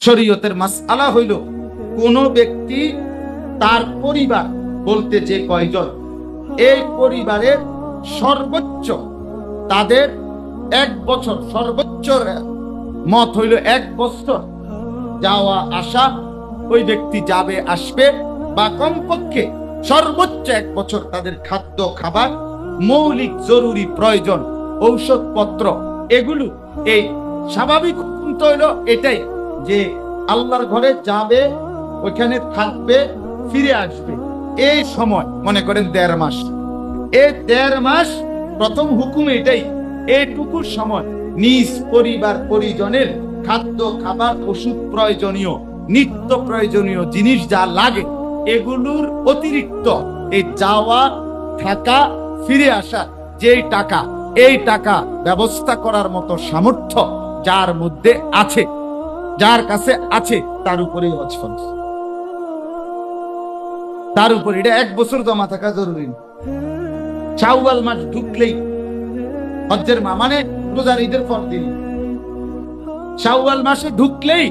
শরীয়তের মাসআলা হইল কোন ব্যক্তি তার পরিবার বলতে যে কয়জন, এই পরিবারের সর্বোচ্চ তাদের 1 বছর, সর্বোচ্চ মত হইল 1 বছর যাওয়া আসা, ওই ব্যক্তি যাবে আসবে, বা কমপক্ষে সর্বোচ্চ 1 বছর তাদের খাদ্য খাবার, মৌলিক জরুরি প্রয়োজন, ঔষধপত্র, এগুলো এই স্বাভাবিক হুকুম তো হইল এটাই যে আল্লাহর ঘরে যাবে, ওইখানে থাকবে, ফিরে আসবে। এই সময় মনে করেন 1.5 মাস, এই 1.5 মাস প্রথম হুকুম এটাই। এইটুকুর সময় নিজ পরিবার পরিজনের খাদ্য খাবার, ওষুধ, প্রয়োজনীয় নিত্য প্রয়োজনীয় জিনিস যা লাগে, এগুলোর অতিরিক্ত এই যাওয়া থাকা ফিরে আসা যেই টাকা, এই টাকা ব্যবস্থা করার মতো সামর্থ্য যার মধ্যে আছে, যার কাছে আছে, তার উপরেই হজ ফরজ। তার উপর এটা 1 বছর জমা থাকা জরুরি। শাওয়াল মাস ঢুকলেই হজ্জের মানে রোজার ঈদের পর দিন, শাওয়াল মাসে ঢুকলেই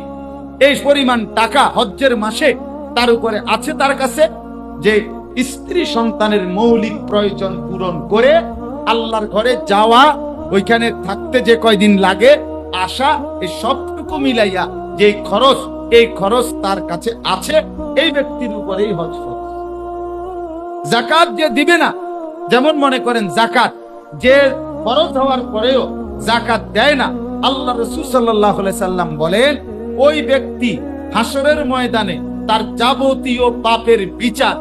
এই পরিমাণ টাকা হজ্জের মাসে তার উপরে আছে, তার কাছে, যে স্ত্রী সন্তানের মৌলিক প্রয়োজন পূরণ করে আল্লাহর ঘরে যাওয়া, ওইখানে থাকতে যে কয়দিন লাগে, আসা, এই সবটুকু মিলাইয়া যে খরচ, এই খরচ তার কাছে আছে, এই ব্যক্তির উপরেই হজ ফরজ। যাকাত যে দিবে না, যেমন মনে করেন যাকাত যে ফরজ হওয়ার পরেও যাকাত দেয় না, আল্লাহ রাসূল সাল্লাল্লাহু আলাইহি সাল্লাম বলেন ওই ব্যক্তি হাসরের ময়দানে তার যাবতীয় পাপের বিচার,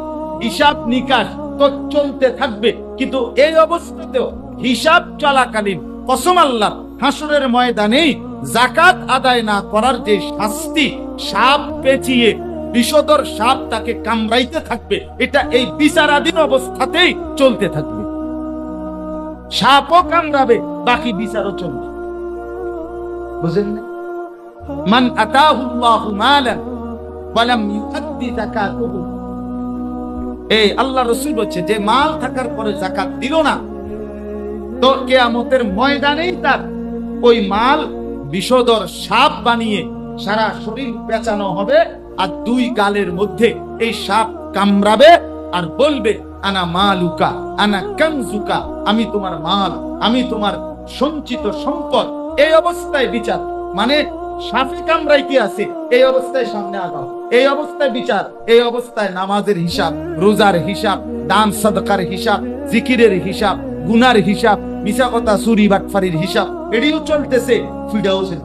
হিসাব নিকাশ তো চলতে থাকবে, কিন্তু এই অবস্থাতেও হিসাব চলাকালীন কসম আল্লাহ, হাসরের ময়দানে যাকাত আদায় না করার যে শাস্তি, সাপ পেঁচিয়ে বিষধর সাপ তাকে কামড়াইতে থাকবে, এটা এই বিচারাধীন অবস্থাতেই চলতে থাকবে। সাপও কামড়াবে, বাকি বিচারও চলবে। বুঝেন না? মান আতাহুল্লাহু মালান ওয়া লাম ইউআদ্দি যাকাতাহু, এই আল্লাহ রাসূল বলছে যে মাল থাকার পরে যাকাত দিল না, তো কিয়ামতের ময়দানেই তার ওই মাল বিষধর সাপ বানিয়ে সারা শরীর পেঁচানো হবে, আর 2 গালের মধ্যে এই সাপ কামড়াবে আর বলবে আনা মালুকা আনা কানজুকা, আমি তোমার মাল, আমি তোমার সঞ্চিত সম্পদ। এই অবস্থায় বিচার, মানে সাপে কামড়াই কি আছে, এই অবস্থায় সামনে আগাও, এই অবস্থায় বিচার, এই অবস্থায় নামাজের হিসাব, রোজার হিসাব, দান সাদকার হিসাব, জিকিরের হিসাব, গুনার হিসাব, মিছা কথা, চুরি বাটফারির হিসাব, এটিও চলতেছে, ফিডাও চলতেছে।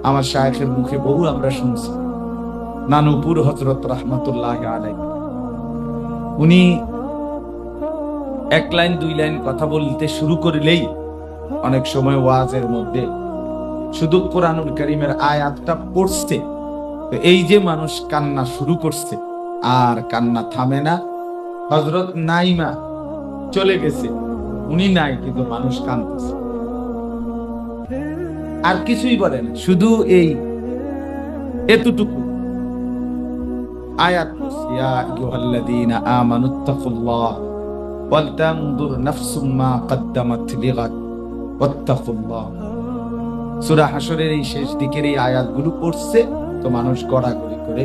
আমার শায়েখের মুখে বহু আমরা শুনছি, নানুপুর হযরত রাহমাতুল্লাহি আলাইহি, উনি 1 লাইন 2 লাইন কথা বলতে শুরু করলেই অনেক সময় ওয়াজের মধ্যে শুধু কোরআনুল কারীমের আয়াতটা পড়ছে, তো এই যে মানুষ কান্না শুরু করছে, আর কান্না থামে না। হযরত নাইমা চলে গেছে, উনি নাই, কিন্তু মানুষ কাঁদতেছে, আর কিছুই বলে না, শুধু এই এতটুকু আয়াত, ইয়া আইয়ুহাল্লাযীনা আমানুত্তাকুল্লাহ ওয়াল তানজুর নাফসুম মা কদ্দামাত লিগাদ ওয়াত্তাকুল্লাহ। সূরা হাশরের এই শেষ দিকের এই আয়াতগুলো পড়ছে, তো মানুষ গড়াগড়ি করে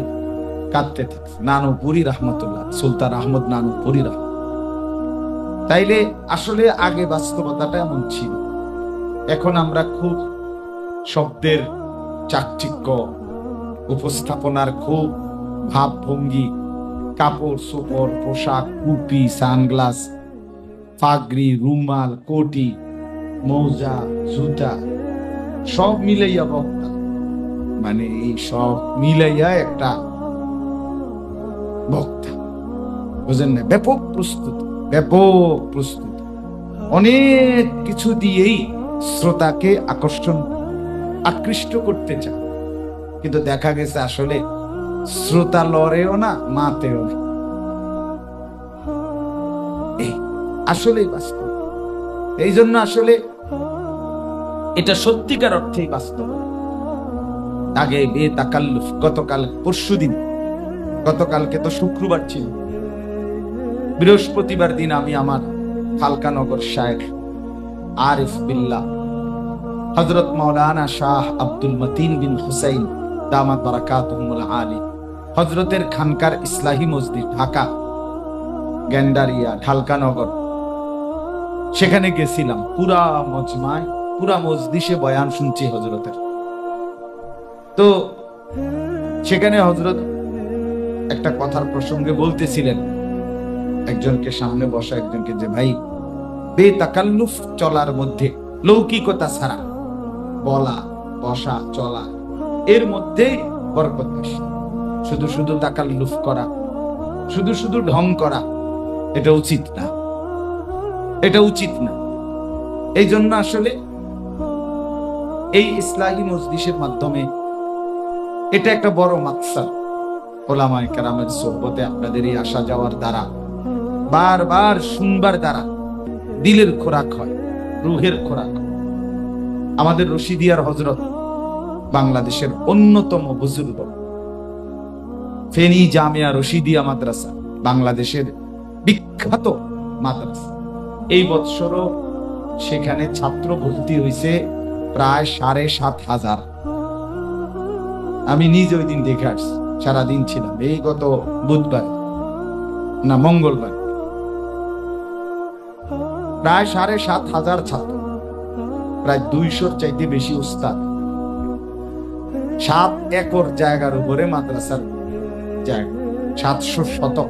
কাঁদতে থাকছে। নানুপুরি রাহমাতুল্লাহ, সুলতান আহমদ নানুপুরি রাহমাতুল্লাহ। তাইলে আসলে আগে বাস্তবতাটা এমন ছিল, এখন আমরা খুব শব্দের চাকচিক্য, উপস্থাপনার খুব ভাবভঙ্গি, কাপড় চোপড়, পোশাক, টুপি, সানগ্লাস, পাগড়ি, রুমাল, কোটি, মৌজা, জুতা, সব মিলাইয়া বক্তা, মানে এই সব মিলাইয়া একটা বক্তা, বুঝেন না? ব্যাপক প্রস্তুতি, ব্যাপক প্রস্তুতি, অনেক কিছু দিয়েই শ্রোতাকে আকৃষ্ট করতে চায়, কিন্তু দেখা গেছে আসলে শ্রোতা লড়েও না, মাতেও না। আসলেই বাস্তব। এই জন্য আসলে এটা সত্যিকার অর্থেই বাস্তব। আগে বেতাকাল্লুফ, গতকাল পরশুদিন, গতকালকে তো শুক্রবার ছিল, বৃহস্পতিবার দিন আমি আমার হালকানগর শায়েখ আরিফ বিল্লাহ হযরত মাওলানা শাহ আব্দুল মতিন বিন হুসাইন দামাত বারাকাতুহুমুল আলী, হযরতের খানকার ইসলাহি মসজিদ, ঢাকা গেন্ডারিয়া ঢালকানগর, সেখানে গেছিলাম। পুরা মজমায়, পুরা মজলিসে বয়ান শুনছি হযরতের। তো সেখানে হযরত একটা কথার প্রসঙ্গে বলতেছিলেন, একজনকে সামনে বসা একজনকে, যে ভাই, বেতাকাল্লুফ চলার মধ্যে, লৌকিকতা ছাড়া বলা বসা চলা, এর মধ্যেই বরকত বেশি। শুধু শুধু তাকাল্লুফ করা, শুধু শুধু ঢং করা, এটা উচিত না, এটা উচিত না। এই জন্য আসলে এই ইসলাহি মজলিসের মাধ্যমে এটা একটা বড় মাকসাদ। ওলামায়ে কেরামের সোহবতে আপনাদের এই আসা যাওয়ার দ্বারা, বারবার শুনবার দ্বারা দিলের খোরাক হয়, রুহের খোরাক হয়। আমাদের রশিদিয়ার হযরত বাংলাদেশের অন্যতম বুজুর্গ, ফেনী জামিয়া রশিদিয়া মাদ্রাসা বাংলাদেশের বিখ্যাত মাদ্রাসা। এই বৎসরও সেখানে ছাত্র ভর্তি হয়েছে প্রায় ৭,৫০০। আমি নিজে ওই দিন দেখে আসছি, সারাদিন ছিলাম, এই গত বুধবার না মঙ্গলবার। প্রায় ৭,৫০০ ছাত্র, প্রায় ২০০-র চাইতে বেশি উস্তাদ। ৭ একর জায়গার উপরে মাদ্রাসার জায়গা, ৭০০ শতক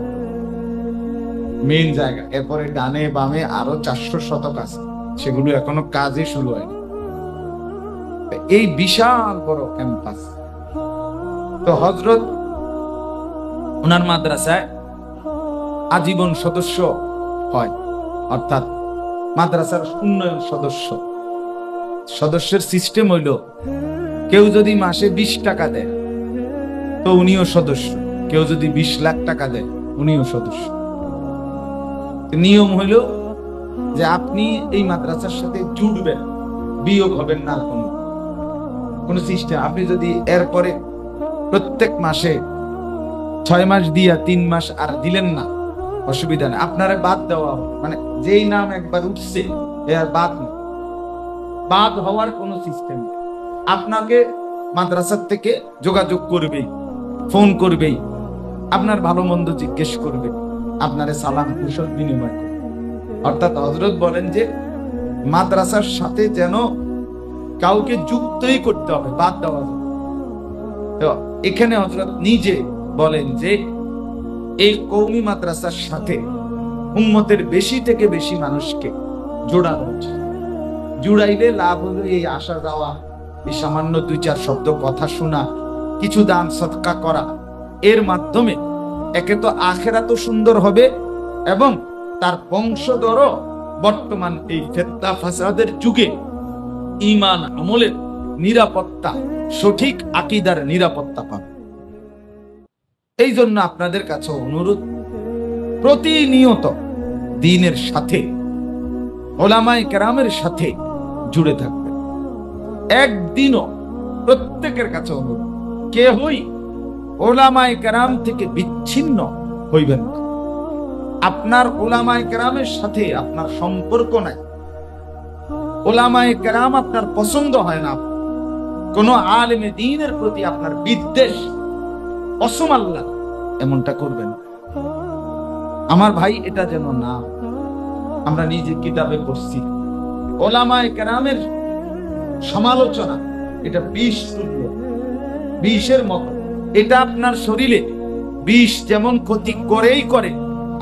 মেইন জায়গা, এরপরে ডানে বামে আরো ৪০০ শতক আছে, সেগুলো এখনো কাজে শুরু হয়নি। এই বিশাল বড় ক্যাম্পাস। তো হযরত ওনার মাদ্রাসায় আজীবন সদস্য হয়, অর্থাৎ মাদ্রাসার উন্নয়ন সদস্য। সদস্যের সিস্টেম হইল, কেউ যদি মাসে ২০ টাকা দেয় তো উনিও সদস্য, কেউ যদি ২০ লাখ টাকা দেয় উনিও সদস্য। নিয়ম হইল যে আপনি এই মাদ্রাসার সাথে জুড়বেন, বিয়োগ হবেন না, কোন সিস্টেম। আপনি যদি এরপরে প্রত্যেক মাসে ৬ মাস দিয়া ৩ মাস আর দিলেন না, অসুবিধা নেই, আপনারে বাদ দেওয়া হবে। মানে যেই নাম একবার উঠছে এর বাদ নেই, বাদ হওয়ার কোন সিস্টেম। আপনাকে মাদ্রাসার থেকে যোগাযোগ করবেই, ফোন করবেই, আপনার ভালো মন্দ জিজ্ঞেস করবে, আপনারে সালাম কুশল বিনিময় করবে। অর্থাৎ হযরত বলেন যে মাদ্রাসার সাথে যেন কাউকে যুক্তই করতে হবে, বাদ দেওয়া যাবে। তো এখানে হযরত নিজে বলেন যে এই কওমি মাদ্রাসার সাথে উম্মতের বেশি থেকে বেশি মানুষকে জোড়ানো উচিত। জুড়াইলে লাভ হলো এই আসা যাওয়া, এই সামান্য ২-৪ শব্দ কথা শোনা, কিছু দান সদকা করা, এর মাধ্যমে একে তো আখিরাত সুন্দর হবে এবং তার বংশধরও বর্তমান এই ফিতনা ফাসাদের যুগে ঈমান আমলের নিরাপত্তা, সঠিক আকীদার নিরাপত্তা পাবে। এই জন্য আপনাদের কাছে অনুরোধ, প্রতিনিয়ত দ্বীনের সাথে, ওলামায়ে কেরামের সাথে জুড়ে থাকবেন। একদিনও প্রত্যেকের কাছে অনুরোধ, কেহই ওলামায়ে কেরাম থেকে বিচ্ছিন্ন হইবেন না। আপনার ওলামায়ে কেরামের সাথে আপনার সম্পর্ক নাই, ওলামায়ে কেরাম আপনার পছন্দ হয় না, কোন আলেমে দ্বীনের প্রতি আপনার বিদ্বেষ, অসমাল্লা, এমনটা করবেন। আমার ভাই, এটা যেন না। আমরা নিজে কিতাবে পড়ছি, ওলামায়ে কেরামের সমালোচনা এটা বিষ তুল্য, বিষের মতো। এটা আপনার শরীরে বিষ যেমন ক্ষতি করেই করে,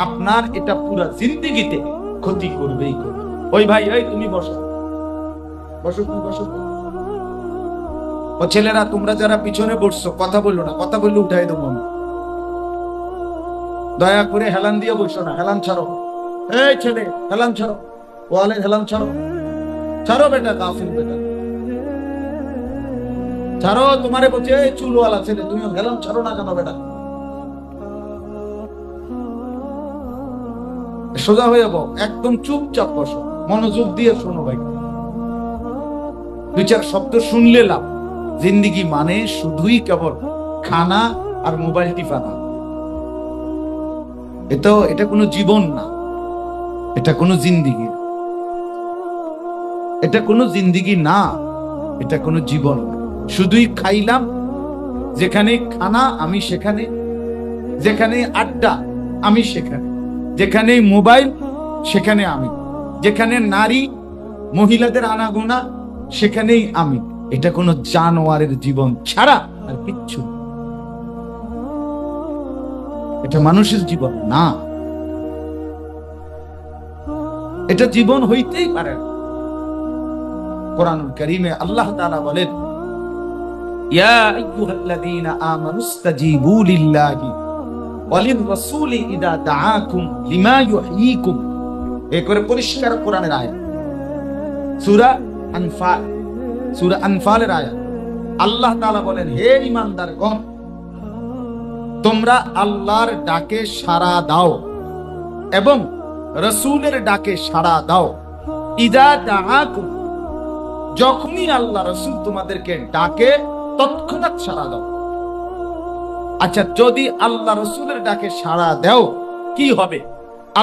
আপনার এটা পুরা জিন্দেগিতে ক্ষতি করবেই করবে। ওই ভাই, ওই তুমি বসো, বসো, তুমি বসো। ও ছেলেরা, তোমরা যারা পিছনে বসছো কথা বললো না, কথা বললে উঠাই দেবো আমি। দয়া করে হেলান দিয়ে বসো না, হেলান ছাড়ো। এই ছেলে, হেলান ছাড়ো, ওয়ালে হেলান ছাড়ো, ছাড়ো বেটা, গাফিল বেটা, ছাড়ো। তোমারে বলছে চুলওয়ালা ছেলে, তুমিও হেলান ছাড়ো না কেন বেটা? সোজা হয়ে যাবো, একদম চুপচাপ বসো, মনোযোগ দিয়ে শোনো ভাই। ২-৪ শব্দ শুনলে লাভ। জিন্দিগি মানে শুধুই কেবল খানা আর মোবাইল টিপানা, এটা কোনো জীবন না, এটা কোনো জিন্দিগি, এটা কোনো জিন্দিগি না, এটা কোনো জীবন না। শুধুই খাইলাম, যেখানে খানা আমি সেখানে, যেখানে আড্ডা আমি সেখানে, যেখানে মোবাইল সেখানে আমি, যেখানে নারী মহিলাদের আনাগোনা সেখানেই আমি। এটা কোনো জানোয়ারের জীবন ছাড়া আর কিচ্ছু, এটা মানুষের জীবন না, এটা জীবন হইতেই পারে না। কোরআনুল কারীমে আল্লাহ তাআলা বলেন, ইয়া আইয়ুহাল্লাযীনা আমানুস্তাজীবু লিল্লাহি ওয়া লির-রাসূলি ইযা দাআকুম লিমা ইউহয়িকুম। এই করে পরিষ্কার কোরআনের আয়াত, সূরা আনফাল, সূরা আনফালের আয়াত। আল্লাহ তাআলা বলেন, হে ঈমানদারগণ, তোমরা আল্লাহর ডাকে সাড়া দাও এবং রাসূলের ডাকে সাড়া দাও। ইযা দাআকুম, যখনই আল্লাহ রাসূল তোমাদেরকে ডাকে তৎক্ষণাৎ সাড়া দাও। আচ্ছা, যদি আল্লাহ রাসূলের ডাকে সাড়া দাও কি হবে?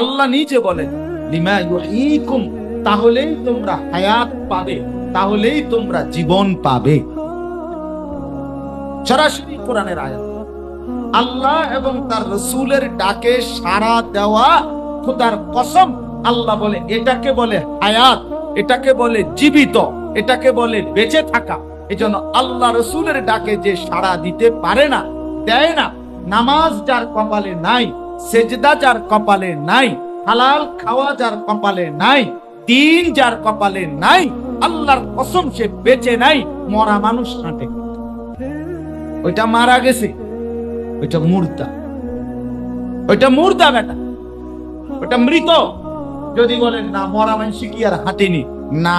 আল্লাহ নিজে বলেন, লিমা ইউহয়িকুম, তাহলেই তোমরা হায়াত পাবে, তাহলেই তোমরা জীবন পাবে। সরাসরি কোরআনের আয়াত। আল্লাহ এবং তার রাসূলের ডাকে সাড়া দেওয়া, খোদার কসম, আল্লাহ বলে এটাকে বলে হায়াত, এটাকে বলে জীবিত, এটাকে বলে বেঁচে থাকা। এজন্য আল্লাহ রাসূলের ডাকে যে সাড়া দিতে পারে না, দেয় না, নামাজ যার কপালে নাই, সেজদা যার কপালে নাই, হালাল খাওয়া যার কপালে নাই, দিন যার কপালে নাই, আল্লাহর কসম সে বেঁচে নাই, মরা মানুষ হাঁটে। ওইটা মারা গেছে, ওইটা মুর্দা, ওইটা মুর্দা বেটা, ওইটা মৃত। যদি বলেন না মরা মানুষ কি আর হাঁটেনি, না,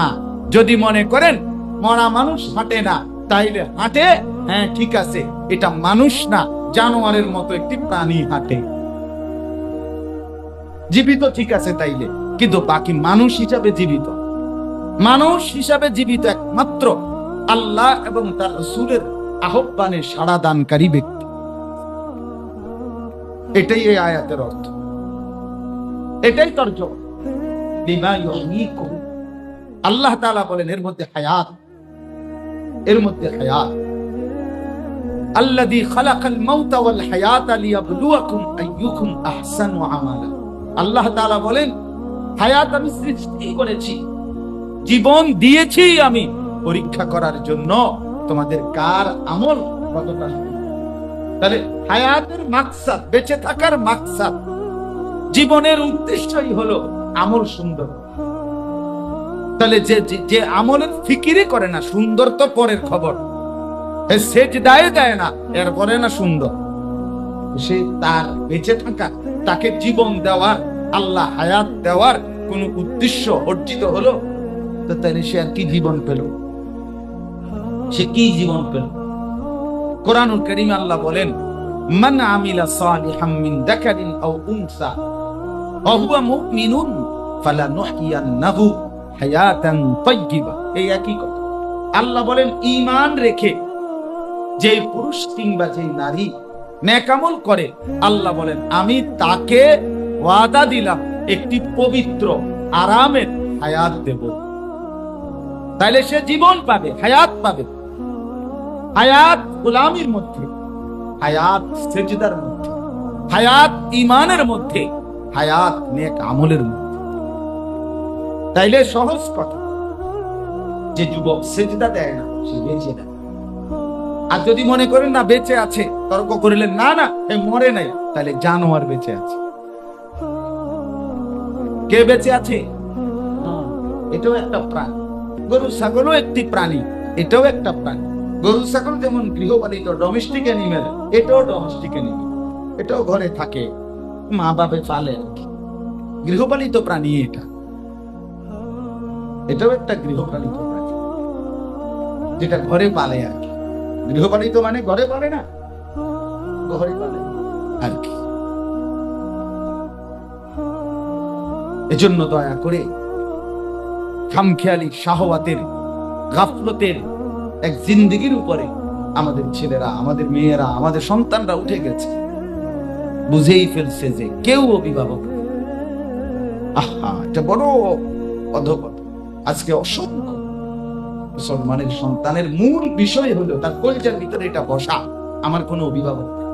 যদি মনে করেন মরা মানুষ হাঁটে না তাইলে হাঁটে, হ্যাঁ ঠিক আছে, এটা মানুষ না, জানোয়ারের মতো একটি প্রাণী হাঁটে। জীবিত ঠিক আছে তাইলে, কিন্তু বাকি মানুষ হিসাবে জীবিত, মানুষ হিসাবে জীবিত একমাত্র আল্লাহ এবং তার রাসূলের আহ্বানে সাড়া দানকারী ব্যক্তি। এটাই এই আয়াতের অর্থ, এটাই তর্জমা। লিমা ইউহয়িকুম, আল্লাহ তাআলা বলেন এর মধ্যে হায়াত, এর মধ্যে হায়াত। আল্লাযী খালাকাল মাউতা ওয়াল হায়াতা লিয়াবলুয়াকুম আইয়ুকুম আহসানু আমালা। আল্লাহ তাআলা বলেন হায়াত আমি সৃষ্টি করেছি, জীবন দিয়েছি আমি পরীক্ষা করার জন্য তোমাদের কার আমল কতটা। তাহলে হায়াতের মাকসাদ, বেঁচে থাকার মাকসাদ, জীবনের উদ্দেশ্যই হলো আমল সুন্দর। তাহলে যে আমলের ফিকিরই করে না, সুন্দর তো পরের খবর, সেজদায় দেয় না, এরপরে না সুন্দর, সে তার বেঁচে থাকা, তাকে জীবন দেওয়ার, আল্লাহ হায়াত দেওয়ার কোন উদ্দেশ্য অর্জিত হলো, তো তাহলে সে আর কি জীবন পেল? সে কি জীবন পেল? কোরআনুল কারীমে আল্লাহ বলেন, মান আমিলা সালিহাম মিন যাকারিন আও উনসা ওয়া হুয়া মুমিনুন ফালানুহইয়ান্নাহু হায়াতান তাইয়্যিবা। এই একই কথা। আল্লাহ বলেন ঈমান রেখে যে পুরুষ কিংবা যে নারী নেক আমল করে, আল্লাহ বলেন আমি তাকে ওয়াদা দিলাম একটি পবিত্র আরামের হায়াত দেব। তাহলে সে জীবন পাবে, হায়াত পাবে। হায়াত গোলামির মধ্যে, হায়াত সেজদার মধ্যে, হায়াত ঈমানের মধ্যে, হায়াত নেক আমলের মধ্যে। তাইলে সহজ কথা, যে যুবক সেজদা দেয় না সে বেঁচে না। আর যদি মনে করেন না বেঁচে আছে, তর্ক করিলেন না না এ মরে নাই, তাহলে জানোয়ার বেঁচে আছে। কে বেঁচে আছে? এটাও একটা প্রাণী। গরু ছাগলও একটি প্রাণী, এটাও একটা প্রাণী। গরু ছাগল যেমন গৃহপালিত ডোমেস্টিক অ্যানিমেল, এটাও ডোমেস্টিক অ্যানিমেল, এটাও ঘরে থাকে, মা বাপে পালে, গৃহপালিত প্রাণী। এটাও একটা গৃহপালিত প্রাণী, যেটা ঘরে পালে আর কি। গৃহপালিত মানে ঘরে পালে না, ঘরে পালে আর কি। এজন্য দয়া করে খামখেয়ালি শাহওয়াতের, গাফলতের এক জিন্দেগির উপরে আমাদের ছেলেরা, আমাদের মেয়েরা, আমাদের সন্তানরা উঠে গেছে, বুঝেই ফেলছে যে কেউ অভিভাবক। আহা, এটা বড় অধপতন। আজকে অসংখ্য মুসলমানের সন্তানের মূল বিষয় হলো তার কলিজার ভিতরে এটা বসা, আমার কোনো অভিভাবক নেই।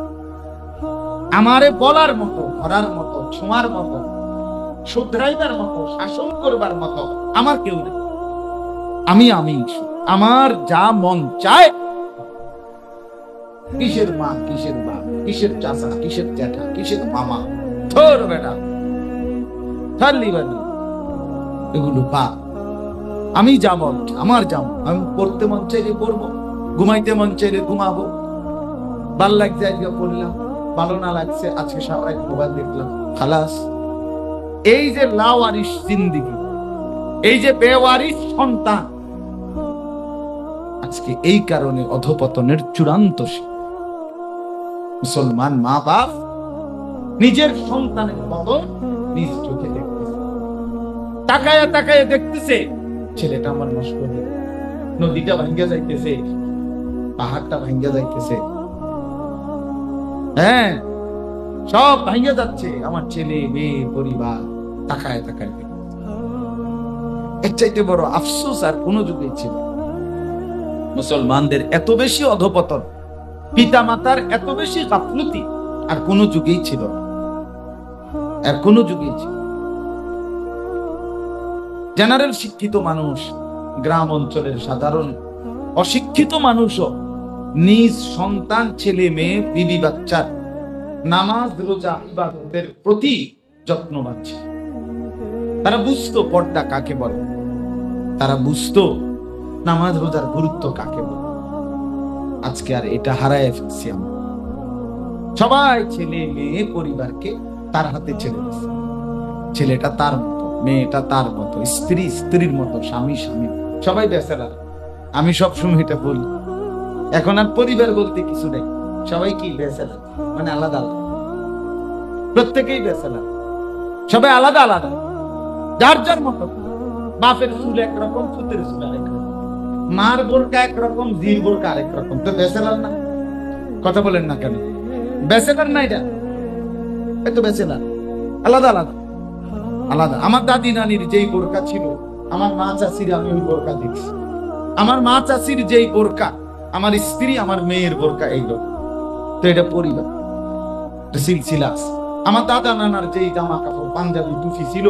আমারে বলার মতো, ধরার মতো, ছোঁয়ার মতো, শুধরাইবার মতো, শাসন করবার মতো আমার কেউ নেই। আমি আমার যা মন চায়, কিসের মা, কিসের বাপ, কিসের চাচা, কিসের জ্যাঠা, কিসের মামা, ধর বেটা এগুলো বাপ। আমি যা মন, আমার যাম, আমি পড়তে মন চাইলে পড়বো, ঘুমাইতে মন চাইলে ঘুমাবো। ভাল লাগছে আজকে পড়লাম, ভালো না লাগছে আজকে সারাই মোবাইল দেখলাম, খালাস। এই যে লাওয়ারিস জিন্দেগি, এই যে বেওয়ারিস সন্তান, আজকে এই কারণে অধপতনের চূড়ান্ত। মুসলমান মা বাপ নিজের সন্তানের মতো নিজ চোখে দেখতেছে, তাকায় তাকায় দেখতেছে ছেলেটা আমার নষ্ট হবে, নদীটা ভাঙ্গা যাইতেছে, পাহাড়টা ভাঙ্গা যাইতেছে, হ্যাঁ সব ভাঙ্গা যাচ্ছে, আমার ছেলে মেয়ে পরিবার তাকায় তাকায়। এর চাইতে বড় আফসোস আর কোন যুগে ছিল। মুসলমানদের এত বেশি অধপতন, পিতা মাতার এত বেশি গাফলতি আর কোন যুগেই ছিল না, আর কোন যুগেই ছিল। জেনারেল শিক্ষিত মানুষ, গ্রাম অঞ্চলের সাধারণ অশিক্ষিত মানুষও নিজ সন্তান, ছেলে মেয়ে, বিবি বাচ্চার নামাজ রোজা ইবাদতের প্রতি যত্নবান ছিল। তারা বুঝতো পর্দা কাকে বলে, তারা বুঝতো নামাজ রোজার গুরুত্ব কাকে বলে। আজকে আর এটা হারায় ফেলছি আমরা। সবাই ছেলে মেয়ে পরিবারকে তার হাতে ছেড়ে দিচ্ছে। ছেলেটা তার মতো, মেয়েটা তার মতো, স্ত্রী স্ত্রীর মতো, স্বামী স্বামী, সবাই বেচারা। আমি সবসময় এটা বলি, এখন আর পরিবার বলতে কিছু নেই, সবাই কি বেচারা, মানে আলাদা আলাদা, প্রত্যেকেই বেচারা, সবাই আলাদা আলাদা, যার যার মতো। বাপের চুল একরকম, পুতের চুল আরেক রকম, মার বোরকা একরকম, জির বোরকা আরেক রকম। তো বেচেলার না? কথা বলেন না কেন? বেচেলার না এটা? এত বেচেলার, আলাদা আলাদা আলাদা। আমার দাদি নানির যেই বোরকা ছিল, আমার মা চাচির আমি ওই বোরকা দেখছি। আমার মা চাচির যেই বোরকা, আমার স্ত্রী আমার মেয়ের বোরকা এইগুলো। তো এটা পরিবার, সিলসিলা। আমার দাদা নানার যেই জামা কাপড়, পাঞ্জাবি টুপি ছিল,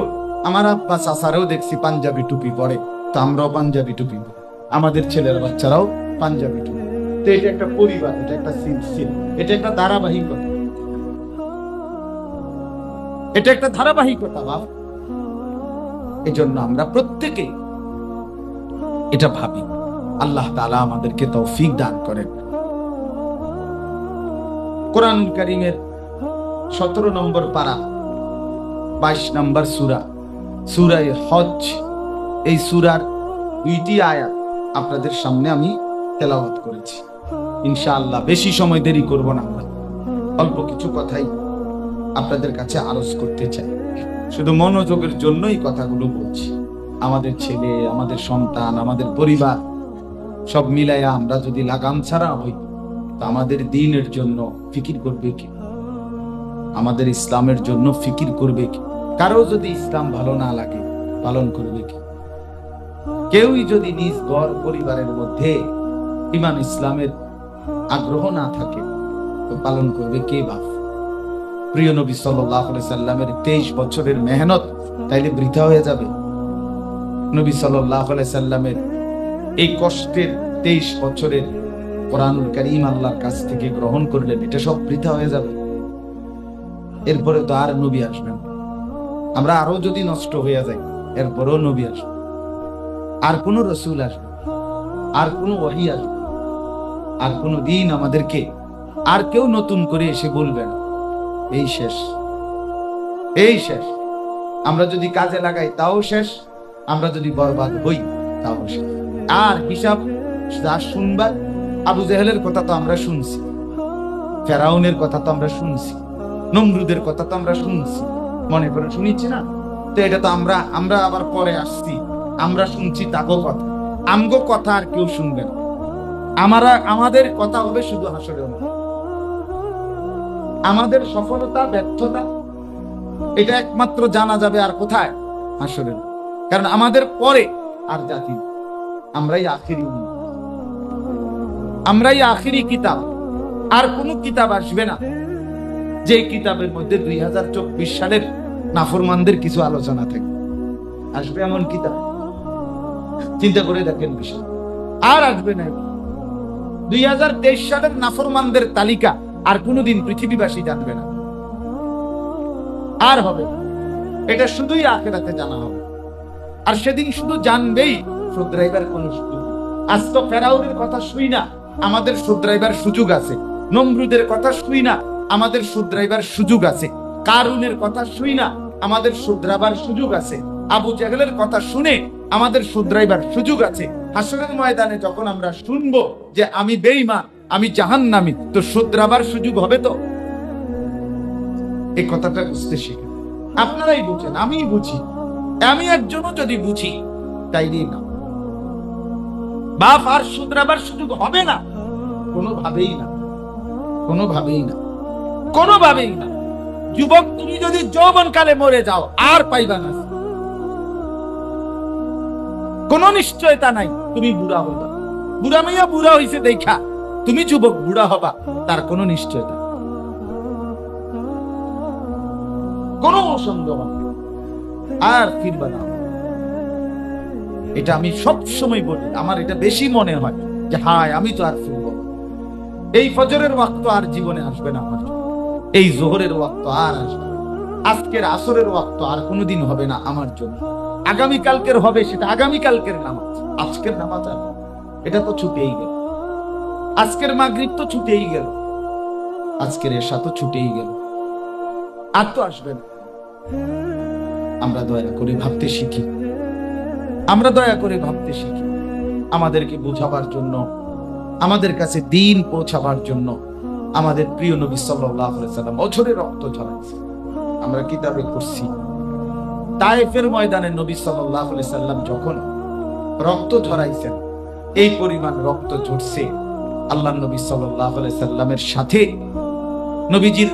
আমার আব্বা চাচারাও দেখছি পাঞ্জাবি টুপি পরে, তো আমরাও পাঞ্জাবি টুপি পরি, আমাদের ছেলের বাচ্চারাও পাঞ্জাবি টুপি। তো এটা একটা পরিবার, এটা একটা সিলসিলা, এটা একটা ধারাবাহিকতা, এটা একটা ধারাবাহিকতা বাপ। এই জন্য আমরা প্রত্যেকে এটা ভাবি। আল্লাহ তাআলা আমাদেরকে তৌফিক দান করেন। কোরআনুল কারীমের 17 নম্বর পারা, 22 নম্বর সূরা, সূরা হজ। এই সূরার 2টি আয়াত আপনাদের সামনে আমি তেলাওয়াত করেছি। ইনশাআল্লাহ বেশি সময় দেরি করব না, আমরা অল্প কিছু কথাই আপনাদের কাছে আরজ করতে চাই। শুধু মনোযোগের জন্যই কথাগুলো বলছি। আমাদের ছেলে, আমাদের সন্তান, আমাদের পরিবার সব মিলাইয়া আমরা যদি লাগাম ছাড়া হই, তো আমাদের দ্বীনের জন্য ফিকির করবে কি? আমাদের ইসলামের জন্য ফিকির করবে কি? কারো যদি ইসলাম ভালো না লাগে পালন করবে কি? কেউই যদি নিজ ঘর পরিবারের মধ্যে ঈমান ইসলামের আগ্রহ না থাকে, তো পালন করবে কে বাপ? প্রিয় নবী সাল্লাল্লাহু আলাইহি সাল্লামের 23 বছরের মেহনত তাইলে বৃথা হয়ে যাবে? নবী সাল্লাল্লাহু আলাইহি সাল্লামের এই কষ্টের 23 বছরের কোরআনুল কারীম আল্লাহর কাছ থেকে গ্রহণ করলেন, এটা সব বৃথা হয়ে যাবে? এরপরে তো আর নবী আসবেন। আমরা আরো যদি নষ্ট হয়ে যাই, এরপরেও নবী আসবে, আর কোন রাসূল আসবে, আর কোন ওহী আসবে, আর কোন দিন আমাদেরকে আর কেউ নতুন করে এসে বলবে না এই শেষ, এই শেষ। আমরা যদি কাজে লাগাই তাও শেষ, আমরা যদি বরবাদ হই তাও শেষ। আর হিসাব যা শুনবার, আবু জেহেলের কথা তো আমরা শুনছি, ফেরাউনের কথা তো আমরা শুনছি, নমরুদের কথা তো আমরা শুনছি, মনে করে শুনিছি না? তো এটা তো আমরা আবার পরে আসছি, আমরা শুনছি তাগো কথা। আমগো কথা আর কেউ শুনবে না। আমাদের কথা হবে শুধু হাসরে। আমাদের সফলতা ব্যর্থতা এটা একমাত্র জানা যাবে আর কোথায়? হাসরে। কারণ আমাদের পরে আর জাতি, আমরাই আখিরি কিতাব। আর কোন কিতাব আসবে না যে কিতাবের মধ্যে 2024 সালের নাফরমানদের কিছু আলোচনা থাকে। আসবে এমন কিতাব? চিন্তা করে দেখেন বিষয়। আর আসবে না। 2023 সালের নাফরমানদের তালিকা আর কোনদিন পৃথিবীবাসী জানবে না, আর হবে। এটা শুধুই আখিরাতে জানা হবে। আর সেদিন শুধু জানবেই শুধরাইবার কোন সুযোগ। আজ তো ফেরাউনের কথা শুই না, আমাদের শুধরাইবার সুযোগ আছে। নমরুদের কথা শুই না, আমাদের শুধরাইবার সুযোগ আছে। কারুনের কথা শুই না, আমাদের শুধরাবার সুযোগ আছে। আবু জাহেলের কথা শুনে আমাদের শুধরাইবার সুযোগ আছে। হাসরের ময়দানে যখন আমরা শুনবো যে আমি বেঈমান, আমি জাহান্নামী, তো শুধরাবার সুযোগ হবে। তো এই কথাটা বুঝতে শিখেন। আপনারাই বুঝেন, আমি বুঝি, আমি একজনও যদি বুঝি তাইলেই না। বাপ আর শুধরাবার সুযোগ হবে না, কোনোভাবেই না, কোনোভাবেই না, কোনোভাবেই না। যুবক, তুমি যদি যৌবনকালে মরে যাও আর পাইবা না, কোন নিশ্চয়তা নাই তুমি বুড়া হবা। বুড়া মাইয়া বুড়া হইছে দেখা তুমি যুবক বুড়া হবা, তার কোন নিশ্চয়তা, কোন সন্দেহ আর ফিরবা না। এটা আমি সব সময় বলি, আমার এটা বেশি মনে হয় যে হায় আমি তো আর ফিরব। এই ফজরের ওয়াক্ত আর জীবনে আসবে না আমার, এই জোহরের ওয়াক্ত আর আসবে না, আজকের আসরের ওয়াক্ত আর কোনোদিন হবে না আমার জন্য। আগামী কালকের হবে, সেটা আগামী কালকের নামাজ, আজকের নামাজ আর এটা তো ছুটেই গেল। আজকের মাগরিব তো ছুটেই গেল, আজকের এশা তো ছুটেই গেল, আর তো আসবে না। আমরা দয়া করে ভাবতে শিখি, আমরা দয়া করে ভাবতে শিখি। আমাদেরকে বোঝাবার জন্য, আমাদের কাছে দিন পৌঁছাবার জন্য আমাদের প্রিয় নবী সাল্লাল্লাহু আলাইহি ওয়াসাল্লাম অঝরে রক্ত ঝরাইছে। আমরা কিতাবে পড়ছি তায়েফের ময়দানে নবী সাল্লাল্লাহু আলাইহি ওয়াসাল্লাম যখন রক্ত ঝরাইছেন, এই পরিমাণ রক্ত ঝরছে। আল্লাহর নবী সাল্লাল্লাহু আলাইহি ওয়াসাল্লামের সাথে নবীজির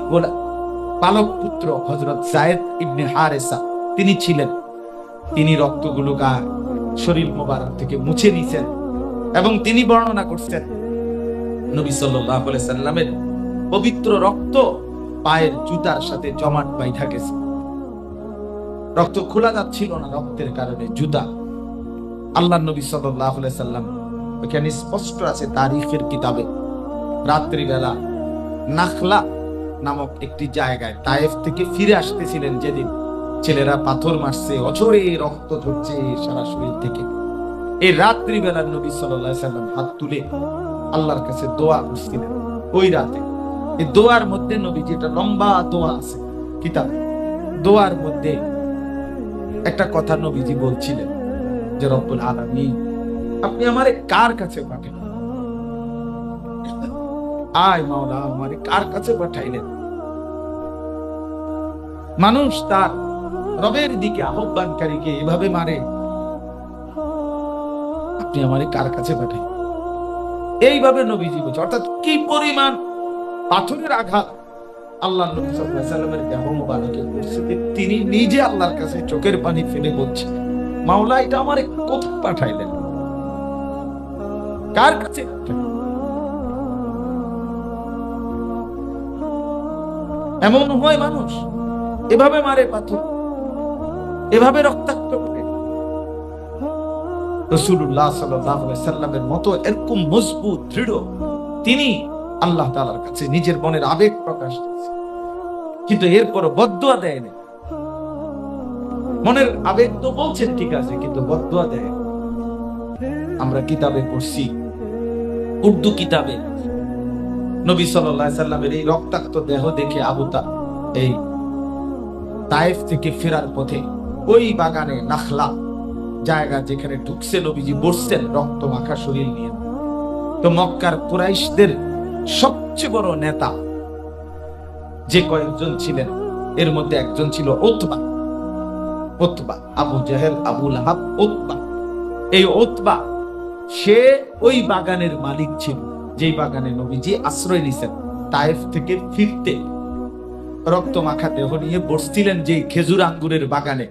পালক পুত্র হযরত যায়েদ ইবনে হারেসা তিনি ছিলেন। তিনি রক্তগুলো শরীর মোবারক থেকে মুছে নিয়েছেন এবং তিনি বর্ণনা করছেন নবী সাল্লাল্লাহু আলাইহি ওয়াসাল্লামের পবিত্র রক্ত পায়ের জুতার সাথে জমাট বাইধা গেছে। রক্ত খোলা যাচ্ছিল না রক্তের কারণে জুতা। আল্লাহর নবী সাল্লাল্লাহু আলাইহি ওয়াসাল্লাম, এখানে স্পষ্ট আছে তারিখের কিতাবে, রাত্রি বেলা নাখলা নামক একটি জায়গায় তায়েফ থেকে ফিরে আসতেছিলেন। যেদিন ছেলেরা পাথর মারছে, অঝরে রক্ত ঝরছে সারা শরীর থেকে, এই রাত্রি বেলা নবী সাল্লাল্লাহু আলাইহি ওয়াসাল্লাম হাত তুলে আল্লাহর কাছে দোয়া করছিলেন। ওই রাতে এই দোয়ার মধ্যে নবীজি একটা লম্বা দোয়া আছে কিতাবে, দোয়ার মধ্যে একটা কথা নবীজি বলছিলেন যে রব্বুল আলামিন আপনি আমারে কার কাছে পাঠালেন? আয় মাওলা আমারে কার কাছে পাঠাইলেন? মানুষ তার রবের দিকে আহ্বানকারীকে এভাবে মারে, আপনি আমারে কার কাছে পাঠাই? এইভাবে নবীজি বলছে। অর্থাৎ কি পরিমাণ পাথরের আঘাত আল্লাহ নবী সাল্লাল্লাহু আলাইহি ওয়াসাল্লামের দেহ মোবারকে করছে, তিনি নিজে আল্লাহর কাছে চোখের পানি ফেলে বলছে, মাওলা এটা আমারে কোথায় পাঠাইলেন, কার কাছে? এমন হয় মানুষ এভাবে মারে পাথর, এভাবে রক্তাক্ত করে। রাসূলুল্লাহ সাল্লাল্লাহু আলাইহি ওয়াসাল্লামের মতো এরকম মজবুত দৃঢ় তিনি আল্লাহ তাআলার কাছে নিজের মনের আবেগ প্রকাশ করেছেন, কিন্তু এরপর বদদুয়া দেয়নি। মনের আবেগ তো বলছেন ঠিক আছে, কিন্তু বদদুয়া দেয়। আমরা কিতাবে পড়ছি, উর্দু কিতাবে নবী সাল্লাল্লাহু আলাইহি ওয়াসাল্লামের এই রক্তাক্ত দেহ দেখে আবু এই তায়েফ থেকে ফেরার পথে ওই বাগানে নাখলা জায়গা যেখানে ঢুকছে নবীজি বসছেন রক্ত মাখা শরীর নিয়ে। তো মক্কার কুরাইশদের সবচেয়ে বড় নেতা যে কয়েকজন ছিলেন, এর মধ্যে একজন ছিল উতবা। আবু জাহেল, আবু লাহাব, উতবা। এই উতবা সে ওই বাগানের মালিক ছিল, যেই বাগানে নবীজি আশ্রয় নিছেন। তায়েফ থেকে ফিরতে রক্ত মাখা দেহ নিয়ে বসছিলেন যে খেজুর আঙ্গুরের বাগানে,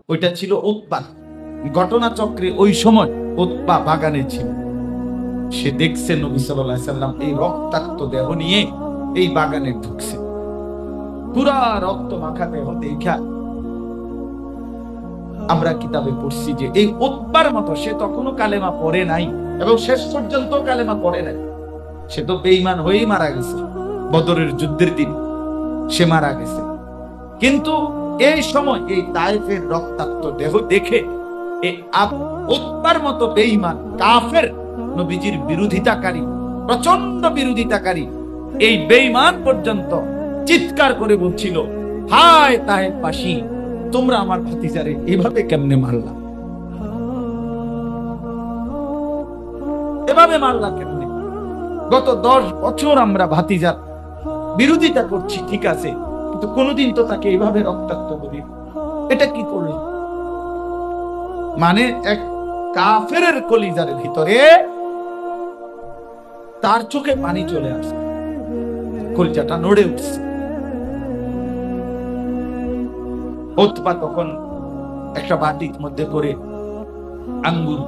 ওইটা ছিল উতবা। ঘটনা চক্রে ওই সময় উতবা বাগানে ছিল। সে দেখছে নবী সাল্লাল্লাহু আলাইহি সাল্লাম এই রক্তাক্ত দেহ নিয়ে এই বাগানে ঢুকছে। পুরা রক্ত মাখা দেহ দেখা আমরা কিতাবে পড়ছি যে এই উতবার মতো, সে তখনও কালেমা পড়ে নাই এবং শেষ পর্যন্ত কালেমা পড়ে নাই। সে তো বেঈমান হয়েই মারা গেছে, বদরের যুদ্ধের দিন সে মারা গেছে। কিন্তু এই সময় এই তায়েফের রক্তাক্ত দেহ দেখে এই উতবার মতো বেঈমান কাফের, নবীজির বিরোধিতাকারী, প্রচন্ড বিরোধিতাকারী এই বেঈমান পর্যন্ত চিৎকার করে বলছিল, হায় তায়েফবাসী, তোমরা আমার ভাতিজারে এভাবে কেমনে মারলা, এভাবে মারলা কেমনে? গত 10 বছর আমরা ভাতিজার বিরোধিতা করছি, ঠিক আছে, কিন্তু কোনদিন তো তাকে এইভাবে রক্তাক্ত করি, এটা কি করল? মানে এক কাফেরের কলিজার ভিতরে তার চোখে পানি চলে আসে, কলিজাটা নড়ে উঠছে। উতবা তখন একটা বাটির মধ্যে করে আঙ্গুর,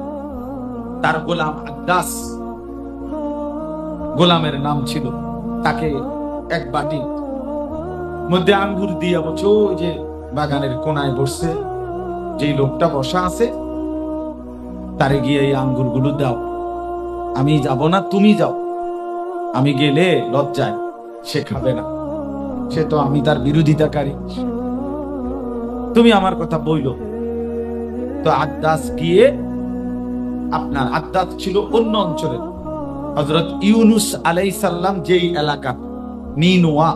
তার গোলাম আদ্দাস, গোলামের নাম ছিল, তাকে এক বাটির মধ্যে আঙ্গুর দিয়ে বলছে, ওই যে বাগানের কোনায় বসছে যে লোকটা বসা আছে, তারে গিয়ে এই আঙ্গুর গুলো দাও, আমি যাব না, তুমি যাও, আমি গেলে লজ্জায় সে খাবে না, সে তো আমি তার বিরোধিতাকারী, তুমি আমার কথা বইলো। তো আদ্দাস গিয়ে, আপনার আদ্দাস ছিল অন্য অঞ্চলের, হযরত ইউনুস আলাইহিস সালাম যেই এলাকা, নিনুয়া,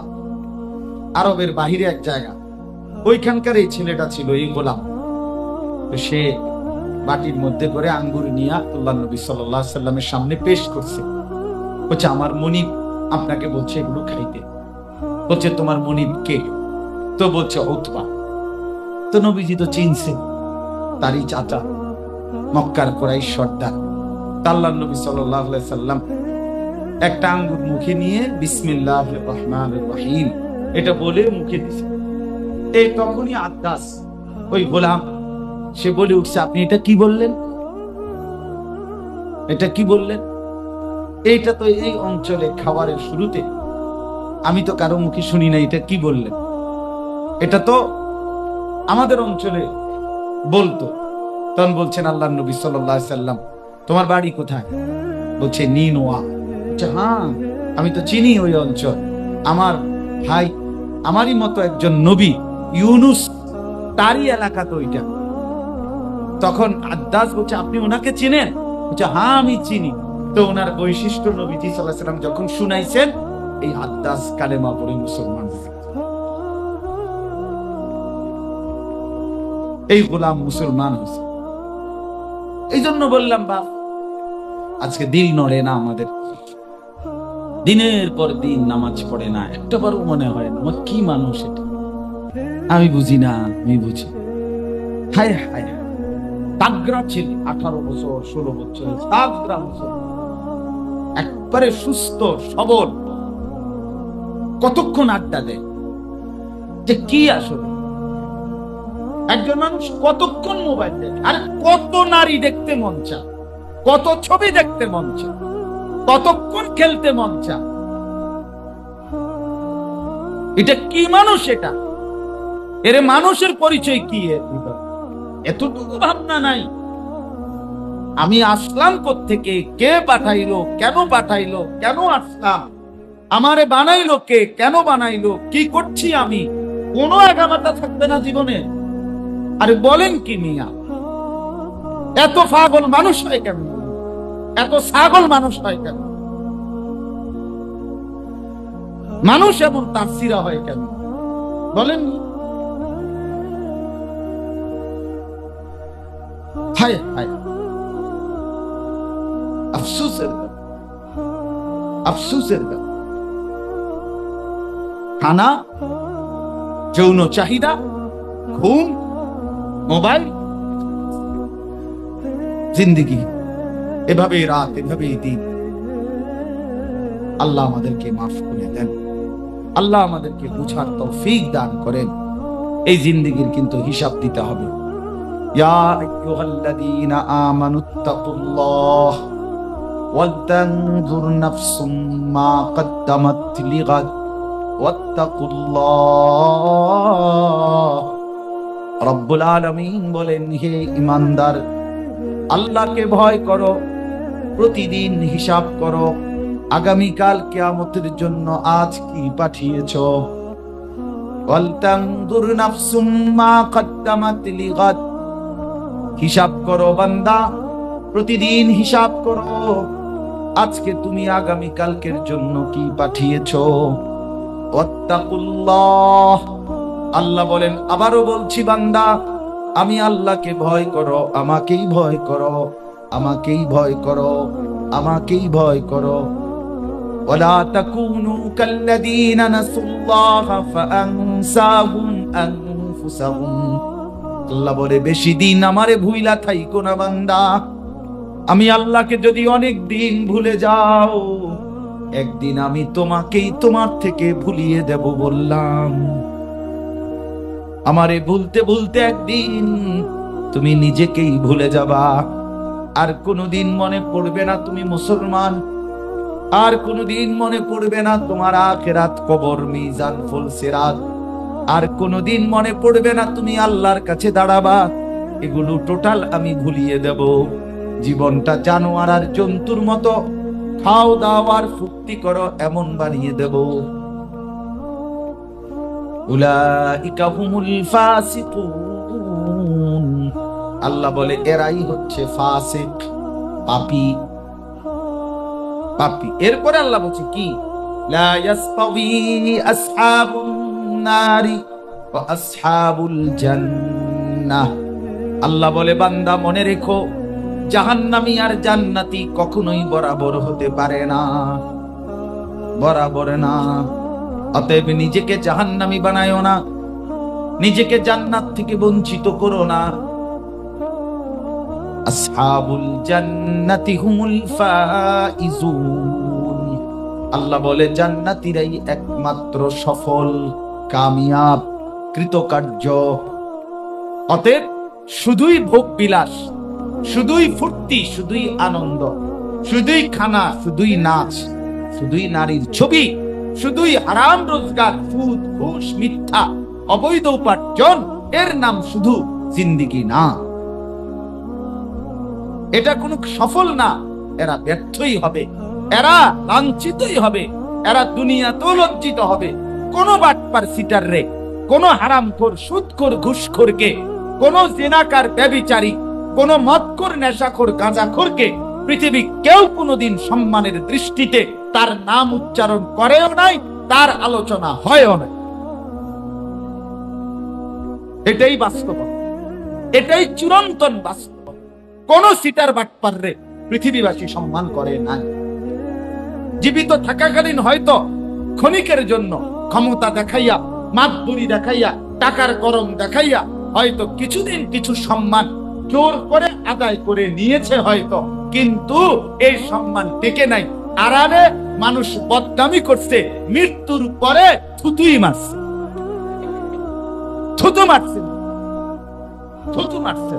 আরবের বাহিরে এক জায়গা, ওইখানকার এই ছেলেটা ছিল, এই গোলাম। তো সে বাটির মধ্যে করে আঙ্গুর নিয়ে আল্লাহ নবী সাল্লাল্লাহু আলাইহি সাল্লামের সামনে পেশ করছে, বলছে, আমার মনিব আপনাকে বলছে এগুলো খাইতে। বলছে, তোমার মনিব কে? তো বলছে, উতবা। তো নবীজি তো চিনছে, তারই চাচা, মক্কার কুরাইশ সর্দার। আল্লাহর নবী সাল্লাল্লাহু আলাইহি সাল্লাম একটা আঙ্গুর মুখে নিয়ে বিসমিল্লাহির রহমানির রহিম এটা বলে মুখে দিছে। এই তখনই আদ্দাস, ওই গোলাম, সে বলে উঠছে, আপনি এটা কি বললেন? এটা কি বললেন? এইটা তো এই অঞ্চলে খাবারের শুরুতে আমি তো কারো মুখে শুনি না, এটা কি বললেন? এটা তো আমাদের অঞ্চলে বলতো। তখন বলছেন আল্লাহর নবী সাল্লাল্লাহু আলাইহি সাল্লাম, তোমার বাড়ি কোথায়? বলছে, নিনুয়া। হ্যাঁ, আমি তো চিনি ওই অঞ্চল, আমার ভাই, আমারই মতো একজন নবী ইউনুস, তারই এলাকা তো ওইটা। তখন আদ্দাস বলছে, আপনি ওনাকে চিনেন? বলছে, হ্যাঁ আমি চিনি। তো ওনার বৈশিষ্ট্য নবীজি সাল্লাল্লাহু আলাইহি সাল্লাম যখন শুনাইছেন, এই আদ্দাস কালেমা পড়ে মুসলমান, এই গোলাম মুসলমান হয়েছে। এই জন্য বললাম, বাপ, আজকে দিল নড়ে না আমাদের, দিনের পর দিন নামাজ পড়ে না, একটা বারও মনে হয় না কি মানুষ এটা, আমি বুঝি না, আমি বুঝি। হায় হায়, তাগড়া ছেলে, 18 বছর 16 বছর, তাগড়া মুসলমান, একবারে সুস্থ সবল, কতক্ষণ আড্ডা দেয়, যে কি আসলে একজন মানুষ কতক্ষণ মোবাইল দেখে, আর কত নারী দেখতে মন চায়, কত ছবি দেখতে মন চায়, কতক্ষণ খেলতে মন চায়, এটা কি মানুষ? এটা এর মানুষের পরিচয় কি? এতটুকু ভাবনা নাই। আমি আসলাম কোত্থেকে, কে পাঠাইলো, কেন পাঠাইলো, কেন আসলাম, আমারে বানাইলো কে, কেন বানাইলো, কি করছি আমি, কোনো একামাতা থাকবে না জীবনে। আরে বলেন কি মিয়া, এত পাগল মানুষ হয় কেন, এত ছাগল মানুষ হয় কেন, মানুষ এমন তাফসীরা হয় কেন বলেন? হায় হায়, আফসোসের ব্যাপার, আফসোসের ব্যাপার। খানা, যৌন চাহিদা, ঘুম, মোবাইল, জিন্দেগি, এভাবেই রাত, এভাবেই দিন। আল্লাহ আমাদেরকে মাফ করে দেন, আল্লাহ আমাদেরকে বুঝার তৌফিক দান করেন। এই জিন্দেগির কিন্তু হিসাব দিতে হবে। ইয়া আইয়ুহাল্লাযীনা আমানুত্তাকুল্লাহ ওয়ালতানজুর নাফসুম মা কদ্দামাত লিগাদ ওয়াত্তাকুল্লাহ। রব্বুল আলামিন বলেন, হে ঈমানদার, আল্লাহকে ভয় করো, প্রতিদিন হিসাব করো, আগামীকাল কিয়ামতের জন্য আজ কি পাঠিয়েছো। ওয়ালতানজুর নাফসুম মা কদ্দামাত লিগাদ, হিসাব করো বান্দা, প্রতিদিন হিসাব করো, আজকে তুমি আগামীকালকের জন্য কি পাঠিয়েছো। ওয়াত্তাকুল্লাহ, আল্লাহ বলেন, আবারও বলছি বান্দা, আমি আল্লাহকে ভয় করো, আমাকেই ভয় করো, আমাকেই ভয় করো, আমাকেই ভয় করো। ওয়ালা তাকুনু কাল্লাযীনা নাসুল্লাহা ফাআনসাহুম আনফুসাহুম। আল্লাহ বলে, বেশি দিন আমারে ভুইলা থাইকো না বান্দা। আমি আল্লাহকে যদি অনেক দিন ভুলে যাও, একদিন আমি তোমাকেই তোমার থেকে ভুলিয়ে দেব বললাম। আমারে ভুলতে ভুলতে একদিন তুমি নিজেকেই ভুলে যাবা। আর কোনোদিন মনে পড়বে না তুমি মুসলমান, আর কোনোদিন মনে পড়বে না তোমার আখিরাত, কবর, মিজান, ফুলসিরাত, আর কোনোদিন মনে পড়বে না তুমি আল্লাহর কাছে দাঁড়াবা। এগুলো টোটাল আমি ভুলিয়ে দেব। জীবনটা জানোয়ার আর জন্তুর মতো খাও দাও আর ফুর্তি করো এমন বানিয়ে দেব। উলাইকা হুমুল ফাসিকুন, আল্লাহ বলে এরাই হচ্ছে ফাসিক, পাপী, পাপী। এরপরে আল্লাহ বলছে কি, লা ইয়াসতাবি আসহাবুন নারি ওয়া আসহাবুল জান্নাহ। আল্লাহ বলে, বান্দা মনে রেখো, জাহান্নামী আর জান্নাতি কখনোই বরাবর হতে পারে না, বরাবর না। অতএব নিজেকে জাহান্নামী বানায়ো না, নিজেকে জান্নাত থেকে বঞ্চিত করো না। আসহাবুল জান্নাতি হুমুল ফাইজুন, আল্লাহ বলে জান্নাতীরাই একমাত্র সফল, কামিয়াব, কৃতকার্য। অতএব শুধুই ভোগ বিলাস, শুধুই ফুর্তি, শুধুই আনন্দ, শুধুই খানা, শুধুই নাচ, শুধুই নারীর ছবি, শুধুই হারাম রোজগার, সুদ, ঘুষ, মিথ্যা, অবৈধ উপার্জন, এর নাম শুধু জিন্দেগি না। এটা কোনো সফল না। এরা ব্যর্থই হবে, এরা লাঞ্ছিতই হবে, এরা দুনিয়াতেও লজ্জিত হবে। কোন বাটপার সিটার রে, কোন হারামখোর, সুদখোর, ঘুষখোরকে, কোন জিনাকার, ব্যভিচারী, কোন মদখোর, নেশাখোর, গাঁজাখোরকে পৃথিবী কেউ কোনোদিন সম্মানের দৃষ্টিতে তার নাম উচ্চারণ করেও নাই, তার আলোচনা হয়ও নাই। এটাই বাস্তব, এটাই চিরন্তন বাস্তব। কোন সিটার বাটপার রে পৃথিবীবাসী সম্মান করে নাই। জীবিত থাকাকালীন হয়তো ক্ষণিকের জন্য ক্ষমতা দেখাইয়া, মাতবুরি দেখাইয়া, টাকার গরম দেখাইয়া হয়তো কিছুদিন কিছু সম্মান জোর করে আদায় করে নিয়েছে হয়তো, কিন্তু এই সম্মান টেকে নাই। আড়ালে মানুষ বদনামি করছে, মৃত্যুর পরে থুতুই মারছে, থুতু মারছে, থুতু মারছে।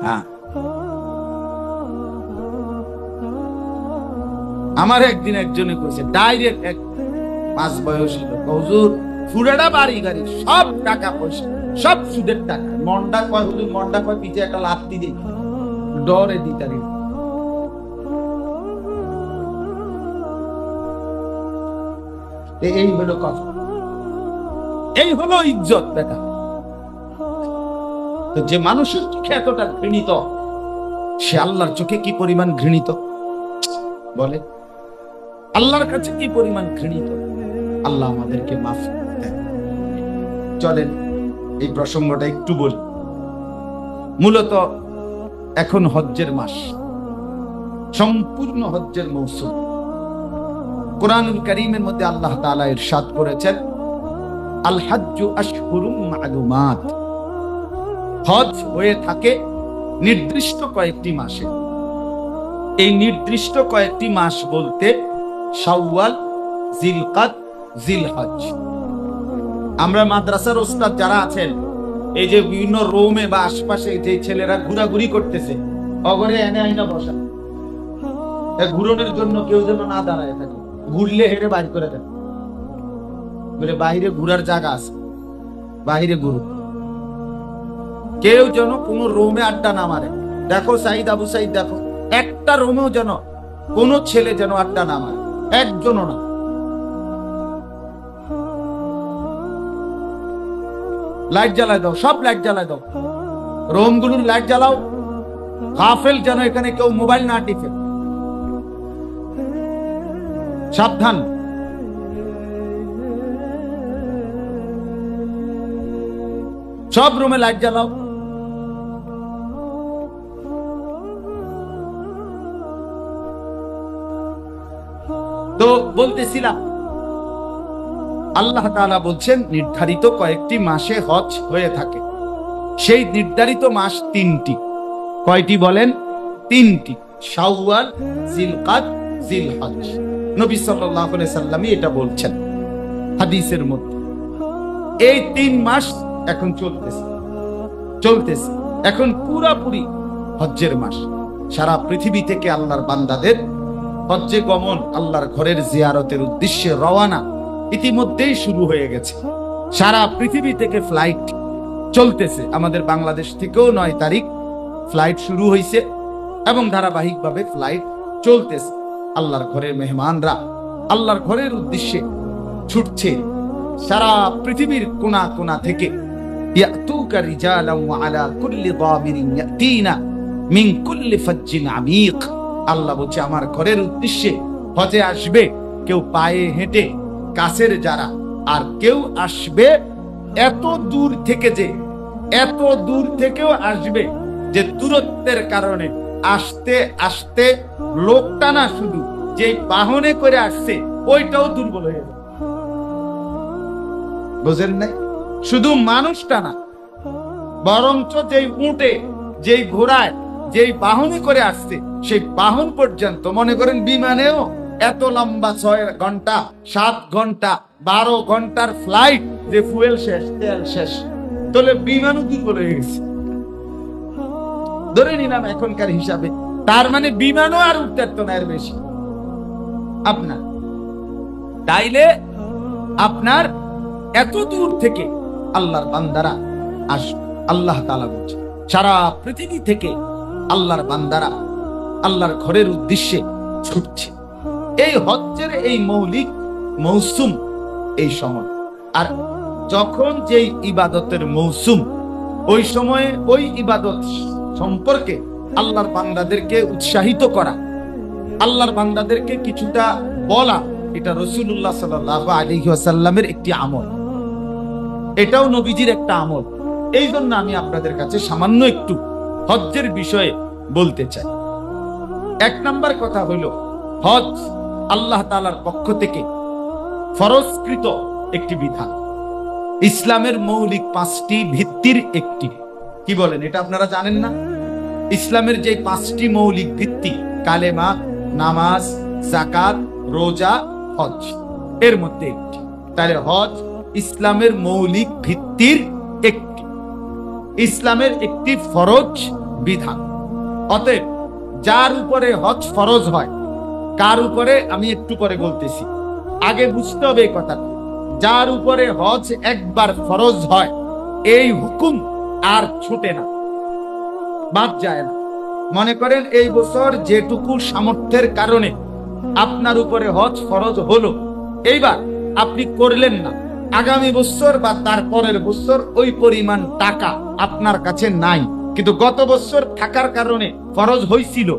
হ্যাঁ, আমার একদিন একজনে কইছে, ডাইরেক্ট এক মাস বয়সী লোক, হুজুর পুরাটা বাড়ি গাড়ি সব টাকা পয়সা সব সুদের টাকা। মন্ডা কয় হুজুর, মন্ডা কয় পিঠে একটা লাত্তি দিই, ডরে দিতারি। এই হলো কথা, এই হলো ইজ্জত বেটা। তো যে মানুষের চোখে এতটা ঘৃণিত, সে আল্লাহর চোখে কি পরিমাণ ঘৃণিত বলে, আল্লাহর কাছে কি পরিমাণ ঘৃণিত। আল্লাহ আমাদেরকে মাফ দেন। চলেন এই প্রসঙ্গটা একটু বলি। মূলত এখন হজ্জের মাস, সম্পূর্ণ হজ্জের মৌসুম। কুরআনুল কারীমের মধ্যে আল্লাহ তাআলা ইরশাদ করেছেন, আল হাজ্জু আশহুরুম মা'লুমাত। হজ হয়ে থাকে নির্দিষ্ট কয়েকটি মাসে। এই নির্দিষ্ট কয়েকটি মাস বলতে শাওয়াল, জিলকাদ, জিলহজ। আমরা মাদ্রাসার ওস্তাদ যারা আছেন, এই যে বিভিন্ন রোমে বা আশপাশে যে ছেলেরা ঘোরাঘুরি করতেছে, অগরে এনে আইনা বসা, ঘুরনের জন্য কেউ যেন না দাঁড়ায় থাকে, ঘুরলে হেরে বাইর করে দেন, বলে বাইরে ঘুরার জায়গা আছে, বাইরে ঘুরু, কেউ যেন কোন রোমে আড্ডা না মারে। দেখো সাইদ, আবু সাইদ, দেখো একটা রোমেও যেন কোন ছেলে যেন আড্ডা না মারে, একজনও না। লাইট জ্বালায় দাও, সব লাইট জ্বালায় দাও, রোমগুলোর লাইট জ্বালাও, গাফেল যেন এখানে কেউ মোবাইল না টিপে, সাবধান। সব রুমে লাইট জ্বালাও। তো বলতেছিলাম, আল্লাহ তাআলা বলছেন নির্ধারিত কয়েকটি মাসে হজ হয়ে থাকে। সেই নির্ধারিত মাস তিনটি। কয়টি বলেন? তিনটি, শাওয়াল, জিলকাদ, জিলহজ। নবী সাল্লাল্লাহু আলাইহি সাল্লাম এটা বলছেন হাদিসের মধ্যে। এই 3 মাস এখন চলতেছে, এখন পুরাপুরি হজ্জের মাস। সারা পৃথিবী থেকে আল্লাহর বান্দাদের হজ্জে গমন, আল্লাহর ঘরের জিয়ারতের উদ্দেশ্যে রওনা ইতিমধ্যেই শুরু হয়ে গেছে। সারা পৃথিবী থেকে ফ্লাইট চলতেছে। আমাদের বাংলাদেশ থেকেও 9 তারিখ ফ্লাইট শুরু হয়েছে এবং ধারাবাহিকভাবে ফ্লাইট চলতেছে। আল্লাহর ঘরের মেহমানরা আল্লাহর ঘরের উদ্দেশ্যে ছুটছে সারা পৃথিবীর কোনা কোনা থেকে। ইয়াতুকা রিজালান ওয়া আলা কুল্লি দামিরিন ইয়াতিনা মিন কুল্লি ফাজ্জিন আমিক। আল্লাহ বলছে আমার ঘরের উদ্দেশ্যে হজে আসবে কেউ পায়ে হেঁটে, কাছের যারা, আর কেউ আসবে এত দূর থেকে, যে এত দূর থেকেও আসবে যে দূরত্বের কারণে আসতে আসতে লোকটা না, শুধু যে বাহনে করে আসছে ওইটাও দুর্বল হয়ে যাবে। বুঝেন নাই? শুধু মানুষটা না, বরঞ্চ যেই উঠে, যেই ঘোড়ায়, যেই বাহনে করে আসছে সেই বাহন পর্যন্ত, মনে করেন বিমানেও এত লম্বা 6 ঘন্টা, 7 ঘন্টা, 12 ঘন্টার ফ্লাইট, যে ফুয়েল শেষ, তেল শেষ, তাহলে বিমানও দুর্বল হয়ে গেছে ধরে নিলাম এখনকার হিসাবে। তার মানে বিমানও আর উঠতে পারতো না এর বেশি আপনার। তাইলে আপনার এত দূর থেকে আল্লাহর বান্দারা আসবে। আল্লাহ তাআলা বলছে সারা পৃথিবী থেকে আল্লাহর বান্দারা আল্লাহর ঘরের উদ্দেশ্যে ছুটছে। এই হজ্জের এই মৌলিক মৌসুম এই সময়। আর যখন যেই ইবাদতের মৌসুম, ওই সময়ে ওই ইবাদত সম্পর্কে আল্লাহর বান্দাদেরকে উৎসাহিত করা, আল্লাহর বান্দাদেরকে কিছুটা বলা, এটা রাসূলুল্লাহ সাল্লাল্লাহু আলাইহি ওয়াসাল্লামের একটি আমল, এটাও নবীজির একটা আমল। এই জন্য আমি আপনাদের কাছে সামান্য একটু হজ্জের বিষয়ে বলতে চাই। 1 নাম্বার কথা হলো, হজ আল্লাহ তাআলার পক্ষ থেকে ফরজকৃত একটি বিধান, ইসলামের মৌলিক 5টি ভিত্তির একটি। কি বলেন, এটা আপনারা জানেন না? ইসলামের যে 5টি মৌলিক ভিত্তি, কালেমা, নামাজ, যাকাত, রোজা, হজ, এর মধ্যে একটি। তাহলে হজ ইসলামের মৌলিক ভিত্তির একটি, ইসলামের একটি ফরজ বিধান। অতএব যার উপরে হজ ফরজ হয়, কার উপরে আমি একটু পরে বলতেছি, আগে বুঝতে হবে এই কথা। যার উপরে হজ একবার ফরজ হয়, এই হুকুম আর ছুটে না, বাদ যায় না। মনে করেন এই বছর যেটুকু সামর্থ্যের কারণে আপনার উপরে হজ ফরজ হলো, এইবার আপনি করলেন না, আগামী বছর বা তার পরের বছর ওই পরিমাণ টাকা আপনার কাছে নাই, কিন্তু গত বছর থাকার কারণে ফরজ হয়েছিল,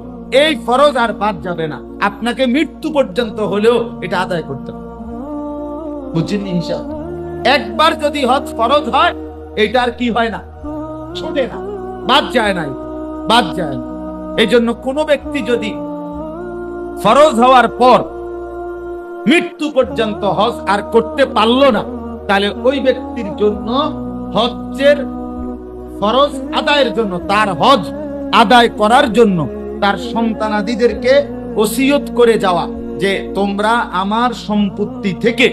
এই ফরজ আর বাদ যাবে না, আপনাকে মৃত্যু পর্যন্ত হলেও এটা আদায় করতে হবে। বুঝছেন হিসাব? একবার যদি হজ ফরজ হয়, এটা আর কি হয় না, ছোটে না, বাদ যায় না, বাদ যায় না। এই জন্য কোনো ব্যক্তি যদি ফরজ হওয়ার পর মৃত্যু পর্যন্ত হজ আর করতে পারলো না, তাহলে ওই ব্যক্তির জন্য হজ্জের ফরজ আদায়ের জন্য, তার হজ আদায় করার জন্য তার সন্তানাদিদেরকে ওসিয়ত করে যাওয়া যে তোমরা আমার সম্পত্তি থেকে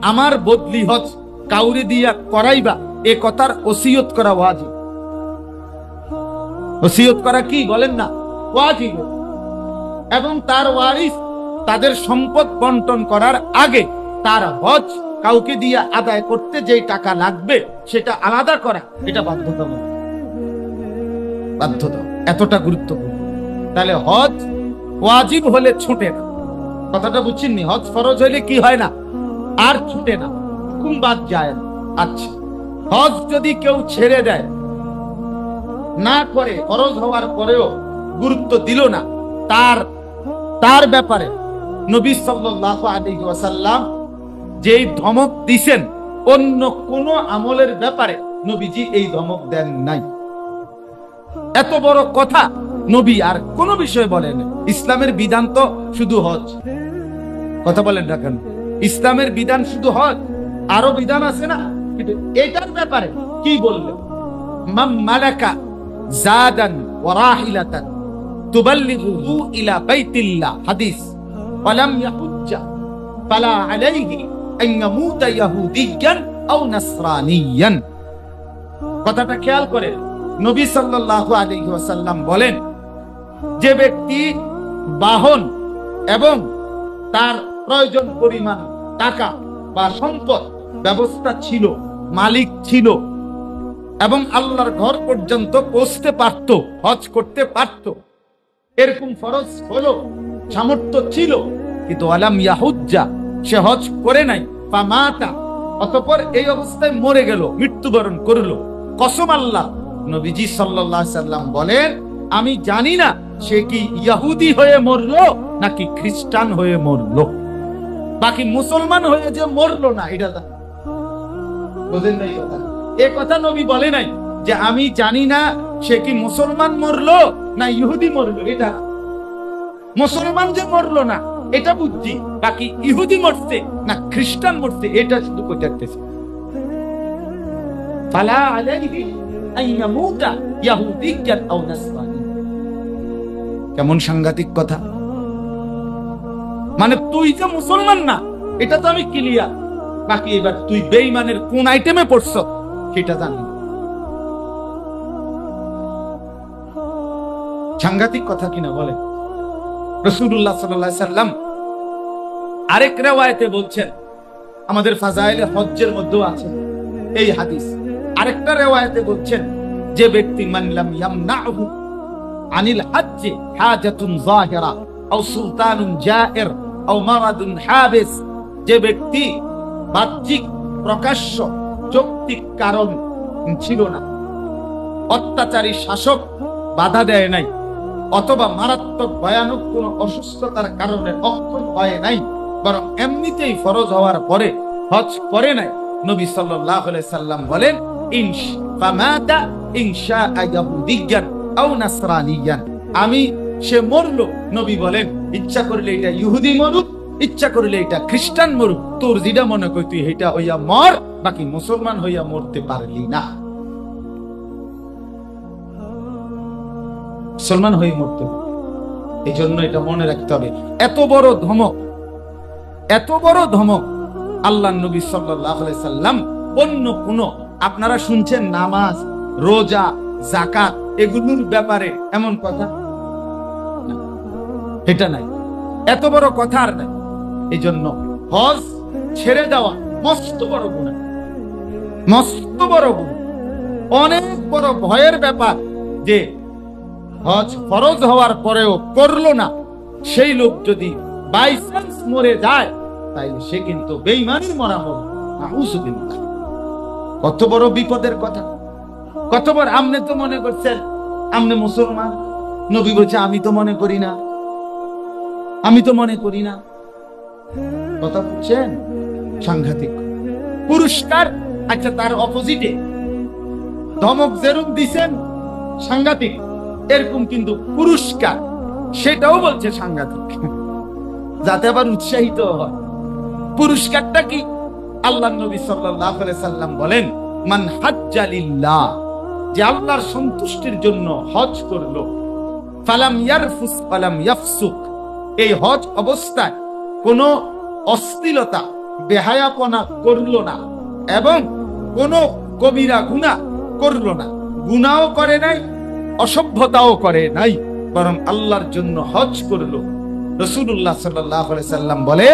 আমার বদলি হজ কাউরে দিয়া করাইবা, এ কথার ওসিয়ত করা ওয়াজিব। ওসিয়ত করা কি বলেন না? ওয়াজিব, এবং তার ওয়ারিস তাদের সম্পদ বন্টন করার আগে তার হজ কাউকে দিয়ে আদায় করতে যে টাকা লাগবে সেটা আলাদা করা, এটা বাধ্যতামূলক, বাধ্যতা, এতটা গুরুত্বপূর্ণ। তাহলে হজ ওয়াজিব হলে ছুটে না, কথাটা বুঝছেননি? হজ ফরজ হলে কি হয় না, আর ছুটে না, হুকুম বাদ যায় না। আচ্ছা, হজ যদি কেউ ছেড়ে দেয়, না করে, ফরজ হওয়ার পরেও গুরুত্ব দিল না, তার ব্যাপারে নবী সাল্লাল্লাহু আলাইহি ওয়াসাল্লাম যেই ধমক দিছেন, অন্য কোন আমলের ব্যাপারে নবীজি এই ধমক দেন নাই। এত বড় কথা নবী আর কোন বিষয় বলেন। ইসলামের বিধান তো শুধু হজ, কথা বলেন না কেন? ইসলামের বিধান শুধু হজ, আরো বিধান আছে না? কিন্তু এটার ব্যাপারে কি বললেন? মান মালাকা জাদান ওয়া রাহিলাতান তুবাল্লিগুহু ইলা বাইতিল্লাহ, হাদিস, ওয়ালাম ইয়াহুজ্জা ফালা আলাইহি আন ইয়ামুতা ইয়াহুদিয়ান আও নাসরানিয়ান। কথাটা খেয়াল করে নবী সাল্লাল্লাহু আলাইহি ওয়াসাল্লাম বলেন, যে ব্যক্তি বাহন এবং তার প্রয়োজন পরিমাণ টাকা বা সম্পদ ব্যবস্থা ছিল, মালিক ছিল, এবং আল্লাহর ঘর পর্যন্ত পৌঁছতে পারত, হজ করতে পারত, এরকম ফরজ হলো, সামর্থ্য ছিল, কিন্তু আলাম ইয়াহুজ্জা, সে হজ করে নাই, ফামাতা, অতঃপর এই অবস্থায় মরে গেল, মৃত্যুবরণ করলো, কসম আল্লাহ, নবীজি সাল্লাল্লাহু আলাইহি সাল্লাম বলেন, আমি জানি না সে কি ইহুদি হয়ে মরলো নাকি খ্রিস্টান হয়ে মরলো, বাকি মুসলমান হয়ে যে মরলো না এটা বুঝেন নাই কথা। এ কথা নবী বলে নাই যে আমি জানি না সে কি মুসলমান মরলো না ইহুদি মরলো, এটা মুসলমান যে মরলো না এটা বুঝছি, বাকি ইহুদি মরছে না খ্রিস্টান মরছে এটা শুধু কইতেছে। ফালা আলাইহি আন ইয়ামুতা ইয়াহুদিয়ান আও নাসরানি। কেমন সাংঘাতিক কথা! মানে তুই যে মুসলমান না এটা তো আমি ক্লিয়ার, বাকি এবার তুই বেঈমানের কোন আইটেমে পড়ছ সেটা জানি। সাংঘাতিক কথা কিনা বলে। রাসূলুল্লাহ সাল্লাল্লাহু আলাইহি সাল্লাম আরেক riwayate বলছেন, আমাদের ফাজাইলে হজ্জের মধ্যে আছে এই হাদিস, আরেকটা riwayate বলছেন, যে ব্যক্তি মান লাম ইয়ামনাহু আনিল হজ্জ হাজাতুন যাহিরা আও সুলতানুন জায়ের আও মারাদুন হাবিস, যে ব্যক্তি বাহ্যিক প্রকাশ্য যৌক্তিক কারণ ছিল না, অত্যাচারী শাসক বাধা দেয় নাই, অথবা মারাত্মক ভয়ানক কোন অসুস্থতার কারণে অক্ষম হয় নাই, বরং এমনিতেই ফরজ হওয়ার পরে হজ করে নাই, নবী সাল্লাল্লাহু আলাইহি সাল্লাম বলেন, ফামাতা ইনশাআ ইয়াহুদিয়ান আও নাসরানিয়ান, আমি সে মরলো, নবী বলেন ইচ্ছা করলে এটা ইহুদি মরুক, ইচ্ছা করলে এটা খ্রিস্টান মরুক, তোর যেটা মনে করি তুই এটা হইয়া মর, বাকি মুসলমান হইয়া মরতে পারলি না, মুসলমান হয়ে মরতে। এই জন্য এটা মনে রাখতে হবে। এত বড় ধমক, এত বড় ধমক আল্লাহর নবী সাল্লাল্লাহু আলাইহি সাল্লাম অন্য কোন, আপনারা শুনছেন নামাজ, রোজা, যাকাত এগুলোর ব্যাপারে এমন কথা এটা নাই, এত বড় কথা আর নাই। এই জন্য হজ ছেড়ে দেওয়া মস্ত বড় গুনাহ, মস্ত বড় গুনাহ, অনেক বড় ভয়ের ব্যাপার। যে হজ ফরজ হওয়ার পরেও করলো না, সেই লোক যদি বাই চান্স মরে যায় তাইলে সে কিন্তু বেঈমানির মরা মরবে, নাউযুবিল্লাহ। কত বড় বিপদের কথা, কত বড়! আপনি তো মনে করছেন আপনি মুসলমান, নবী বলছে আমি তো মনে করি না, আমি তো মনে করি না, কথা বুঝছেন? সাংঘাতিক পুরস্কার। আচ্ছা, তার অপোজিটে ধমক যেরকম দিছেন সাংঘাতিক, এরকম কিন্তু পুরস্কার সেটাও বলছে সাংঘাতিক, যাতে আবার উৎসাহিত হয়। পুরস্কারটা কি? আল্লাহর নবী সাল্লাল্লাহু আলাইহি সাল্লাম বলেন, মান হাজ্জা লিল্লাহ, যে আল্লাহর সন্তুষ্টির জন্য হজ করলো, ফালাম ইয়ারফুস ফালাম ইয়াফসুক, এই হজ অবস্থায় কোনো অশ্লীলতা বেহায়াপনা করলো না এবং কোনো কবিরা গুনাহ করলো না, গুনাহও করে নাই, অসভ্যতাও করে নাই, বরং আল্লাহর জন্য হজ করলো। রাসূলুল্লাহ সাল্লাল্লাহু আলাইহি সাল্লাম বলে,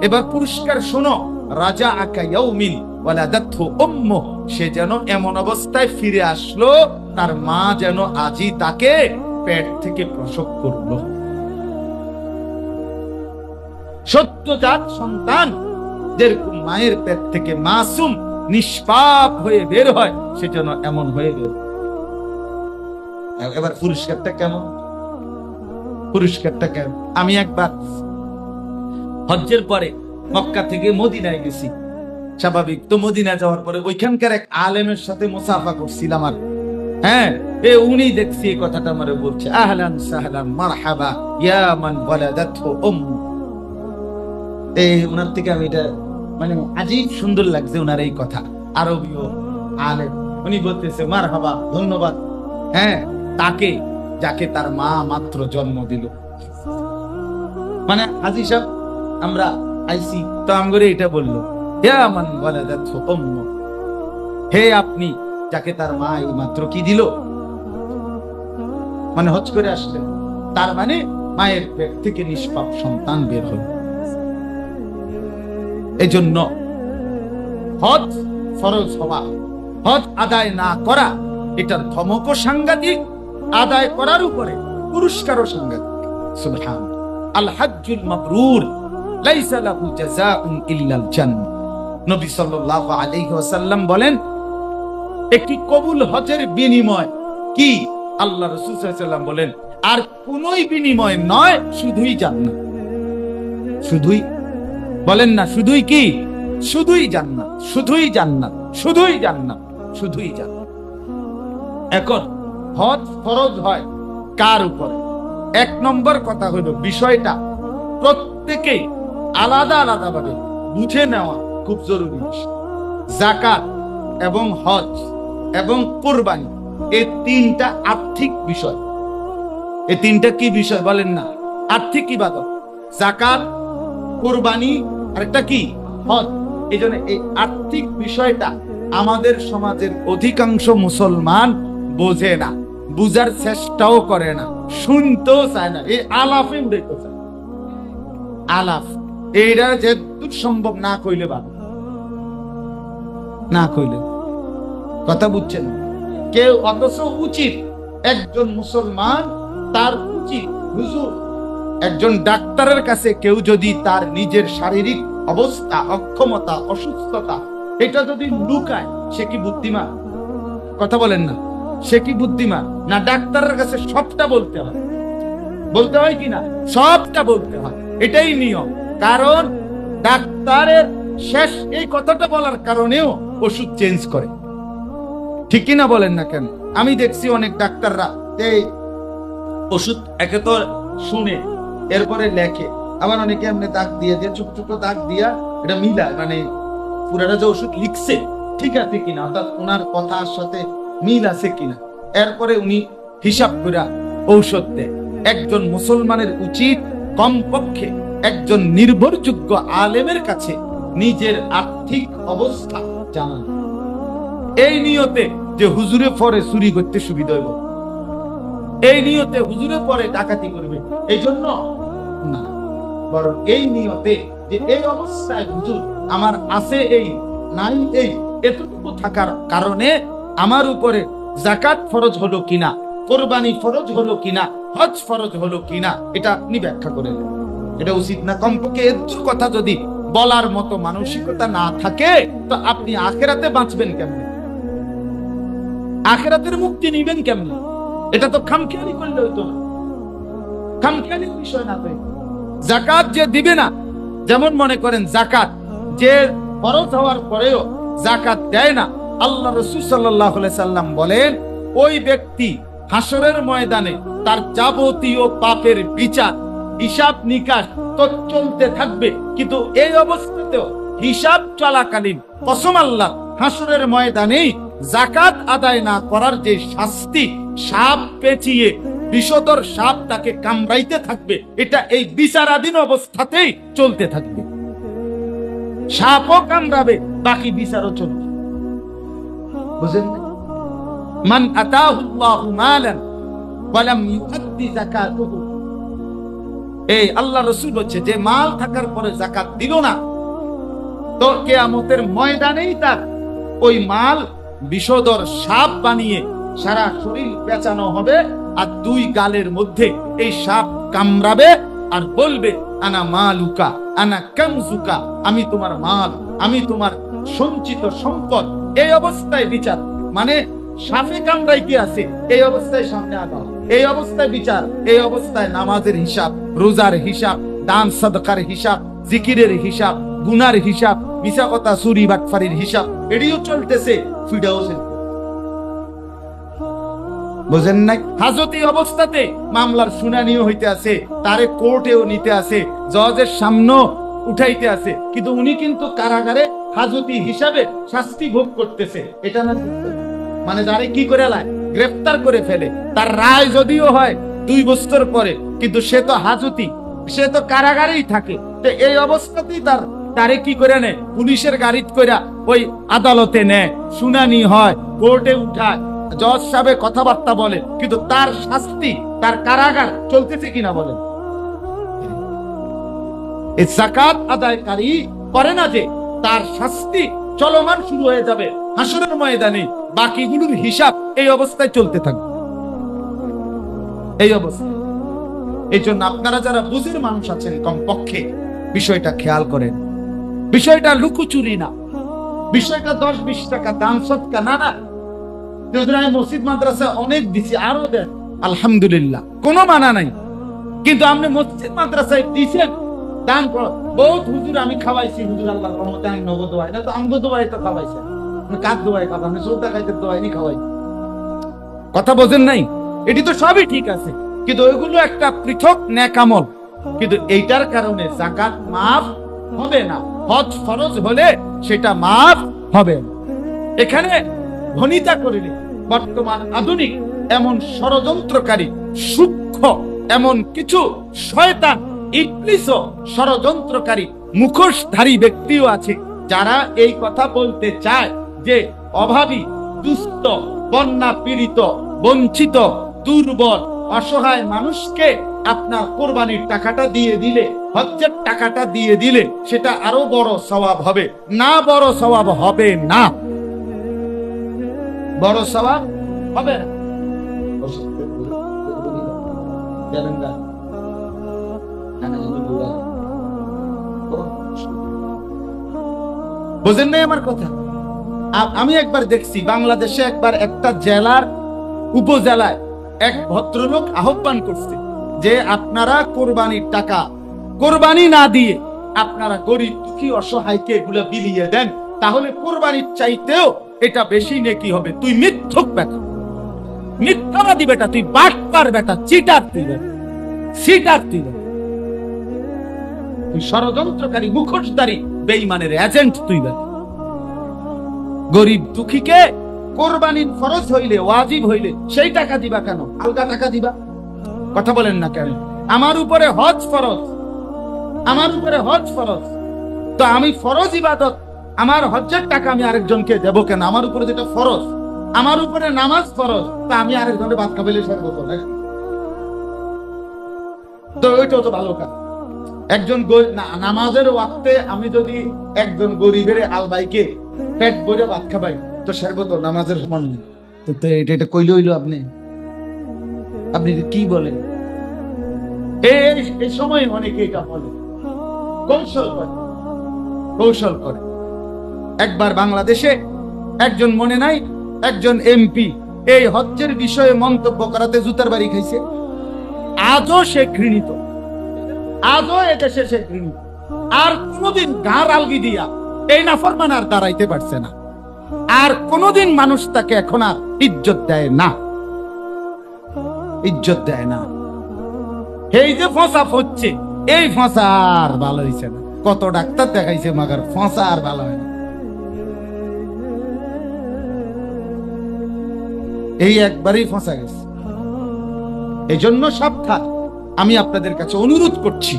এবার পুরস্কার শোনো, রাজা আকা ইয়াউমিন ওয়ালাদাতহু উম্মু, সে যেন এমন অবস্থায় ফিরে আসলো তার মা যেন আজই তাকে পেট থেকে প্রসব করলো। সদ্যজাত সন্তান যেরকম মায়ের পেট থেকে মাসুম নিষ্পাপ হয়ে বের হয়, সে যেন এমন হয়ে বের। এবার পুরস্কারটা কেমন? পুরস্কারটা কেমন? আমি একবার হজ্জের পরে মক্কা থেকে মদিনায় গেছি। স্বাভাবিক তো, মদিনা যাওয়ার পরে ওইখানকার এক আলেমের সাথে মুসাফা করছিলাম। আর হ্যাঁ, উনি দেখছি এই কথাটা আমারে বলছে, আহলান সাহলান মারহাবা ইয়া মান ওয়ালাদাতহু উম্মু। ওনার থেকে আমি এটা মানে আজীব সুন্দর লাগছে ওনার এই কথা, আরবীয় আলেম। উনি বলতেছে মারহাবা, ধন্যবাদ, হ্যাঁ, তাকে যাকে তার মা মাত্র জন্ম দিল। মানে হাজী সাহেব আমরা আইসি তো আমগরে এটা বললো, ইয়া মান ওয়ালাদাতহু উম্মু, হে আপনি যাকে তার মা এই মাত্র কি দিল, মানে হজ করে আসলেন, তার মানে মায়ের পেট থেকে নিষ্পাপ সন্তান বের হল। এই জন্য হজ ফরজ হওয়া, হজ আদায় না করা, এটার ধমকও সাংঘাতিক, আদায় করার উপরে পুরস্কারও সাংঘাতিক। সুবহান আল হজ্জুল মাবরুর লাইসা লাহু জাযাউন ইল্লাল জান্নাহ। নবী সাল্লাল্লাহু আলাইহি ওয়াসাল্লাম বলেন, একটি কবুল হজের বিনিময় কি? আল্লাহ রাসূল সাল্লাল্লাহু আলাইহি ওয়াসাল্লাম বলেন, আর কোনই বিনিময় নয়, শুধুই জান্নাত। শুধুই বলেন না, শুধুই কি? শুধুই জান্নাত, শুধুই জান্নাত, শুধুই জান্নাত, শুধুই জান্নাত। এখন হজ ফরজ হয় কার উপরে? এক নম্বর কথা হলো, বিষয়টা প্রত্যেকেই আলাদা আলাদা ভাবে বুঝে নেওয়া খুব জরুরি। যাকাত এবং হজ এবং কুরবানি, এই তিনটা আর্থিক বিষয়। এই তিনটা কি বিষয় বলেন না? আর্থিক ইবাদত। যাকাত, কুরবানি আর একটা কি? হজ। এই জন্য এই আর্থিক বিষয়টা আমাদের সমাজের অধিকাংশ মুসলমান বোঝে না, বুঝার চেষ্টাও করে না, শুনতেও চায় না। এই আলাফে উড়াইতে চায়, আলাফ। এইটা যেদূর সম্ভব না কইলে ভালো, না কইলে কথা বুঝছেন কেউ। অথচ উচিত একজন মুসলমান, তার উচিত, হুজুর একজন ডাক্তারের কাছে কেউ যদি তার নিজের শারীরিক অবস্থা, অক্ষমতা, অসুস্থতা এটা যদি লুকায়, সে কি বুদ্ধিমান? কথা বলেন না, সে কি বুদ্ধিমান? না, ডাক্তারের কাছে সবটা বলতে হয়, বলতে হয় কি না? সবটা বলতে হয়, এটাই নিয়ম। কারণ ডাক্তারের শেষ এই কথাটা বলার কারণেও ওষুধ চেঞ্জ করে, ঠিক কিনা বলেন না কেন? আমি দেখছি অনেক ডাক্তাররা এই ওষুধ একে তো শুনে এরপরে লেখে, আবার অনেকে এমনি দাগ দিয়ে দিয়ে, ছোট ছোট দাগ দিয়া এটা মিলায়, মানে পুরাটা যে ওষুধ লিখছে ঠিক আছে কিনা, অর্থাৎ ওনার কথার সাথে মিল আছে কিনা, এরপরে উনি হিসাব করে ঔষধ দেয়। একজন মুসলমানের উচিত কমপক্ষে একজন নির্ভরযোগ্য আলেমের কাছে নিজের আর্থিক অবস্থা জানানো, এই নিয়তে যে হুজুরে পরে চুরি করতে সুবিধা হইব, এই নিয়তে হুজুরে পরে ডাকাতি করবে, এই জন্য না, বরং এই নিয়তে যে এই অবস্থায় হুজুর আমার আছে, এই নাই এই, এতটুকু থাকার কারণে আমার উপরে যাকাত ফরজ হলো কিনা, কোরবানি ফরজ হলো কিনা, হজ ফরজ হলো কিনা, এটা আপনি ব্যাখ্যা করে দেন। এটা উচিত না? কমপক্ষে এর কথা যদি বলার মতো মানসিকতা না থাকে, তো আপনি আখিরাতে বাঁচবেন কেমনে? আখিরাতের মুক্তি নিবেন কেমনে? এটা তো খামখেয়ালি করলে হইতো না, খামখেয়ালির বিষয় না। তো যাকাত যে দিবে না, যেমন মনে করেন যাকাত যে ফরজ হওয়ার পরেও যাকাত দেয় না, আল্লাহ রাসূল সাল্লাল্লাহু আলাইহি সাল্লাম বলেন, ওই ব্যক্তি হাসরের ময়দানে তার যাবতীয় পাপের বিচার, হিসাব নিকাশ তো চলতে থাকবে, কিন্তু এই অবস্থাতেও হিসাব চলাকালীন কসম আল্লাহ, হাসরের ময়দানে যাকাত আদায় না করার যে শাস্তি, সাপ পেঁচিয়ে বিষধর সাপ তাকে কামড়াইতে থাকবে, এটা এই বিচারাধীন অবস্থাতেই চলতে থাকবে। সাপও কামড়াবে, বাকি বিচারও চলবে। বুঝলেন? মান আতাহুল্লাহু মালান ওয়ালাম ইউআদ্দি যাকাতুহু। এই আল্লাহ রাসূল বলছে যে মাল থাকার পরে যাকাত দিল না, তো কিয়ামতের ময়দানেই তার ওই মাল বিষধর সাপ বানিয়ে সারা শরীর পেঁচানো হবে, আর দুই গালের মধ্যে এই সাপ কামড়াবে আর বলবে আনা মালুকা আনা কানজুকা, আমি তোমার মাল, আমি তোমার সঞ্চিত সম্পদ। এই অবস্থায় বিচার, মানে সাপে কামড়াই কি আছে, এই অবস্থায় সামনে আদালত, এই অবস্থায় বিচার, এই অবস্থায় নামাজের হিসাব, রোজার হিসাব, দান সাদকার হিসাব, জিকিরের হিসাব, গুনার হিসাব, মিছা কথা চুরি বাটফারির হিসাব, এটিও চলতেছে, ফিডাও চলতেছে। বুঝেন নাই? হাজতি অবস্থাতে মামলার শুনানিও হইতে আছে, তারে কোর্টেও নিতে আছে, জজের সামনে উঠাইতে আছে, কিন্তু উনি কিন্তু কারাগারে হাজতি হিসাবে শাস্তি ভোগ করতেছে। এটা না মানে যারে কি করে লাই গ্রেফতার করে ফেলে, তার রায় যদিও হয় 2 বছর পরে, কিন্তু সে তো হাজতি, সে তো কারাগারেই থাকে। তো এই অবস্থাতেই তারে কি করে নেয়, পুলিশের গাড়িতে কইরা ওই আদালতে নেয়, শুনানি হয়, কোর্টে উঠায়, জজ সাহেব কথাবার্তা বলে, কিন্তু তার শাস্তি, তার কারাগার চলতেছে কিনা বলেন? এই যাকাত আদায়কারী করে না যে তার শাস্তি চলমান শুরু হয়ে যাবে হাসরের ময়দানে, বাকিগুলোর হিসাব এই অবস্থায় চলতে থাকবে, এই অবস্থা। এই জন্য আপনারা যারা বুঝির মানুষ আছেন, কমপক্ষে বিষয়টা খেয়াল করেন। বিষয়টা লুকোচুরি না, বিষয়টা 10-20 টাকা দান সদকা না, না। মসজিদ মাদ্রাসা অনেক দিছি, আরো দেন, আলহামদুলিল্লাহ, কোনো মানা নাই। কিন্তু আপনি মসজিদ মাদ্রাসায় দিছেন, দান করো। বহুত হুজুর আমি খাওয়াইছি, হুজুর আল্লাহর রহমতে আমি নগদ দোয়াই না, তো আমগো দোয়াই তো খাওয়াইছেন, কাক দোয়াই খাওয়া, আপনি সৌদা খাইতে দোয়াই নি খাওয়াই। কথা বোঝেন নাই? এটি তো সবই ঠিক আছে, কিন্তু ওইগুলো একটা পৃথক নেকামল, কিন্তু এইটার কারণে যাকাত মাফ হবে না। হজ ফরজ হলে সেটা মাফ হবে না। এখানে ভনিতা করিলে বর্তমান আধুনিক এমন ষড়যন্ত্রকারী, সূক্ষ্ম এমন কিছু শয়তান, ইবলিস ষড়যন্ত্রকারী, মুখোশধারী ব্যক্তিও আছে, যারা এই কথা বলতে চায় যে অভাবী, দুস্থ, বন্যা পীড়িত, বঞ্চিত, দুর্বল, অসহায় মানুষকে আপনার কোরবানির টাকাটা দিয়ে দিলে, হজ্জের টাকাটা দিয়ে দিলে সেটা আরো বড় সওয়াব হবে। না, বড় সওয়াব হবে না, বড় সওয়াব হবে না। বুঝেন নাই আমার কথা? আমি একবার দেখছি বাংলাদেশে, একবার একটা জেলার উপজেলায় এক ভদ্রলোক আহ্বান করছে যে আপনারা কোরবানির টাকা কোরবানি না দিয়ে আপনারা গরিব দুঃখী অসহায়কে এগুলো বিলিয়ে দেন, তাহলে কোরবানির চাইতেও এটা বেশি নেকি হবে। তুই মিথ্যক বেটা, মিথ্যাবাদী বেটা, তুই বাটপার বেটা, চিটার তুই বেটা, সিটার তুই বেটা, তুই ষড়যন্ত্রকারী, মুখোশধারী, বেঈমানের এজেন্ট তুই বেটা। গরিব দুঃখীকে কোরবানির ফরজ হইলে, ওয়াজিব হইলে সেই টাকা দিবা কেন? আলগা টাকা দিবা। কথা বলেন না কেন? আমার উপরে হজ ফরজ, আমার উপরে হজ ফরজ, তো আমি ফরজ ইবাদত, আমার হজ্জের টাকা আমি আরেকজনকে দেব কেন? আমার উপরে যেটা ফরজ, আমার উপরে নামাজ ফরজ, তা আমি আরেকজনের ভাত খাবেলে সারবো তো, তো ওইটাও তো ভালো কাজ। একজন নামাজের ওয়াক্তে আমি যদি একজন গরিবের আলবাইকে পেট ভরে ভাত খাবাই, তো সারবো তো, নামাজের সমান। তো এটা কইলে হইলো আপনি কি বলেন? এই সময় অনেকে এটা বলে, কৌশল করে। একবার বাংলাদেশে একজন, মনে নাই, একজন এমপি এই হজ্জের বিষয়ে মন্তব্য করাতে জুতার বাড়ি খাইছে। আজও সে ঘৃণিত, আজও এদেশে সে ঘৃণিত। আর কোনোদিন গাঁর আলগি দিয়া এই নাফরমান আর দাঁড়াইতে পারছে না, আর কোনোদিন মানুষ তাকে এখন আর ইজ্জত দেয় না, ইজ্জত দেয় না। এই যে ফসা হচ্ছে, এই ফসা আর ভালো হয়েছে না। কত ডাক্তার দেখাইছে, মাগার ফসা আর ভালো হয় না। এই একবারই ফসা গেছে। এই জন্য সাবধান। আমি আপনাদের কাছে অনুরোধ করছি,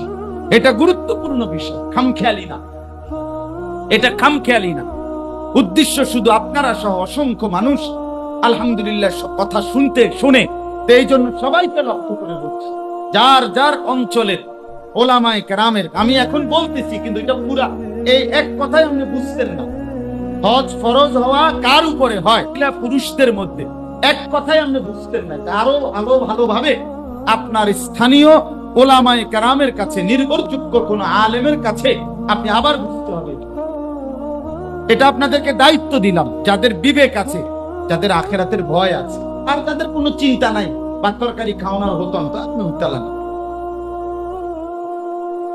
এটা গুরুত্বপূর্ণ বিষয়, খামখেয়ালি না, এটা খামখেয়ালি না। উদ্দেশ্য শুধু আপনারা সহ অসংখ্য মানুষ আলহামদুলিল্লাহ কথা শুনে এই জন্য সবাইকে লক্ষ্য করে বলছি, যার যার অঞ্চলের ওলামায়ে কেরামের, আমি এখন বলতেছি কিন্তু এটা পুরা এই এক কথাই আপনি বুঝতেন না। হজ ফরজ হওয়া কার উপরে হয়? পুরুষদের মধ্যে। এক কথাই আপনি বুঝতেন না। আরো আরো ভালোভাবে আপনার স্থানীয় ওলামায়ে কেরামের কাছে, নির্ভরযোগ্য কোন আলেমের কাছে আপনি আবার বুঝতে হবে। এটা আপনাদেরকে দায়িত্ব দিলাম, যাদের বিবেক আছে, যাদের আখিরাতের ভয় আছে, আর তাদের কোনো চিন্তা নাই বা তরকারি খাওয়ানোর হতো না, আপনি উঠালান,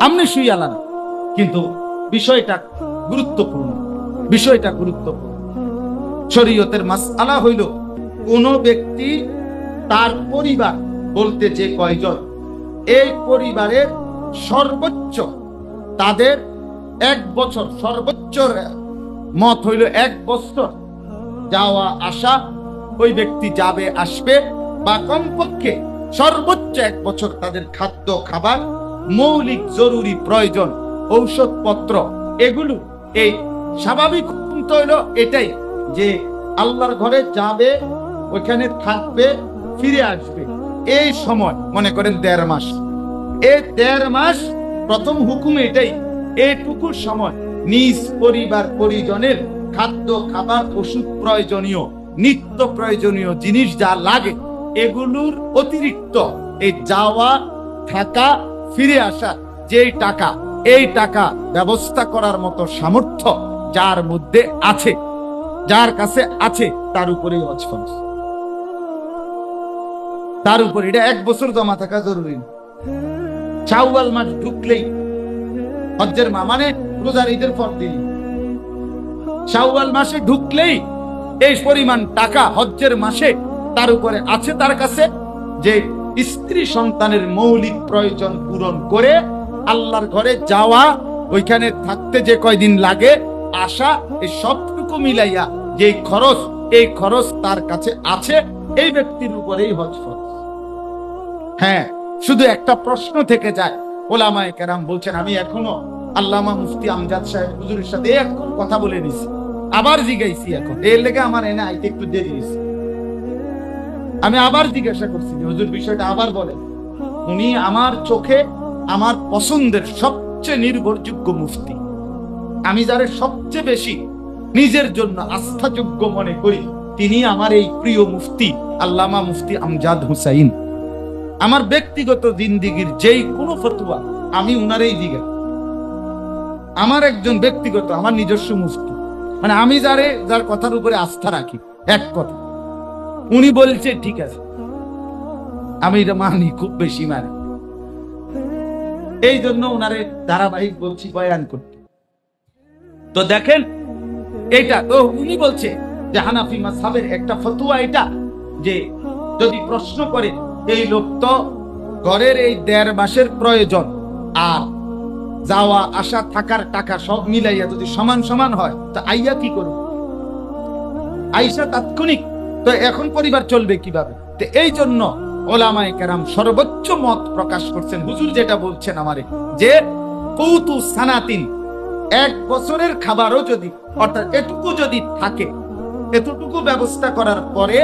আপনি শুইয়ালান। কিন্তু বিষয়টা গুরুত্বপূর্ণ, বিষয়টা গুরুত্বপূর্ণ। শরীয়তের মাসআলা হইল, কোন ব্যক্তি তার পরিবার বলতে যে কয়জন, এই পরিবারের সর্বোচ্চ তাদের 1 বছর, সর্বোচ্চ মত হইল 1 বছর যাওয়া আসা, ওই ব্যক্তি যাবে আসবে, বা কমপক্ষে সর্বোচ্চ 1 বছর তাদের খাদ্য খাবার, মৌলিক জরুরি প্রয়োজন, ঔষধপত্র, এগুলো এই স্বাভাবিক হইল এটাই যে আল্লাহর ঘরে যাবে, ওইখানে থাকবে, ফিরে আসবে। এই সময় মনে করেন 1.5 মাস। এই 1.5 মাস প্রথম হুকুম এটাই, এইটুকু সময় নিজ পরিবার পরিজনের খাদ্য খাবার, ওষুধ, প্রয়োজনীয় নিত্য প্রয়োজনীয় জিনিস যা লাগে, এগুলোর অতিরিক্ত এই যাওয়া থাকা ফিরে আসা যেই টাকা, এই টাকা ব্যবস্থা করার মতো সামর্থ্য যার মধ্যে আছে, যার কাছে আছে, তার উপরেই হজ ফরজ। তার উপর এটা 1 বছর জমা থাকা জরুরি। শাওয়াল মাস ঢুকলেই হজ্জের মা, মানে রোজার ঈদের পর দিন, শাওয়াল মাসে ঢুকলেই এই পরিমাণ টাকা হজ্জের মাসে তার উপরে আছে, তার কাছে, যে স্ত্রী সন্তানের মৌলিক প্রয়োজন পূরণ করে আল্লাহর ঘরে যাওয়া, ওইখানে থাকতে যে কয়দিন লাগে, আসা, এই সবটুকু মিলাইয়া যে খরচ, এই খরচ তার কাছে আছে, এই ব্যক্তির উপরেই হজ ফরজ। হ্যাঁ, শুধু একটা প্রশ্ন থেকে যায়, ওলামায়ে কেরাম বলছেন, আমি এখনো আল্লামা মুফতি আমজাদ সাহেব হুজুরের সাথে এখন কথা বলে নিছি, আবার জিজ্ঞাইছি, এখন এর লেগে আমার এনে আইতে একটু দেরি হয়েছে। আমি আবার জিজ্ঞাসা করছি, হুজুর বিষয়টা আবার বলেন। উনি আমার চোখে আমার পছন্দের সবচেয়ে নির্ভরযোগ্য মুফতি, আমি যারে সবচেয়ে বেশি নিজের জন্য আস্থাযোগ্য মনে করি, তিনি আমার এই প্রিয় মুফতি আল্লামা মুফতি আমজাদ হুসাইন। আমার ব্যক্তিগত জিন্দিগির যেই কোনো ফতোয়া আমি উনারই জিজ্ঞাসা, আমার একজন ব্যক্তিগত, আমার নিজস্ব মুফতি, মানে আমি যার কথার উপরে আস্থা রাখি, এক কথা উনি বলছে ঠিক আছে, আমি এটা মানি, খুব বেশি মানি। এই জন্য উনারে ধারাবাহিক বলছি বয়ান করতে। তো দেখেন, এটা তো উনি বলছে যে হানাফি মাযহাবের একটা ফতোয়া এটা, যে যদি প্রশ্ন করে এই লোক তো ঘরের এই 1.5 মাসের প্রয়োজন আর যাওয়া আসা থাকার টাকা সব মিলাইয়া যদি সমান সমান হয়, তা আইয়া কি করবে? আইসা তাৎক্ষণিক, তো এখন পরিবার চলবে কিভাবে? তো এই জন্য ওলামায়ে কেরাম সর্বোচ্চ মত প্রকাশ করছেন, হুজুর যেটা বলছেন আমারে, যে কৌতু সানাতিন, 1 বছরের খাবারও যদি, অর্থাৎ এটুকু যদি থাকে, এতটুকু ব্যবস্থা করার পরে,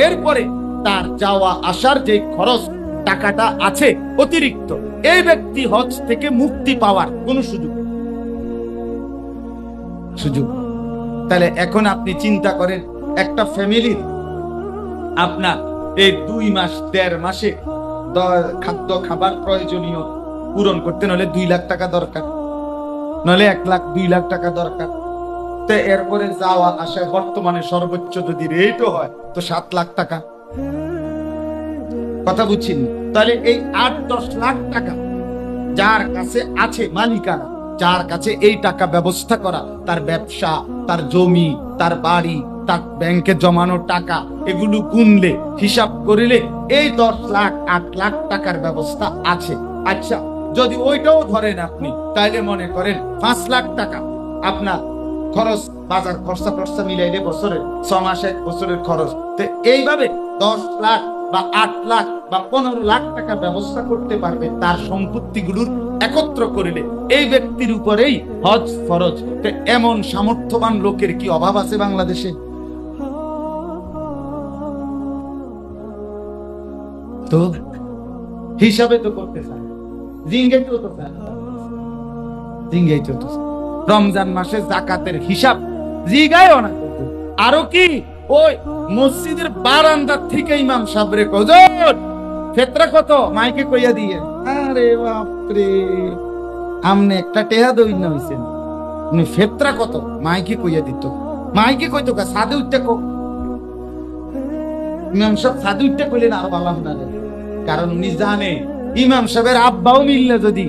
এরপরে তার যাওয়া আসার যে খরচ টাকাটা আছে অতিরিক্ত, এই ব্যক্তি হজ থেকে মুক্তি পাওয়ার কোন সুযোগ। তাহলে এখন আপনি চিন্তা করেন, একটা ফ্যামিলির আপনার এই 2 মাস 1.5 মাসে খাদ্য খাবার প্রয়োজনীয় পূরণ করতে হলে 2 লাখ টাকা দরকার, নলে 1 লাখ 2 লাখ টাকা দরকার। তো এরপরে যাওয়া আসা বর্তমানে সর্বোচ্চ যদি রেটও হয় তো 7 লাখ টাকা। কথা বুঝছেন? তাহলে এই 8-10 লাখ টাকা যার কাছে আছে মালিকানা, যার কাছে এই টাকা ব্যবস্থা করা, তার ব্যবসা, তার জমি, তার বাড়ি, তার ব্যাংকে জমানো টাকা, এগুলো গুনলে, হিসাব করিলে এই 10 লাখ 8 লাখ টাকার ব্যবস্থা আছে। আচ্ছা, যদি ওইটাও ধরেন আপনি, তাইলে মনে করেন 5 লাখ টাকা আপনার খরচ, বাজার খরচা মিলাইলে বছরে 6 মাসে 1 বছরের খরচ। তো এইভাবে 10 লাখ বা 8 লাখ বা 15 লাখ টাকা ব্যবস্থা করতে পারবে তার সম্পত্তিগুলোর একত্র করিলে, এই ব্যক্তির উপরেই হজ ফরজ। তো এমন সামর্থ্যবান লোকের কি অভাব আছে বাংলাদেশে? তো হিসাবে তো করতে চায়, জিঙ্গাইতেও তো চায়, জিঙ্গাইতেও তো চায়। রমজান মাসে জাকাতের হিসাব জিগায়ও না। আরো কি ওই মসজিদের বারান্দার থেকে ইমাম সাহেবরে কজন ফেতরা কত মাইকে কইয়া দিয়ে, আরে বাপরে আমনে একটা টেহা দই না হইছেন, উনি ফেতরা কত মাইকে কইয়া দিত। মাইকে কইতো কা সাদে উঠতে কো ইমাম সাহেব সাদে উঠতে কইলেন আরো ভালো না, কারণ উনি জানে ইমাম সাহেবের আব্বাও মিললে যদি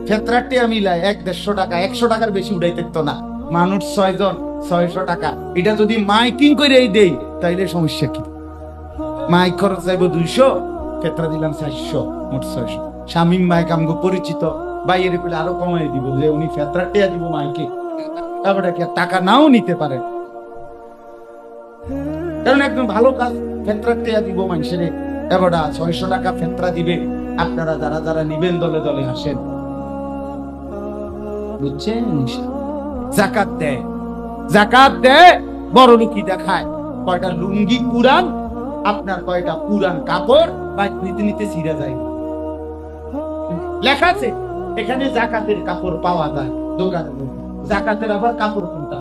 ফেতরার টেহা মিলায় 100-150 টাকা, 100 টাকার বেশি উঠাইতে তো না। মানুষ 6 জন 600 টাকা, এটা যদি মাইকিং করে দেই তাইলে সমস্যা কি? মাইক খরচ যাইব 200, ফেতরা দিলাম 400, মোট 600। শামিম মাইক আমগো পরিচিত বাইরে কইলে আরো কমাই দিব, যে উনি ফেতরা টেয়া দিব মাইকে, তারপরে কি টাকা নাও নিতে পারে, কারণ একদম ভালো কাজ ফেতরা টেয়া দিব মানুষের। এবারটা 600 টাকা ফেতরা দিবে, আপনারা যারা যারা নিবেন দলে দলে আসেন, বুঝছেন? জাকাত দেয়, জাকাত দেয়, বড় লোকই দেখায়। কয়টা লুঙ্গি পুরান, আপনার কয়টা পুরান কাপড় বা নিতে নিতে ছিঁড়া যায়। লেখা আছে এখানে জাকাতের কাপড় পাওয়া যায় দোকানে। জাকাতের আবার কাপড় কোনটা?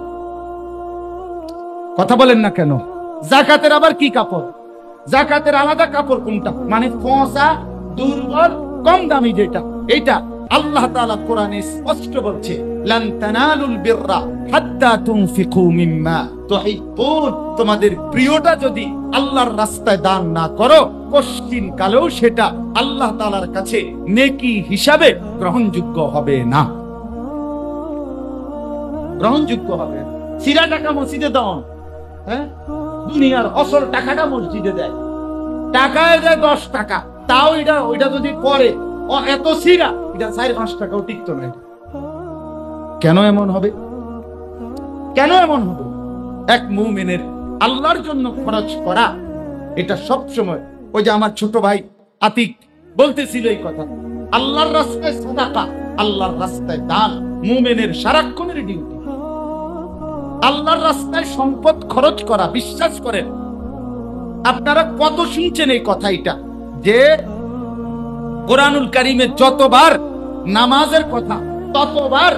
কথা বলেন না কেন? জাকাতের আবার কি কাপড়? জাকাতের আলাদা কাপড় কোনটা? মানে পচা, দুর্বল, কম দামি যেটা, এইটা আল্লাহ তাআলা কোরআনে স্পষ্ট বলছে, লান তানালুল বিররা হাত্তা তুনফিকু মিম্মা তুহিব্বুন। তোমাদের প্রিয়টা যদি আল্লাহর রাস্তায় দান না করো, কষ্টিন কালেও সেটা আল্লাহ তাআলার কাছে নেকি হিসাবে গ্রহণযোগ্য হবে না, গ্রহণযোগ্য হবে না। সিরা টাকা মসজিদে দাও, হ্যাঁ, দুনিয়ার আসল টাকাটা মসজিদে দেয়, টাকায় দেয় 10 টাকা, তাও এটা ওইটা যদি পরে এত সিরা, এটা 4-5 টাকাও টিকতো না। কেন এমন হবে? কেন এমন হবে? এক মুমিনের আল্লাহর জন্য খরচ করা, এটা সব সময়, ওই যে আমার ছোট ভাই আতিক বলতেছিল এই কথা, আল্লাহর রাস্তায় সাদাকা, আল্লাহর রাস্তায় দান মুমিনের সারাক্ষণের ডিউটি। আল্লাহর রাস্তায় সম্পদ খরচ করা, বিশ্বাস করেন আপনারা কত শুনছেন এই কথা, এটা যে কোরআনুল কারীমে যতবার নামাজের কথা, ততবার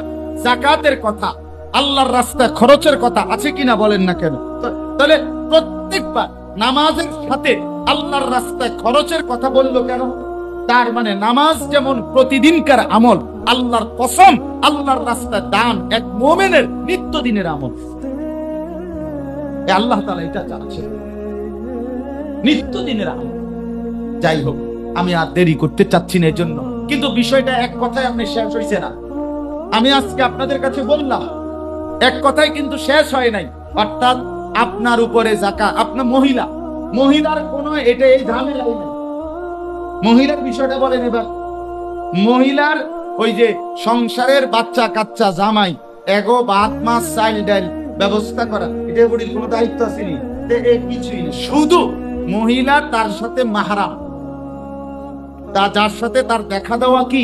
যাকাতের কথা, আল্লাহর রাস্তায় খরচের কথা আছে কিনা বলেন না কেন? তাহলে প্রত্যেকবার নামাজের সাথে আল্লাহর রাস্তায় খরচের কথা বললো কেন? তার মানে নামাজ যেমন প্রতিদিনকার আমল, আল্লাহর কসম আল্লাহর রাস্তায় দান এক মুমিনের নিত্যদিনের আমল। আল্লাহ তাআলা এটা চাচ্ছে, নিত্যদিনের আমল। যাই হোক, আমি আর দেরি করতে চাচ্ছি না, এর জন্য কিন্তু বিষয়টা এক কথায় আপনি শেষ হইছে না। আমি আজকে আপনাদের কাছে বললাম, এক কথায় কিন্তু শেষ হয় নাই। অর্থাৎ আপনার উপরে যাকাত, আপনার মহিলার কোনো এটা এই ঝামেলাই নাই। মহিলার বিষয়টা বলেন এবার। মহিলার ওই যে সংসারের বাচ্চা কাচ্চা, জামাই, এগো ভাত মাছ চাল ডাল ব্যবস্থা করা, এটা বুড়ির কোনো দায়িত্ব আসেনি, কিছুই না। শুধু মহিলা তার সাথে মাহরাম, তা যার সাথে তার দেখা দেওয়া কি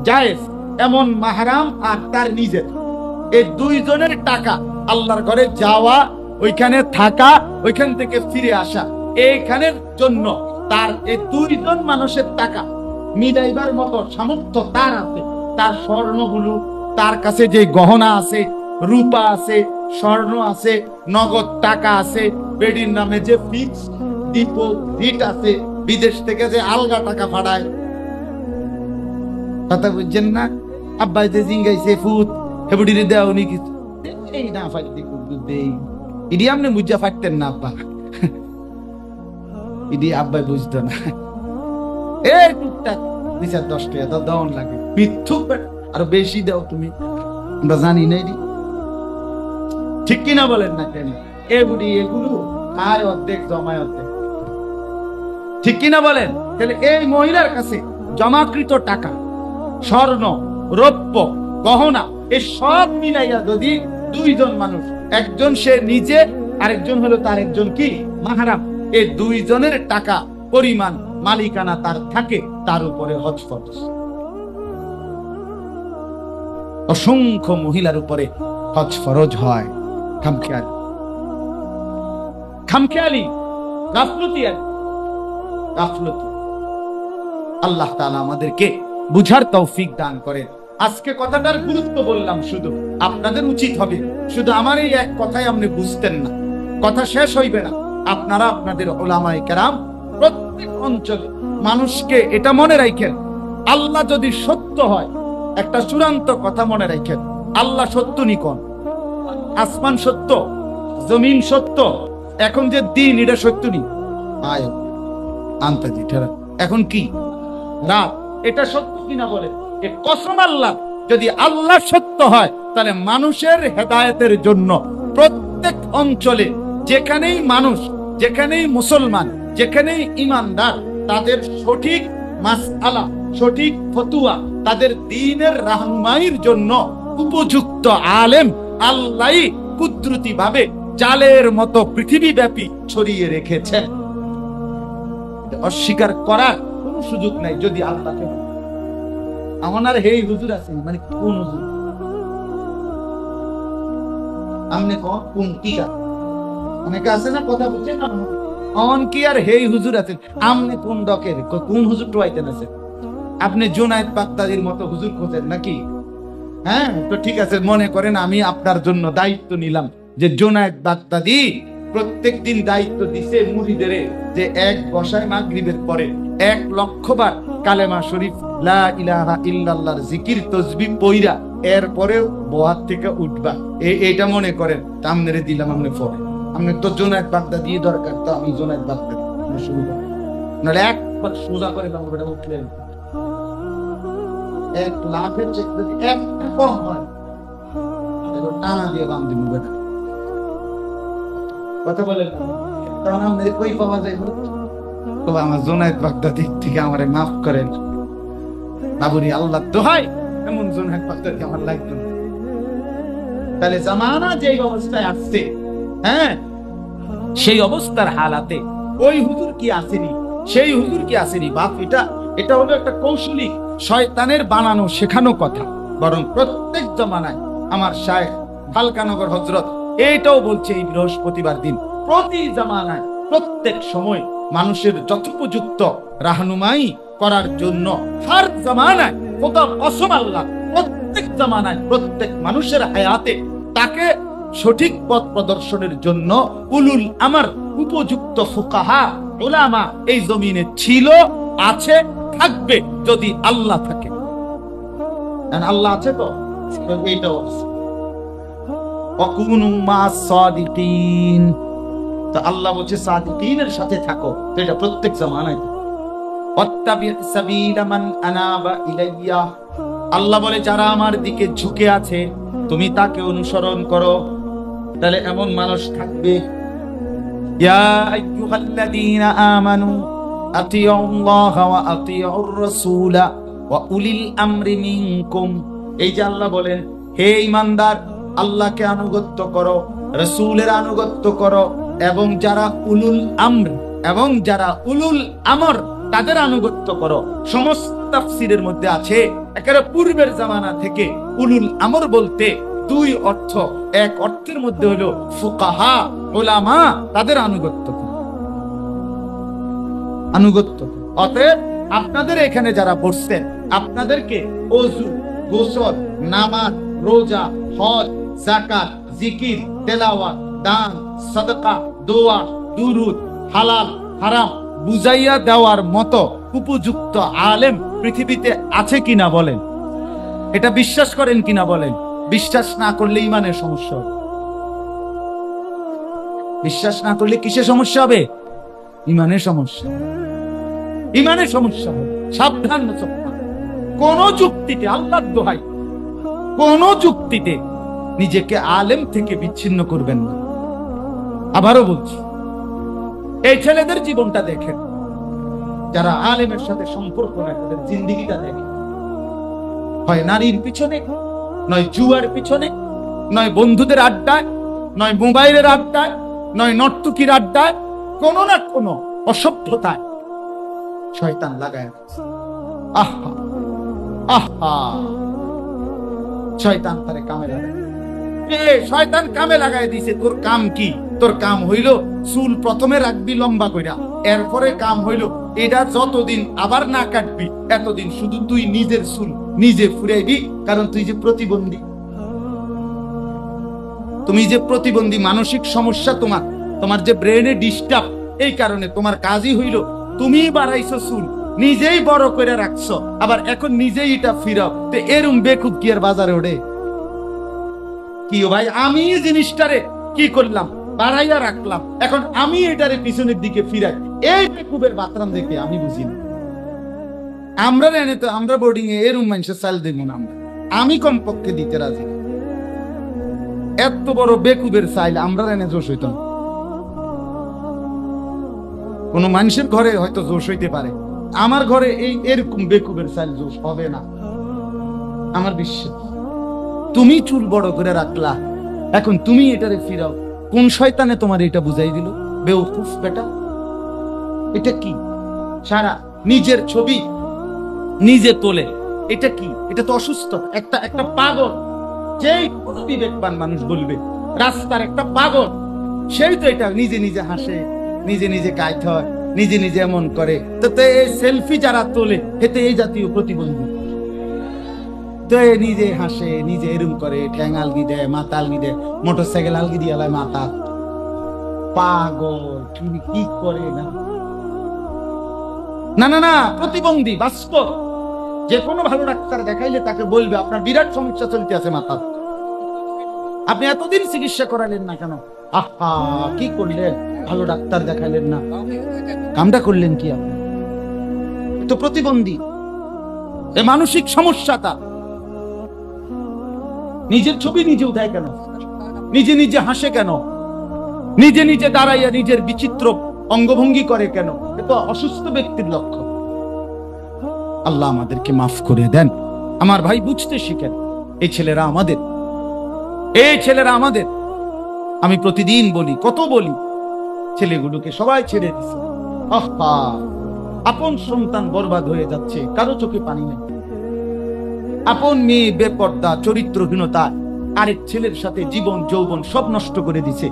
জায়েজ, এমন মাহরাম আর তার নিজের, এই দুইজনের টাকা আল্লাহর ঘরে যাওয়া, ওইখানে থাকা, ওইখান থেকে ফিরে আসা, এইখানের জন্য তার এই দুইজন মানুষের টাকা মিলাইবার মতো সামর্থ্য তার আছে। তার স্বর্ণগুলো, তার কাছে যে গহনা আছে, রূপা আছে, স্বর্ণ আছে, নগদ টাকা আছে, বেডির নামে যে ফিক্স ডিপোজিট আছে, বিদেশ থেকে যে আলগা টাকা পাঠায়, কথা বুঝছেন না? আব্বাই যে জিঙ্গাইছে ফুট হেবুডিরে দেওয়া উনি কিছু এই না ফাইতে দেই, ইডি আপনি বুঝা ফাটতেন না আব্বা, ইডি আব্বাই বুঝতো না। এই টুকটাক 2-10 টাকা দাও লাগে, মিথ্যুক আরো বেশি দাও তুমি, আমরা জানি না। ইডি ঠিক কিনা বলেন না কেন? এ বুড়ি এগুলো খায় অর্ধেক, জমায় অর্ধেক, ঠিক কিনা বলেন? তাহলে এই মহিলার কাছে জমাকৃত টাকা, স্বর্ণ, রৌপ্য, গহনা, এই সব মিলাইয়া যদি দুইজন মানুষ, একজন সে নিজে, আরেকজন হলো তার একজন কি মাহরাম, এই দুইজনের টাকা পরিমাণ মালিকানা তার থাকে, তার উপরে হজ ফরজ। অসংখ্য মহিলার উপরে হজ ফরজ হয়। খামখেয়ালি, গাফলতি। আল্লাহ তাআলা আমাদেরকে বুঝার তৌফিক দান করেন। আজকে কথাটার গুরুত্ব বললাম, শুধু আপনাদের উচিত হবে, শুধু আমার এই এক কথাই আপনি বুঝতেন না, কথা শেষ হইবে না। আপনারা আপনাদের উলামায়ে কেরাম প্রত্যেক অঞ্চলে মানুষকে এটা মনে রাখেন, আল্লাহ যদি সত্য হয়, একটা চূড়ান্ত কথা মনে রাখেন, আল্লাহ সত্য নিকন, আসমান সত্য, জমিন সত্য, এখন যে দিন এটা সত্য নি আয় আন্তাজি ঠেরা, এখন কি রাত, এটা সত্য কিনা বলে এ কসম আল্লাহ, যদি আল্লাহ সত্য হয় তাহলে মানুষের হেদায়েতের জন্য প্রত্যেক অঞ্চলে যেখানেই মানুষ, যেখানেই মুসলমান, যেখানেই ইমানদার, তাদের সঠিক মাসআলা, সঠিক ফতুয়া, তাদের দ্বীনের রাহনুমাইয়ের জন্য উপযুক্ত আলেম আল্লাহ কুদরতি ভাবে জালের মতো পৃথিবীব্যাপী ছড়িয়ে রেখেছেন। অস্বীকার করার কোন সুযোগ নাই। যদি আল্লাহকে আমার হেই হুজুর আছে, মানে কোন হুজুর আমনে কোন কি অনেকে আছে না, কথা বুঝছেন না, অন কি আর হেই হুজুর আছেন, আমনে কোন ডকের কোন হুজুর টোয়াইতেন আছে? আপনি জুনায়েদ বাগদাদির মতো হুজুর খোঁজেন নাকি? হ্যাঁ, তো ঠিক আছে, মনে করেন আমি আপনার জন্য দায়িত্ব নিলাম যে জুনায়েদ বাগদাদি প্রত্যেক দিন দায়িত্ব দিছে মুরিদের যে এক বসায় মাগরিবের পরে 1,00,000 বার কালেমা শরীফ লা ইলাহা ইল্লাল্লাহর জিকির তাসবিহ পয়রা এরপরে বহাত থেকে উঠবা, এইটা মনে করেন আমনেরে দিলাম, আমনে পড়ে, আমনে তো জুনায়েদ বাগদাদি দরকার, তো আমি জুনায়েদ বাগদাদি শুরু করি, নাহলে একবার সোজা করে বাংলাটা উঠলেন 1,00,000-এর চেয়ে যদি একটা কম হয় টানা দিয়ে বাম দিব বেটা, কথা বলেন না, তখন আমাদের কই পাওয়া যায়? তো আমার জুনায়েদ বাগদাদি থেকে আমারে মাফ করেন বাবুরি, আল্লাহ দোহাই এমন জুনায়েদ বাগদাদি আমার লাগতো না। তাহলে জামানা যেই অবস্থায় আসছে, হ্যাঁ, সেই অবস্থার হালাতে ওই হুজুর কি আসেনি, সেই হুজুর কি আসেনি বাপ, এটা হলো একটা কৌশলী শয়তানের বানানো শেখানো কথা। বরং প্রত্যেক জামানায় আমার শায়েখ হালকানগর হযরত এইটাও বলছে, এই বৃহস্পতিবার দিন প্রতি জামানায় প্রত্যেক সময় মানুষের যথোপযুক্ত রাহনুমাই করার জন্য হর জামানায়, খোদা কসম আল্লাহ, প্রত্যেক জামানায় প্রত্যেক মানুষের হায়াতে তাকে সঠিক পথ প্রদর্শনের জন্য উলুল আমর, উপযুক্ত ফুকাহা উলামা এই জমিনে ছিল, আছে, থাকবে যদি আল্লাহ থাকে। আল্লাহ আছে তো এইটাও ওয়াকুনু মা'আস সাদিকিন, তো আল্লাহ বলছে সাদিকিনের সাথে থাকো, তো এটা প্রত্যেক জামানায়। ওয়াত্তাবি সাবিলা মান আনাবা ইলাইয়া, আল্লাহ বলে যারা আমার দিকে ঝুঁকে আছে তুমি তাকে অনুসরণ করো, তাহলে এমন মানুষ থাকবে। ইয়া আইয়ুহাল্লাযীনা আমানু আতিউল্লাহ ওয়া আতিউর রাসূলা ওয়া উলিল আমরি মিনকুম, এই যে আল্লাহ বলেন হে ঈমানদার, আল্লাহকে আনুগত্য করো, রাসূলের আনুগত্য করো, এবং যারা উলুল আমর, এবং যারা উলুল আমর তাদের আনুগত্য করো। সমস্ত তাফসীরের মধ্যে আছে একেবারে পূর্বের জামানা থেকে উলুল আমর বলতে দুই অর্থ, এক অর্থের মধ্যে হলো ফুকাহা উলামা, তাদের আনুগত্য করো, আনুগত্য। অতএব আপনাদের এখানে যারা বসছেন আপনাদেরকে ওযু, গোসল, নামাজ, রোজা, হজ, যাকাত, জিকির, তেলাওয়াত, দান, সাদকা, দোয়া, দুরুদ, হালাল হারাম বুঝাইয়া দেওয়ার মতো উপযুক্ত আলেম পৃথিবীতে আছে কিনা বলেন? এটা বিশ্বাস করেন কিনা বলেন? বিশ্বাস না করলে ইমানের সমস্যা হবে। বিশ্বাস না করলে কিসের সমস্যা হবে? ইমানের সমস্যা, ইমানের সমস্যা হবে। সাবধান মুসলমান, কোন যুক্তিতে, আল্লাহর দোহাই, কোন যুক্তিতে নিজেকে আলেম থেকে বিচ্ছিন্ন করবেন না। আবারও বলছি, এই ছেলেদের জীবনটা দেখেন, যারা আলেমের সাথে সম্পর্ক নেয় তাদের জিন্দেগিটা দেখেন, হয় নারীর পিছনে, নয় জুয়ার পিছনে, নয় বন্ধুদের আড্ডায়, নয় মোবাইলের আড্ডায়, নয় নর্তকীর আড্ডায়, কোন না কোন অসভ্যতায় শয়তান লাগায়। আহা আহা, শয়তান তারে কামে লাগায়। শয়তান কামে লাগায় দিছে, তোর কাম কি? তোর কাম হইল চুল প্রথমে রাখবি লম্বা কইরা, এরপরে কাম হইল এটা যতদিন আবার না কাটবি এতদিন শুধু তুই নিজের চুল নিজে ফুরাইবি, কারণ তুই যে প্রতিবন্ধী, তুমি যে প্রতিবন্ধী, মানসিক সমস্যা তোমার, তোমার যে ব্রেনে ডিস্টার্ব, এই কারণে তোমার কাজই হইল তুমি বাড়াইছো চুল, নিজেই বড় করে রাখছো, আবার এখন নিজেই এটা ফিরাও। তো এরম বেকুব কি আর বাজারে ওঠে? কি ভাই, আমি জিনিসটারে কি করলাম, বাড়াইয়া রাখলাম, এখন আমি এটারে পিছনের দিকে ফিরাই, এই বেকুবের বাতরাম দেখে আমি বুঝি না। আমরা এনে তো আমরা বোর্ডিং এ এরম মানুষের চাল দেব না, আমি কমপক্ষে দিতে রাজি। এত বড় বেকুবের চাইল আমরা এনে জোশ হইত না। কোন মানুষের ঘরে হয়তো জোশ হইতে পারে, আমার ঘরে এই এরকম বেকুবের চাইল জোশ হবে না, আমার বিশ্বাস। তুমি চুল বড় করে রাখলা, এখন তুমি এটারে ফিরাও, কোন শয়তানে তোমার এটা বুঝাই দিল? বেওকুফ বেটা, এটা কি? সারা নিজের ছবি নিজে তোলে, এটা কি? এটা তো অসুস্থ, একটা পাগল। যেই কোন বিবেকবান মানুষ বলবে রাস্তার একটা পাগল, সেই তো এটা নিজে নিজে হাসে, নিজে নিজে গাইতে হয়, নিজে নিজে এমন করে। তো এই সেলফি যারা তোলে এতে এই জাতীয় প্রতিবন্ধী, তো নিজে হাসে, নিজে এরম করে, ঠ্যাং আলগি দেয়, মাথা আলগি দেয়, মোটরসাইকেল আলগি দিয়ে মাথা। পাগল কি করে না? না না না, প্রতিবন্ধী বাস্তব। যে কোনো ভালো ডাক্তার দেখাইলে তাকে বলবে আপনার বিরাট সমস্যা চলতে আছে মাথা, আপনি এতদিন চিকিৎসা করালেন না কেন? আহা, কি করলেন? ভালো ডাক্তার দেখাইলেন না, কামটা করলেন কি? আপনি তো প্রতিবন্ধী, এ মানসিক সমস্যাটা। নিজের ছবি নিজে উঠায় কেন? নিজে নিজে হাসে কেন? নিজে নিজে দাঁড়াইয়া নিজের বিচিত্র অঙ্গভঙ্গি করে কেন? এ তো অসুস্থ ব্যক্তির লক্ষণ। আল্লাহ আমাদেরকে মাফ করে দেন। আমার ভাই, বুঝতে শিখেন, এই ছেলেরা আমাদের, এই ছেলেরা আমাদের। আমি প্রতিদিন বলি, কত বলি, ছেলেগুলোকে সবাই ছেড়ে দিচ্ছে। আহা, আপন সন্তান বরবাদ হয়ে যাচ্ছে, কারো চোখে পানি নেই। আপন মেয়ে বেপর্দা, চরিত্রহীনতা, আরেক ছেলের সাথে জীবন যৌবন সব নষ্ট করে দিছে,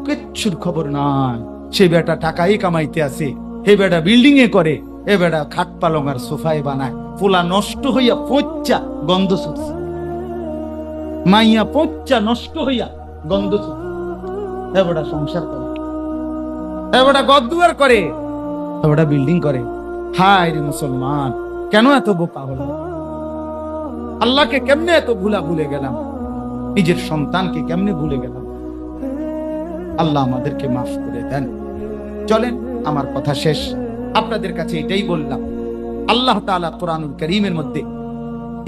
কিচ্ছুর খবর নাই। সে বেটা টাকাই কামাইতে আছে, হে বেটা বিল্ডিং এ করে, এ বেটা খাট পালং আর সোফায় বানায়। পোলা নষ্ট হইয়া পচা গন্ধ ছুটছে, মাইয়া পচা নষ্ট হইয়া গন্ধ ছুটছে। এ বেটা সংসার করে, এ বেটা গদ্দুয়ার করে, এ বেটা বিল্ডিং করে। হায় রে মুসলমান, কেন এত বোকা হলো? আল্লাহকে কেমনে এত ভুলে গেলাম? নিজের সন্তানকে কেমনে ভুলে গেলাম? আল্লাহ আমাদেরকে মাফ করে দেন। চলেন, আমার কথা শেষ, আপনাদের কাছে এটাই বললাম। আল্লাহ তাআলা কোরআনুল কারীমের মধ্যে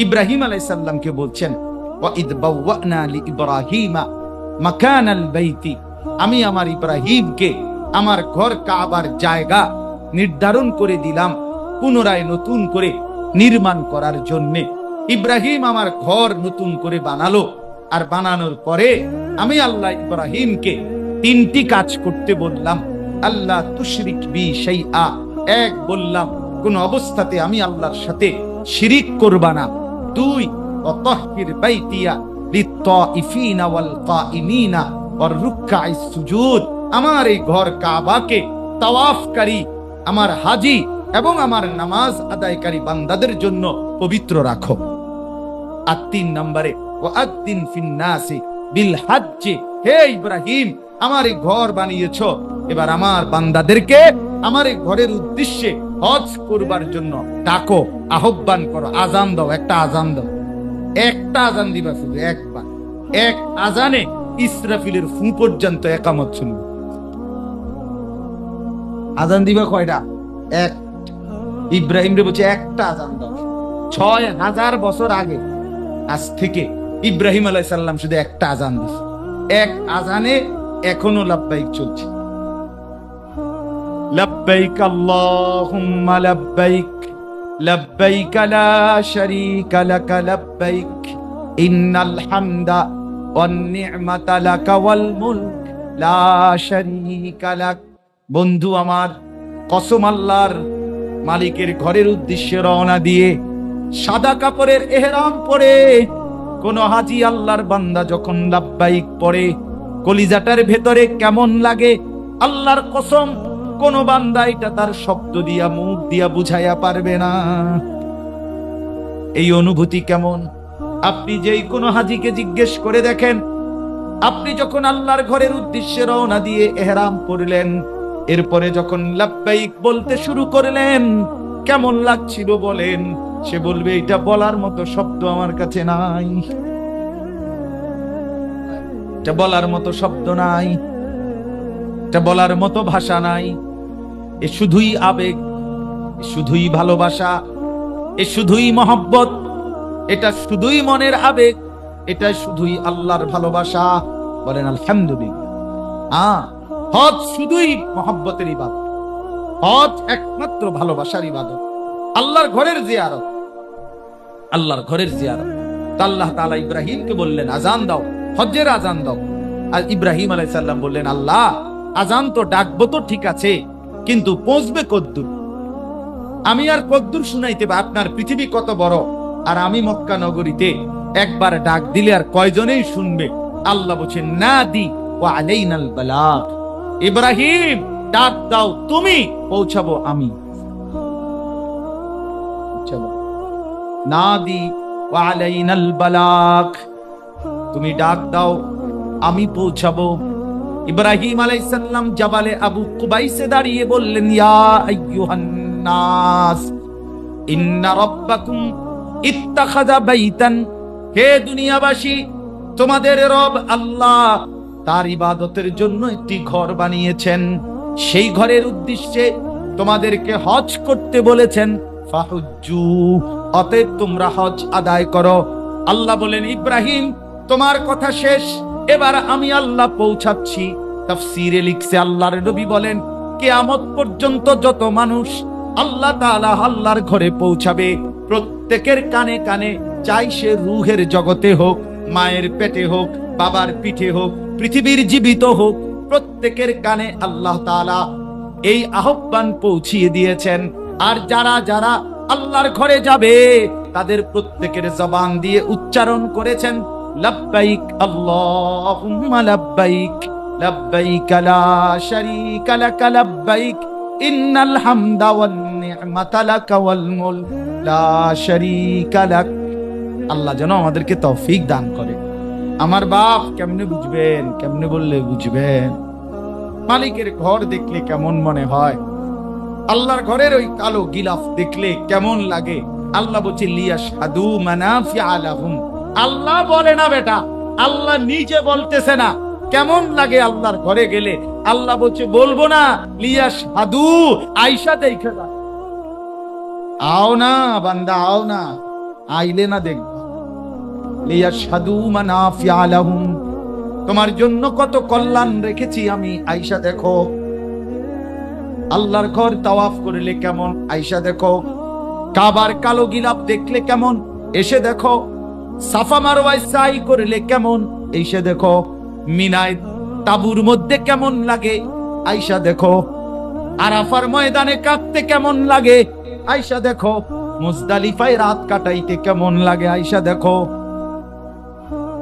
ইব্রাহিম আলাইহিস সালামকে বলছেন, ওয়া ইদ বাওয়ানা লিইব্রাহিমা মাকানাল বাইতি, আমি আমার ইব্রাহিমকে আমার ঘর কাবার জায়গা নির্ধারণ করে দিলাম পুনরায় নতুন করে নির্মাণ করার জন্য। ইব্রাহিম আমার ঘর নতুন করে বানালো, আর বানানোর পরে আমি আল্লাহ ইব্রাহিমকে তিনটি কাজ করতে বললাম। আল্লাহ তুশরিক বি শাইআ, এক বললাম কোন অবস্থাতে আমি আল্লাহর সাথে শিরিক করবা না। দুই, ওয়াতাহহির বাইতিয়া লিত্তাইফিনা ওয়াল কাইমিনা ওয়ার রুকআইস সুজুদ, আমার এই ঘর কাবাকে তাওয়াফকারী, আমার হাজী এবং আমার নামাজ আদায়কারী বান্দাদের জন্য পবিত্র রাখো। আর 3 নম্বরে, ওয়াআদ্দিন ফিন্নাসি বিল হজ্জ, হে ইব্রাহিম, আমার এই ঘর বানিয়েছো, এবার আমার বান্দাদেরকে আমার এই ঘরের উদ্দেশ্যে হজ করবার জন্য ডাকো, আহ্বান করো, আজান দাও। একটা আজান দাও, একটা আজান দিবা, শুধু একবার। এক আজানে ইসরাফিলের ফু পর্যন্ত একামত শুনবে। আজান দিবা কয়টা? এক। ইব্রাহিম রে বলছে একটা আজান দাও। 6000 বছর আগে আজ থেকে ইব্রাহিম আলাইহিস সালাম শুধু একটা আজান দিছে। এক আজানে এখনো লাব্বাইক চলছে। লাব্বাইক আল্লাহুম্মা লাব্বাইক, লাব্বাইক লা শারীকা লাক লাব্বাইক, ইন্নাল হামদা ওয়ান নি'মাতা লাকা ওয়াল মুলক লা শারীকা লাক। বন্ধু আমার, কসম আল্লাহর মালিকের ঘরের উদ্দেশ্যে রওনা দিয়ে সাদা কাপড়ের এহরাম পরে কোন হাজী আল্লাহর বান্দা যখন লাব্বাইক পড়ে, কলিজাটার ভেতরে কেমন লাগে আল্লাহর কসম কোন বান্দা এটা তার শব্দ দিয়া মুখ দিয়া বুঝাইয়া পারবে না। এই অনুভূতি কেমন আপনি যেই কোনো হাজীকে জিজ্ঞেস করে দেখেন, আপনি যখন আল্লাহর ঘরের উদ্দেশ্যে রওনা দিয়ে ইহরাম পরলেন, এরপরে যখন লাব্বাইক বলতে শুরু করলেন কেমন লাগছিল বলেন, সে বলবে এটা বলার মতো শব্দ আমার কাছে নাই, এটা বলার মতো শব্দ নাই, এটা বলার মতো ভাষা নাই। এ শুধুই আবেগ, এ শুধুই ভালোবাসা, এ শুধুই মহব্বত, এটা শুধুই মনের আবেগ, এটা শুধুই আল্লাহর ভালোবাসা। বলেন আলহামদুলিল্লাহ। হজ শুধুই মহব্বতের ইবাদত, হজ একমাত্র ভালোবাসার ইবাদত, আল্লাহর ঘরের জিয়ারত, আল্লাহর ঘরের জিয়ারত। আল্লাহ তাআলা ইব্রাহিমকে বললেন আজান দাও, হজ্জের আজান দাও। আর ইব্রাহিম আলাইহিস সালাম বললেন আল্লাহ আজান তো ডাকবো তো ঠিক আছে, কিন্তু পৌঁছবে কদ্দুর? আমি আর কদ্দুর শুনাইতে বা আপনার পৃথিবী কত বড়, আর আমি মক্কা নগরীতে একবার ডাক দিলে আর কয়জনেই শুনবে? আল্লাহ বলছেন নাদি ওয়া আলাইনাল বালাগ, ইব্রাহিম ডাক দাও তুমি, পৌঁছাবো আমি। চলো নাদি ওয়া আলাইনাল বালাগ, তুমি ডাক দাও আমি পৌঁছাবো। ইব্রাহিম আলাইহিস সালাম জাবালে আবু কুবাইসে দাঁড়িয়ে বললেন ইয়া আইয়ুহান নাস ইন্না রাব্বাকুম ইত্তাখাযা বাইতান, হে দুনিয়াবাসী তোমাদের রব আল্লাহ তার ইবাদতের জন্য একটি ঘর বানিয়েছেন, সেই ঘরের উদ্দেশ্যে তোমাদেরকে হজ করতে বলেছেন। ফাহুজ্জু, অতএব তোমরা হজ আদায় করো। আল্লাহ বলেন ইব্রাহিম তোমার কথা শেষ, এবার আমি আল্লাহ পৌঁছাচ্ছি। তাফসীরে লিখছে আল্লাহর নবী বলেন কিয়ামত পর্যন্ত যত মানুষ আল্লাহ তাআলা আল্লাহর ঘরে পৌঁছাবে, প্রত্যেকের কানে কানে, চাই সে রূহের জগতে হোক, মায়ের পেটে হোক, বাবার পিঠে হোক, পৃথিবীর জীবিত হোক, প্রত্যেকের কানে আল্লাহ তাআলা এই আহ্বান পৌঁছিয়ে দিয়েছেন। আর যারা যারা আল্লাহর ঘরে যাবে তাদের প্রত্যেকের জবান দিয়ে উচ্চারণ করেছেন লাব্বাইক আল্লাহুম্মা লাব্বাইক, লাব্বাইক লা শারীকা লাক লাব্বাইক, ইন্নাল হামদা ওয়ান নি'মাতা লাক ওয়াল মুলক লা শারীকা লাক। আল্লাহ যেন আমাদেরকে তৌফিক দান করে। আমার বাপ কেমনে বুঝবেন, কেমনে বললে বুঝবেন? মালিকের ঘর দেখলে কেমন মনে হয়, আল্লাহর ঘরের ওই কালো গিলাফ দেখলে কেমন লাগে। আল্লাহ বলছে লিয়াশহাদু মানাফিআ লাহুম, আল্লাহ বলে না বেটা, আল্লাহ নিজে বলতেছে না কেমন লাগে আল্লাহর ঘরে গেলে। আল্লাহ বলছে বলবো না, লিয়াশহাদু, আয়েশা দেখে যা, আও না বান্দা আও না, আইলে না দেখ, লিয়াশহাদু মানাফিআ লাহুম, তোমার জন্য কত কল্যাণ রেখেছি আমি, আয়েশা দেখো। আল্লাহর ঘর তাওয়াফ করলে কেমন, আয়েশা দেখো। কাবার কালো গিলাফ দেখলে কেমন, এসে দেখো। সাফা মারওয়ায় সাই করলে কেমন, এসে দেখো। মিনায় তাবুর মধ্যে কেমন লাগে, আয়েশা দেখো। আরাফার ময়দানে কাঁদতে কেমন লাগে, আয়েশা দেখো। মুজদালিফায় রাত কাটাইতে কেমন লাগে, আয়েশা দেখো।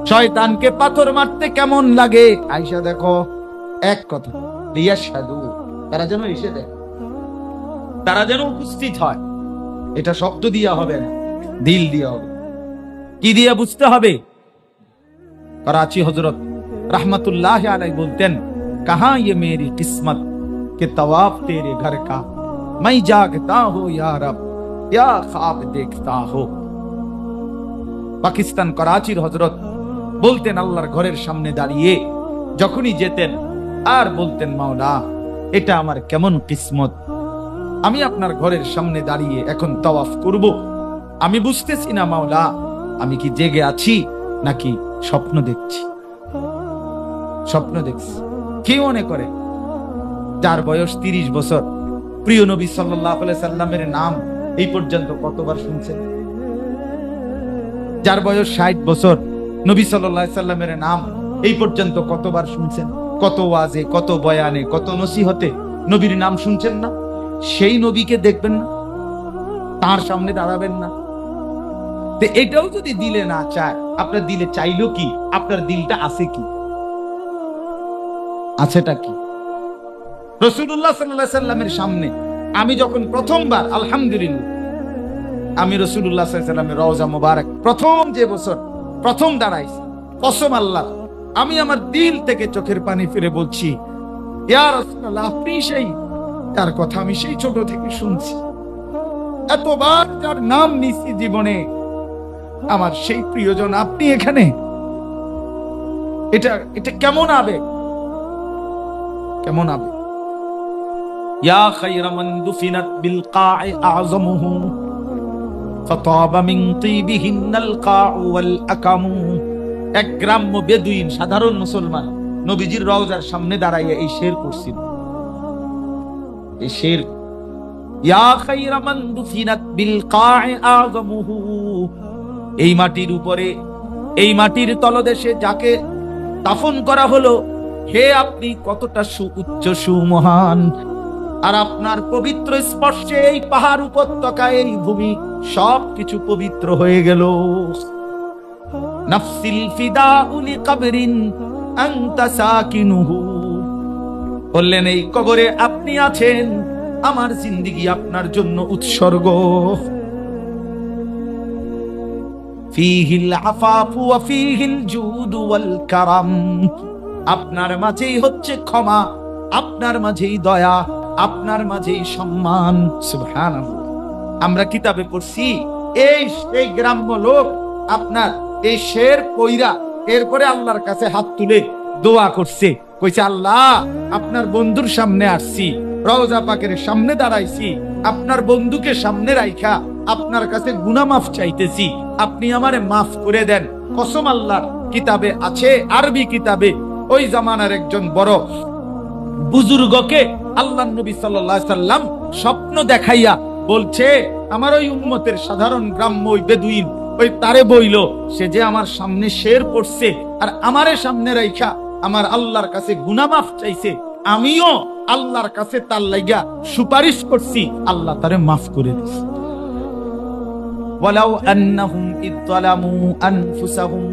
শয়তানকে পাথর মারতে কেমন লাগে, আয়েশা দেখো। এক কথা, লিয়াশহাদু, তারা যেন এসে দেয়, তারা যেন উপস্থিত হয়। এটা শব্দ দিয়া হবে না, দিল দিয়া হবে। কি দিয়া বুঝতে হবে? कराची हजरत रहमतुल्लाह अलैह बोलते हैं, कहां ये मेरी किस्मत के तवाफ तेरे घर का, मैं जागता हूं या रब या ख्वाब देखता हो। পাকিস্তান করাচির হযরত বলতেন আল্লাহর ঘরের সামনে দাঁড়িয়ে যখনই যেতেন আর বলতেন মাওলা এটা আমার কেমন কিসমত, আমি আপনার ঘরের সামনে দাঁড়িয়ে এখন তাওয়াফ করব। আমি বুঝতেছি না মাওলা আমি কি জেগে আছি নাকি স্বপ্ন দেখছি। স্বপ্ন দেখছি কি মনে করে? যার বয়স 30 বছর প্রিয় নবী সাল্লাল্লাহু আলাইহি সাল্লামের নাম এই পর্যন্ত কতবার শুনছেন? যার বয়স 60 বছর নবী সাল্লাল্লাহু আলাইহি সাল্লামের নাম এই পর্যন্ত কতবার শুনছেন? কত ওয়াজে, কত বয়ানে, কত নসিহতে নবীর নাম শুনছেন না? সেই নবীকে দেখবেন না, তার সামনে দাঁড়াবেন না। তো এটাও যদি দিলে না চায়, আপনার দিলে চাইলো কি? আপনার দিলটা আছে কি? আছেটা কি? রাসূলুল্লাহ সাল্লাল্লাহু আলাইহি সাল্লামের সামনে আমি যখন প্রথমবার, আলহামদুলিল্লাহ, আমি রাসূলুল্লাহ সাল্লাল্লাহু আলাইহি সাল্লামের রওজা মুবারক প্রথম যে বছর প্রথম দাঁড়াইছি, কসম আল্লাহ, আমি আমার দিল থেকে চোখের পানি ফিরে বলছি, ইয়া রাসূলুল্লাহ, আপনি সেই, তার কথা আমি সেই ছোট থেকে শুনছি, এতবার তার নাম নিছি জীবনে, আমার সেই প্রিয়জন আপনি এখানে। এটা এটা কেমন আবেগ, কেমন আবেগ। ইয়া খায়রা মান দুফিনাত বিল কা'i আযমুহু ফাতাবা মিন তিবিহিনাল কা'উ ওয়াল আকামু। এক গ্রাম্য বেদুইন, সাধারণ মুসলমান, নবীজির রওজার সামনে দাঁড়াইয়া এই শের করছিল। এই শের, ইয়া খায়রা মান দুফিনাত বিল কা'i আযমুহু, এই মাটির উপরে, এই মাটির তলদেশে যাকে দাফন করা হলো, হে আপনি কতটা সুউচ্চ সুমহান, আর আপনার পবিত্র স্পর্শে এই পাহাড় উপত্যকা, এই ভূমি সবকিছু পবিত্র হয়ে গেল। নাফসিল ফিদাউ লিকবরিন আনতা সাকিনুহু, বললেন এই কবরে আপনি আছেন, আমার জিন্দেগি আপনার জন্য উৎসর্গ। ফীহিল আফাফু ওয়া ফীহিল জুদু ওয়াল কারাম, আপনার মাঝেই হচ্ছে ক্ষমা, আপনার মাঝেই দয়া, আপনার মাঝেই সম্মান। সুবহানাল্লাহ। আমরা কিতাবে পড়ছি এই গ্রাম্য লোক আপনার এই শের কইরা এরপরে আল্লাহর কাছে হাত তুলে দোয়া করছে, কইছে আল্লাহ আপনার বন্ধুর সামনে আসছি, রওজা পাকের সামনে দাঁড়াইছি, আপনার বন্ধুকে সামনে রাইখা আপনার কাছে গুনাহ মাফ চাইতেছি, আপনি আমারে মাফ করে দেন। কসম আল্লাহর, কিতাবে আছে, আরবি কিতাবে, ওই জামানার একজন বড় বুজুর্গকে আল্লাহর নবী সাল্লাল্লাহু আলাইহি সাল্লাম স্বপ্ন দেখাইয়া বলছে, আমার ওই উম্মতের সাধারণ গ্রাম্য ওই বেদুইন ওই তারে বইল, সে যে আমার সামনে শের পড়ছে আর আমারে সামনে রাইখা আমার আল্লাহর কাছে গুনাহ মাফ চাইছে, আমিও আল্লাহর কাছে তার লাগা সুপারিশ করছি, আল্লাহ তারে মাফ করে দিয়েছে। ওয়ালাউ আন্নাহুম ইযলামু আনফুসাহুম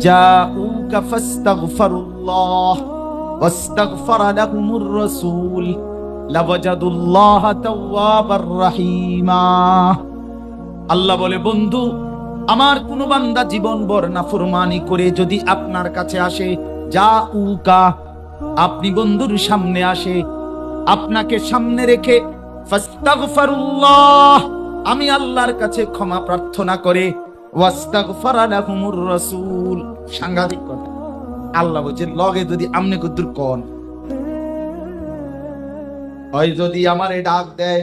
জাউকা ফাস্তাগফিরুল্লাহ ওয়াস্তাগফারা লাহুমুর রাসূল লাওয়াজাদুল্লাহা তাওয়াবার রহিমা। আল্লাহ বলে, বন্ধু, আমার কোন বান্দা জীবনভর নাফরমানি করে যদি আপনার কাছে আসে, জাউকা, আপনি বন্ধুর সামনে আসে, আপনাকে সামনে রেখে, ফাস্তাগফিরুল্লাহ, আমি আল্লাহর কাছে ক্ষমা প্রার্থনা করে, ওয়াস্তাগফারা লাহুমুর রাসূল, সাংঘাতিক কথা। আল্লাহ বলছে লগে যদি আমনে কদ্দুর কোন হয়, যদি আমারে ডাক দেয়,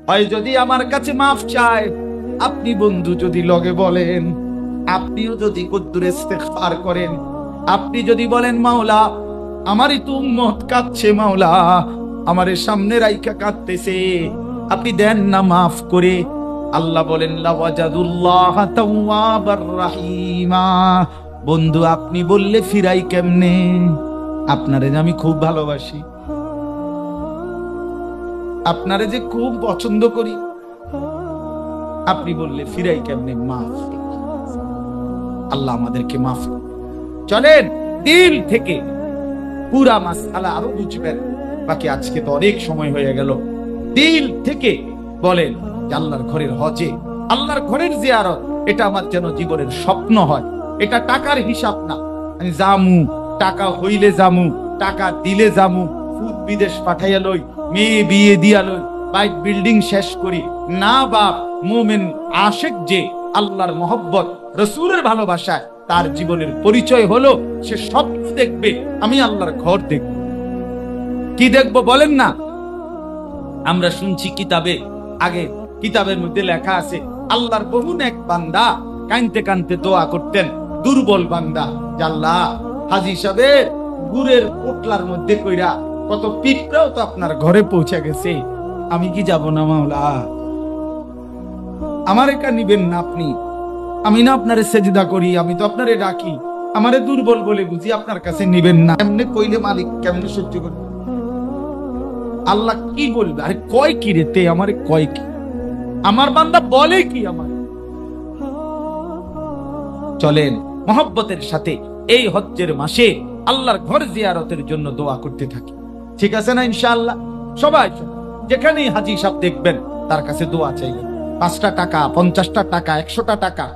হয় যদি আমার কাছে মাফ চায়, আপনি বন্ধু যদি লগে বলেন, আপনিও যদি কদ্দুর ইস্তেগফার করেন, আপনি যদি বলেন মাওলা আমারই তো উম্মত কাঁদছে, মাওলা আমারে সামনে রাইখা কাঁদতেছে, আপনি দেন না মাফ করে। আল্লাহ বলেন লাওয়াজাদুল্লাহ তাওয়াবার রহিমা, বন্ধু আপনি বললে ফিরাই কেমনে, আপনারে যে আমি খুব ভালোবাসি, আপনারে যে খুব পছন্দ করি, আপনি বললে ফিরাই কেমনে, মাফ। আল্লাহ আমাদেরকে মাফ। চলেন দিল থেকে পুরা মাসআলা আরো বুঝবেন, বাকি আজকে তো অনেক সময় হয়ে গেল। দিল থেকে বলেন যে আল্লাহর ঘরের হজে, আল্লাহর ঘরের জিয়ারত, এটা আমার যেন জীবনের স্বপ্ন হয়। এটা টাকার হিসাব না, আমি জামু, টাকা হইলে জামু, টাকা দিলে জামু, ফুদ বিদেশ পাঠাইয়া লই, মেয়ে বিয়ে দিয়া লই, বাইক বিল্ডিং শেষ করি না। বাপ মুমিন আশিক যে আল্লাহর মহব্বত, রাসূলের ভালোবাসায় তার জীবনের পরিচয় হলো সে স্বপ্ন দেখবে আমি আল্লাহর ঘর দেখব। কি দেখবো বলেন না? আমরা শুনছি কিতাবে, আগে কিতাবের মধ্যে লেখা আছে আল্লাহর বহু নেক বান্দা কানতে কানতে দোয়া করতেন, দুর্বল বান্দা, আল্লাহ হাজী সাহেব গুড়ের পোটলার মধ্যে কইরা কত পিঁপড়াও তো আপনার ঘরে পৌঁছে গেছে, আমি কি যাব না মাওলা, আমার একা নিবেন না আপনি, আমি না আপনারে সেজদা করি, আমি তো আপনারে ডাকি, আমারে দুর্বল বলে বুঝি আপনার কাছে নিবেন না। এমনি কইলে মালিক কেমনে সহ্য করবে? আল্লাহ কি বলবে? আরে কয় কি রে তে, আমারে কয় কি, আমার বান্দা বলে কি আমার? চলেন মহব্বতের সাথে এই হজ্জের মাসে আল্লাহর ঘর জিয়ারতের জন্য দোয়া করতে থাকি। ঠিক আছে না? ইনশাআল্লাহ সবাই যেখানেই হাজী সাহেব দেখবেন তার কাছে দোয়া চাইবেন। 5টা টাকা, 50টা টাকা, 100টা টাকা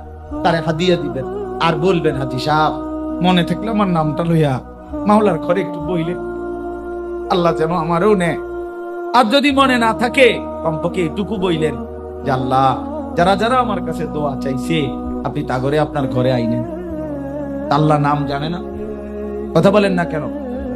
তারে হাদিয়া দিবেন, আর বলবেন হাজী সাহেব মনে থাকলে আমার নামটা লইয়া মাওলার ঘরে একটু বইলে আল্লাহ যেন আমারও নেয়। আর যদি মনে না থাকে কমপক্ষে এটুকু বইলেন যে আল্লাহ যারা যারা আমার কাছে দোয়া চাইছে আপনি তা করে আপনার ঘরে আইনেন। আল্লাহ নাম জানে না? কথা বলেন না কেন?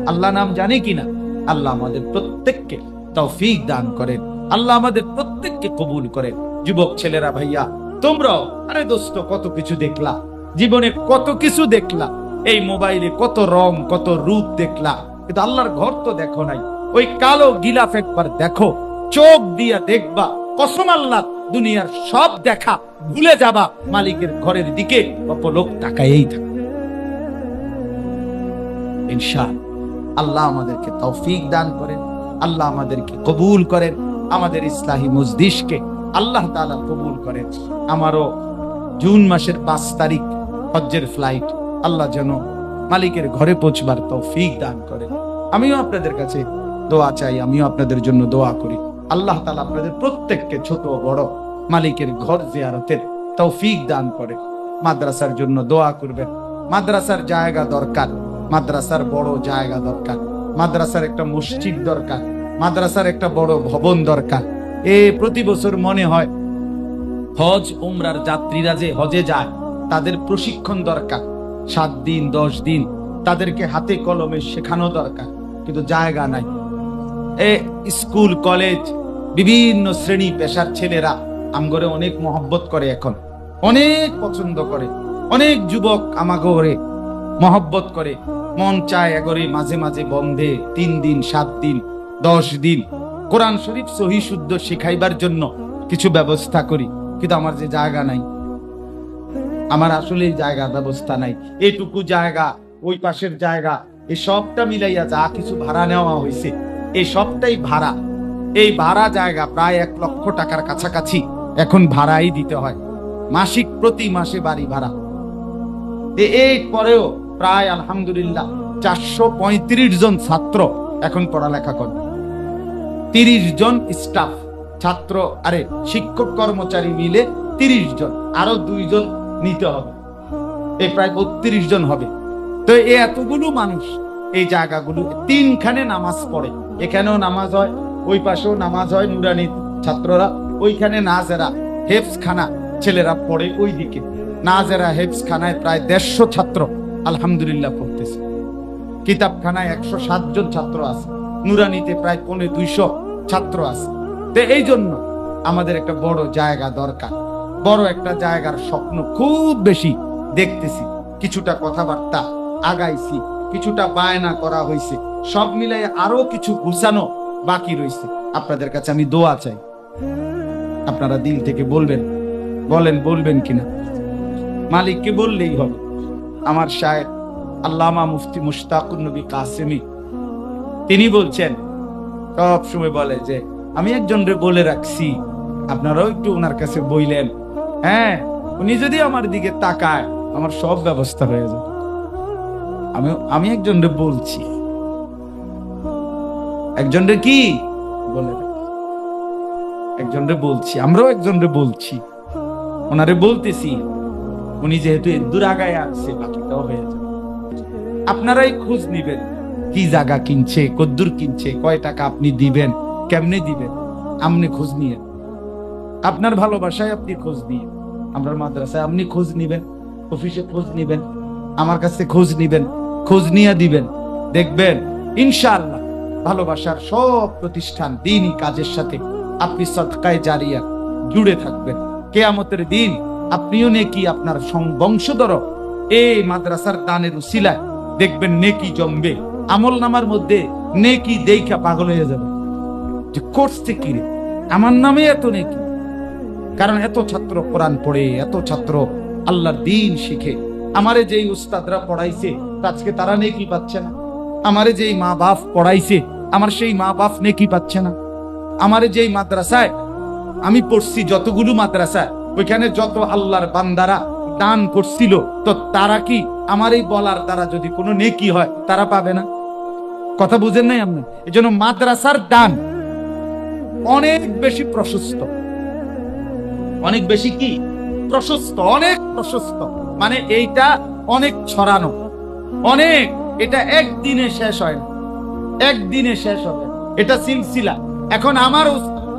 আল্লাহ নাম জানে কিনা? আল্লাহ আমাদের প্রত্যেককে তৌফিক দান করেন, আল্লাহ আমাদের প্রত্যেককে কবুল করেন। যুবক ছেলেরা ভাইয়া তোমরাও আরে দোস্ত কত কিছু দেখলা জীবনে, কত কিছু দেখলা, এই মোবাইলে কত রং কত রূপ দেখলা, কিন্তু আল্লাহর ঘর তো দেখো নাই। ওই কালো গিলাফ একবার দেখো, চোখ দিয়া দেখবা, কসম আল্লাহ দুনিয়ার সব দেখা ভুলে যাবা, মালিকের ঘরের দিকে অপলোক তাকায়েই থাকবে। ইনশাআল্লাহ আল্লাহ আমাদেরকে তৌফিক দান করেন, আল্লাহ আমাদেরকে কবুল করেন, আমাদের ইসলাহি মজলিসকে আল্লাহ তাআলা কবুল করেন। আমারও জুন মাসের 5 তারিখ হজ্জের ফ্লাইট, আল্লাহ যেন মালিকের ঘরে পৌঁছবার তৌফিক দান করেন। আমিও আপনাদের কাছে দোয়া চাই, আমিও আপনাদের জন্য দোয়া করি। আল্লাহ তাআলা আপনাদের প্রত্যেককে ছোট বড় মালিকের ঘর জিয়ারতের তৌফিক দান করে। মাদ্রাসার জন্য দোয়া করবেন। মাদ্রাসার জায়গা দরকার, মাদ্রাসার বড় জায়গা দরকার, মাদ্রাসার একটা মসজিদ দরকার, মাদ্রাসার একটা বড় ভবন দরকার। প্রতি বছর মনে হয় হজ উমরার যাত্রীরা যে হজে যায় তাদের প্রশিক্ষণ দরকার, 7 দিন 10 দিন তাদেরকে হাতে কলমে শেখানো দরকার, কিন্তু জায়গা নাই। স্কুল কলেজ বিভিন্ন শ্রেণী পেশার ছেলেরা আমগরে অনেক মহব্বত করে, এখন অনেক পছন্দ করে, অনেক যুবক আমাগরে মহব্বত করে। মন চায় এগরে মাঝে মাঝে বন্ধে 3 দিন 7 দিন 10 দিন কোরআন শরীফ সহি শুদ্ধ শিখাইবার জন্য কিছু ব্যবস্থা করি, কিন্তু আমার যে জায়গা নাই, আমার আসলে জায়গা ব্যবস্থা নাই। এইটুকু জায়গা, ওই পাশের জায়গা, এই সবটা মিলাইয়া যা কিছু ভাড়া নেওয়া হয়েছে এই সবটাই ভাড়া। এই ভাড়া জায়গা প্রায় 1 লক্ষ টাকার কাছাকাছি এখন ভাড়াই দিতে হয় মাসিক, প্রতি মাসে বাড়ি ভাড়া। এই পরেও প্রায় আলহামদুলিল্লাহ 435 জন ছাত্র এখন পড়ালেখা করে, 30 জন স্টাফ ছাত্র, আরে শিক্ষক কর্মচারী মিলে 30 জন, আরো 2 জন নিতে হবে, এই প্রায় 32 জন হবে। তো এতগুলো মানুষ এই জায়গাগুলো 3খানে নামাজ পড়ে, এখানেও নামাজ হয়, ওই পাশেও নামাজ হয়, নুরানি ছাত্ররা ওইখানে, নাজেরা হেফজ খানা ছেলেরা পড়ে ওই দিকে, নাজেরা হেফজ খানায় প্রায় 150 ছাত্র আলহামদুলিল্লাহ পড়তেছে, কিতাবখানায় 107 জন ছাত্র আছে, নুরানিতে প্রায় 250 ছাত্র আছে। তো এই জন্য আমাদের একটা বড় জায়গা দরকার, বড় একটা জায়গার স্বপ্ন খুব বেশি দেখতেছি। কিছুটা কথাবার্তা আগাইছি, কিছুটা বায়না করা হয়েছে, সব মিলাই আরো কিছু গুছানো বাকি রয়েছে। আপনাদের কাছে আমি দোয়া চাই, আপনারা দিল থেকে বলবেন, বলবেন কিনা? মালিককে বললেই হবে। আমার শায়েখ আল্লামা মুফতি মুশতাকুর নবী কাসেমি তিনি বলছেন, সব সময় বলে যে আমি একজনরে বলে রাখছি, আপনারাও একটু ওনার কাছে বইলেন, হ্যাঁ উনি যদি আমার দিকে তাকায় আমার সব ব্যবস্থা হয়ে যাবে। আমি একজনরে বলছি, একজনরে কি বলে একজনরে বলছি, আমরাও একজনরে বলছি, ওনারে বলতেছি, উনি যেহেতু দূর আগায় আসছে বাকিটাও হয়ে যাবে। আপনারাই খোঁজ নিবেন, কি জায়গা কিনছে, কদ্দুর কিনছে, কয় টাকা আপনি দিবেন, কেমনে দিবেন, আপনি খোঁজ নিয়ে, আপনার ভালোবাসায় আপনি খোঁজ নিয়ে, আমরা মাদ্রাসায় আপনি খোঁজ নিবেন, অফিসে খোঁজ নিবেন, আমার কাছে খোঁজ নিবেন, খোঁজ নিয়ে দিবেন, দেখবেন ইনশাআল্লাহ ভালোবাসার সব প্রতিষ্ঠান দ্বীনি কাজের সাথে আপনি সদকায়ে জারিয়া জুড়ে থাকবেন। কিয়ামতের দিন আপনিও নেকি, আপনার বংশধর এই মাদ্রাসার দানের উসিলায় দেখবেন নেকি জমবে, আমল নামার মধ্যে নেকি দেখা পাগল হয়ে যাবে যে করছে কি রে, আমার নামে এত নেকি। কারণ এত ছাত্র কোরআন পড়ে, এত ছাত্র আল্লাহর দ্বীন শিখে, আমারে যেই উস্তাদরা পড়াইছে আজকে তারা নেকি পাচ্ছে না, আমারে যেই মা বাপ পড়াইছে আমার সেই মা বাপ নেকি পাচ্ছে না, আমারে যেই মাদ্রাসায় আমি পড়ছি, যতগুলো মাদ্রাসা ওইখানে যত আল্লাহর বান্দারা দান করছিল, তো তারা কি আমার এই বলার দ্বারা যদি কোনো নেকি হয় তারা পাবে না? কথা বুঝেন নাই আপনি? এই জন্য মাদ্রাসার দান অনেক বেশি প্রশস্ত, অনেক বেশি কি প্রশস্ত, অনেক প্রশস্ত। মানে এইটা অনেক ছড়ানো, অনেক, এটা একদিনে শেষ হয় না, একদিনে শেষ হবে, এটা সিলসিলা। এখন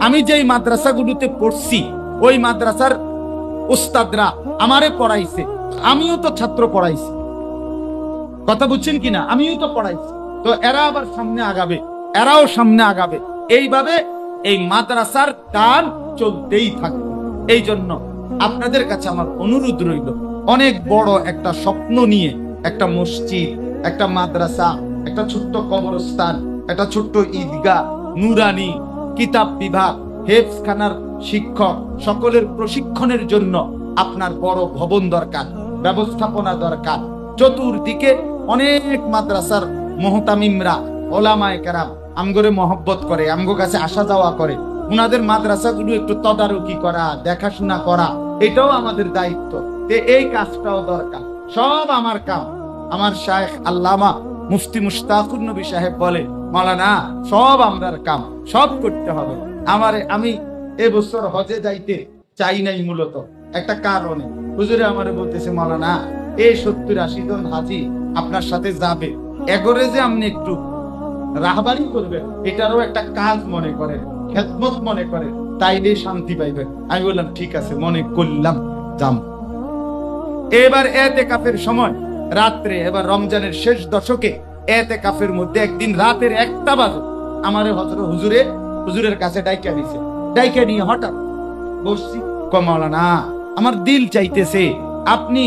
আমি যেই মাদ্রাসাগুলোতে পড়ছি ওই মাদ্রাসার উস্তাদরা আমারে পড়াইছে, আমিও তো ছাত্র পড়াইছি, কথা বুঝছেন কিনা? আমিও তো পড়াইছি, তো এরা আবার সামনে আগাবে, এরাও সামনে আগাবে, এইভাবে এই মাদ্রাসার দান চলতেই থাকবে। এই জন্য আপনাদের কাছে আমার অনুরোধ রইল, অনেক বড় একটা স্বপ্ন নিয়ে একটা মসজিদ, একটা মাদ্রাসা, একটা ছোট্ট কবরস্থান, একটা ছোট্ট ঈদগাহ, নুরানি কিতাব বিভাগ, হেফজখানার শিক্ষক সকলের প্রশিক্ষণের জন্য আপনার বড় ভবন দরকার, ব্যবস্থাপনা দরকার। চতুর্দিকে অনেক মাদ্রাসার মুহতামিমরা, ওলামায়ে কেরাম আমগরে মহব্বত করে, আমগো কাছে আসা যাওয়া করে, উনাদের মাদ্রাসাগুলো একটু তদারকি করা, দেখাশোনা করা, এটাও আমাদের দায়িত্ব। এই কাজটাও দরকার, সব আমার কাম। আমার শায়েখ আল্লামা মুফতি মুশতাকুর নবী সাহেব বলে, মাওলানা সব আমরার কাম, সব করতে হবে। আমি এবছর হজে যাইতে চাই নাই, মূলত একটা কারণে। হুজুরে আমারে বলতেছে, মাওলানা এই 70-80 জন হাজি আপনার সাথে যাবে, এগরে যে আপনি একটু রাহবারি করবেন, এটারও একটা কাজ মনে করেন, খেদমত মনে করেন, তাইলে শান্তি পাইবেন। আমি বললাম ঠিক আছে, মনে করলাম যাম। এবার ইতিকাফের সময় রাত্রে, এবার রমজানের শেষ দশকে ইতিকাফের মধ্যে একদিন রাতের 1টা বাজে আমারে হুজুরের কাছে ডাইকা দিছে। ডাইকা নিয়ে হঠাৎ বসছি, মাওলানা আমার দিল চাইতেছে আপনি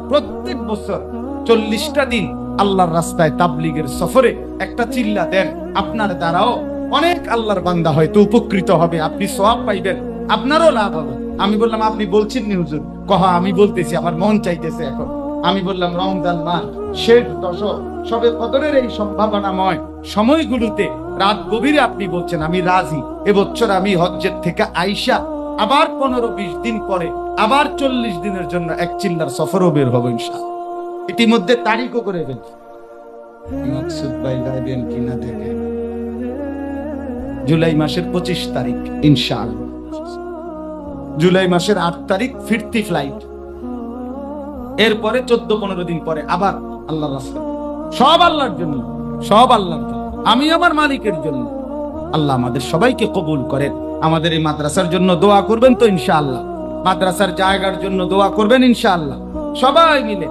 প্রত্যেক বছর 40টা দিন আল্লাহর রাস্তায় তাবলীগের সফরে একটা চিল্লা দেন, আপনার দ্বারাও অনেক আল্লাহর বান্দা হয়তো উপকৃত হবে, আপনি সওয়াব পাইবেন, আপনারও লাভ হবে। আমি বললাম আপনি বলছেন নি হুজুর? কহা আমি বলতেছি, আমার মন চাইতেছে এখন। আমি বললাম রমজান মাস, শেষ দশক, সবে কদরের এই সম্ভাবনাময় সময়গুলোতে রাত গভীরে আপনি বলছেন, আমি রাজি। এবছর আমি হজ্জের থেকে আইসা আবার 15-20 দিন পরে আবার 40 দিনের জন্য এক চিল্লার সফরও বের হবো ইনশাআল্লাহ। ইতিমধ্যে তারিখও করে ফেলছি। মাকসুদ ভাই যাবেন কিনা থেকে জুলাই মাসের 25 তারিখ ইনশাআল্লাহ, জুলাই মাসের 8 তারিখ ফিরতি ফ্লাইট, এরপরে 14-15 দিন পরে আবার আল্লাহর রাস্তায়। সব আল্লাহর জন্য, সব আল্লাহর জন্য, আমি আমার মালিকের জন্য। আল্লাহ আমাদের সবাইকে কবুল করেন। আমাদের এই মাদ্রাসার জন্য দোয়া করবেন তো ইনশাআল্লাহ, মাদ্রাসার জায়গার জন্য দোয়া করবেন ইনশাআল্লাহ, সবাই মিলে।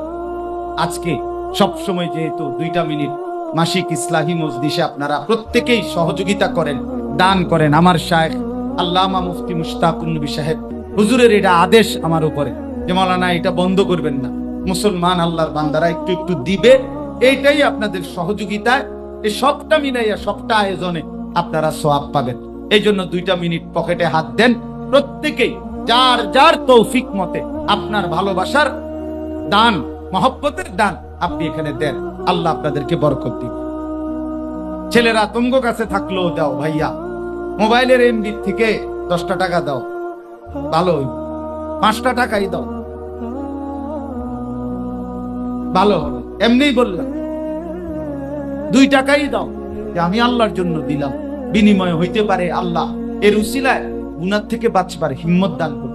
আজকে সব সময় যেহেতু 2টা মিনিট মাসিক ইসলাহি মজলিসে আপনারা প্রত্যেকেই সহযোগিতা করেন, দান করেন। আমার শায়েখ আল্লামা মুফতি মুশতাকুর নবী সাহেব হুজুরের এটা আদেশ আমার উপরে যে মাওলানা এটা বন্ধ করবেন না, মুসলমান আল্লাহর বান্দারা একটু একটু দিবে, এইটাই আপনাদের সহযোগিতায়, এই সবটা মিলাইয়া সবটা আয়োজনে আপনারা সওয়াব পাবেন। এই জন্য 2টা মিনিট পকেটে হাত দেন, প্রত্যেকেই যার যার তৌফিক মতে আপনার ভালোবাসার দান, মহব্বতের দান আপনি এখানে দেন, আল্লাহ আপনাদেরকে বরকত দিবে। ছেলেরা তোমার কাছে থাকলেও দাও ভাইয়া, মোবাইলের এমবি থেকে 10টা টাকা দাও, ভালো, 5টা টাকাই দাও, ভালো হবে। এমনি বললাম 2 টাকাই দাও, যে আমি আল্লাহর জন্য দিলাম, বিনিময় হইতে পারে আল্লাহ এর উসিলায় গুনাহ থেকে বাঁচবার হিম্মত দান করুন।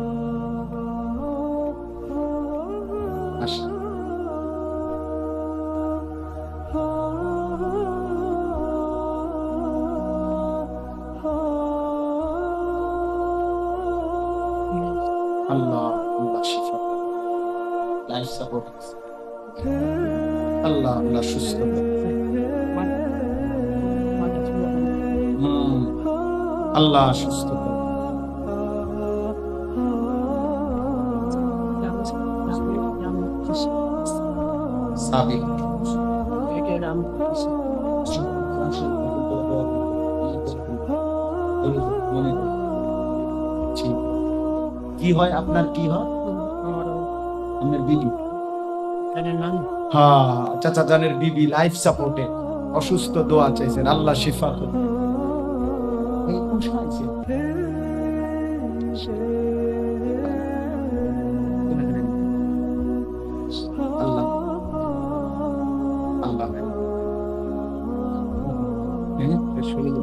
আল্লাহ শিফা, লাইফ সাপোর্ট, আল্লাহ আল্লাহ সুস্থ, আল্লাহ সুস্থ, সাবিক কি হয় আপনার? কি হয় আপনার? বিবি, হ্যাঁ চাচা জানের বিবি লাইফ সাপোর্টে অসুস্থ, দোয়া চাইছেন, আল্লাহ শিফা করুন।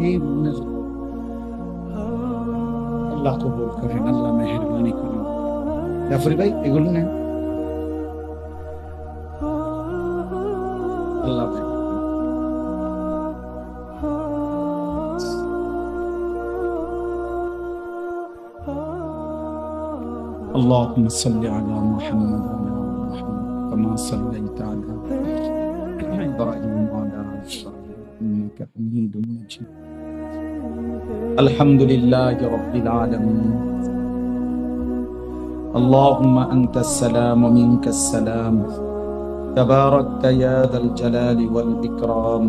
এই মোনাজাত আল্লাহ কবুল করেন, আল্লাহ মেহেরবানি করেন। জাফরি ভাই এগুলো নেন, আল্লাহ اللهم صل على محمد وعلى ال محمد كما صليت على ابراهيم وعلى ال ابراهيم انك حميد مجيد. الحمد لله رب العالمين. اللهم انت السلام ومنك السلام، تباركت يا ذا الجلال والاكرام.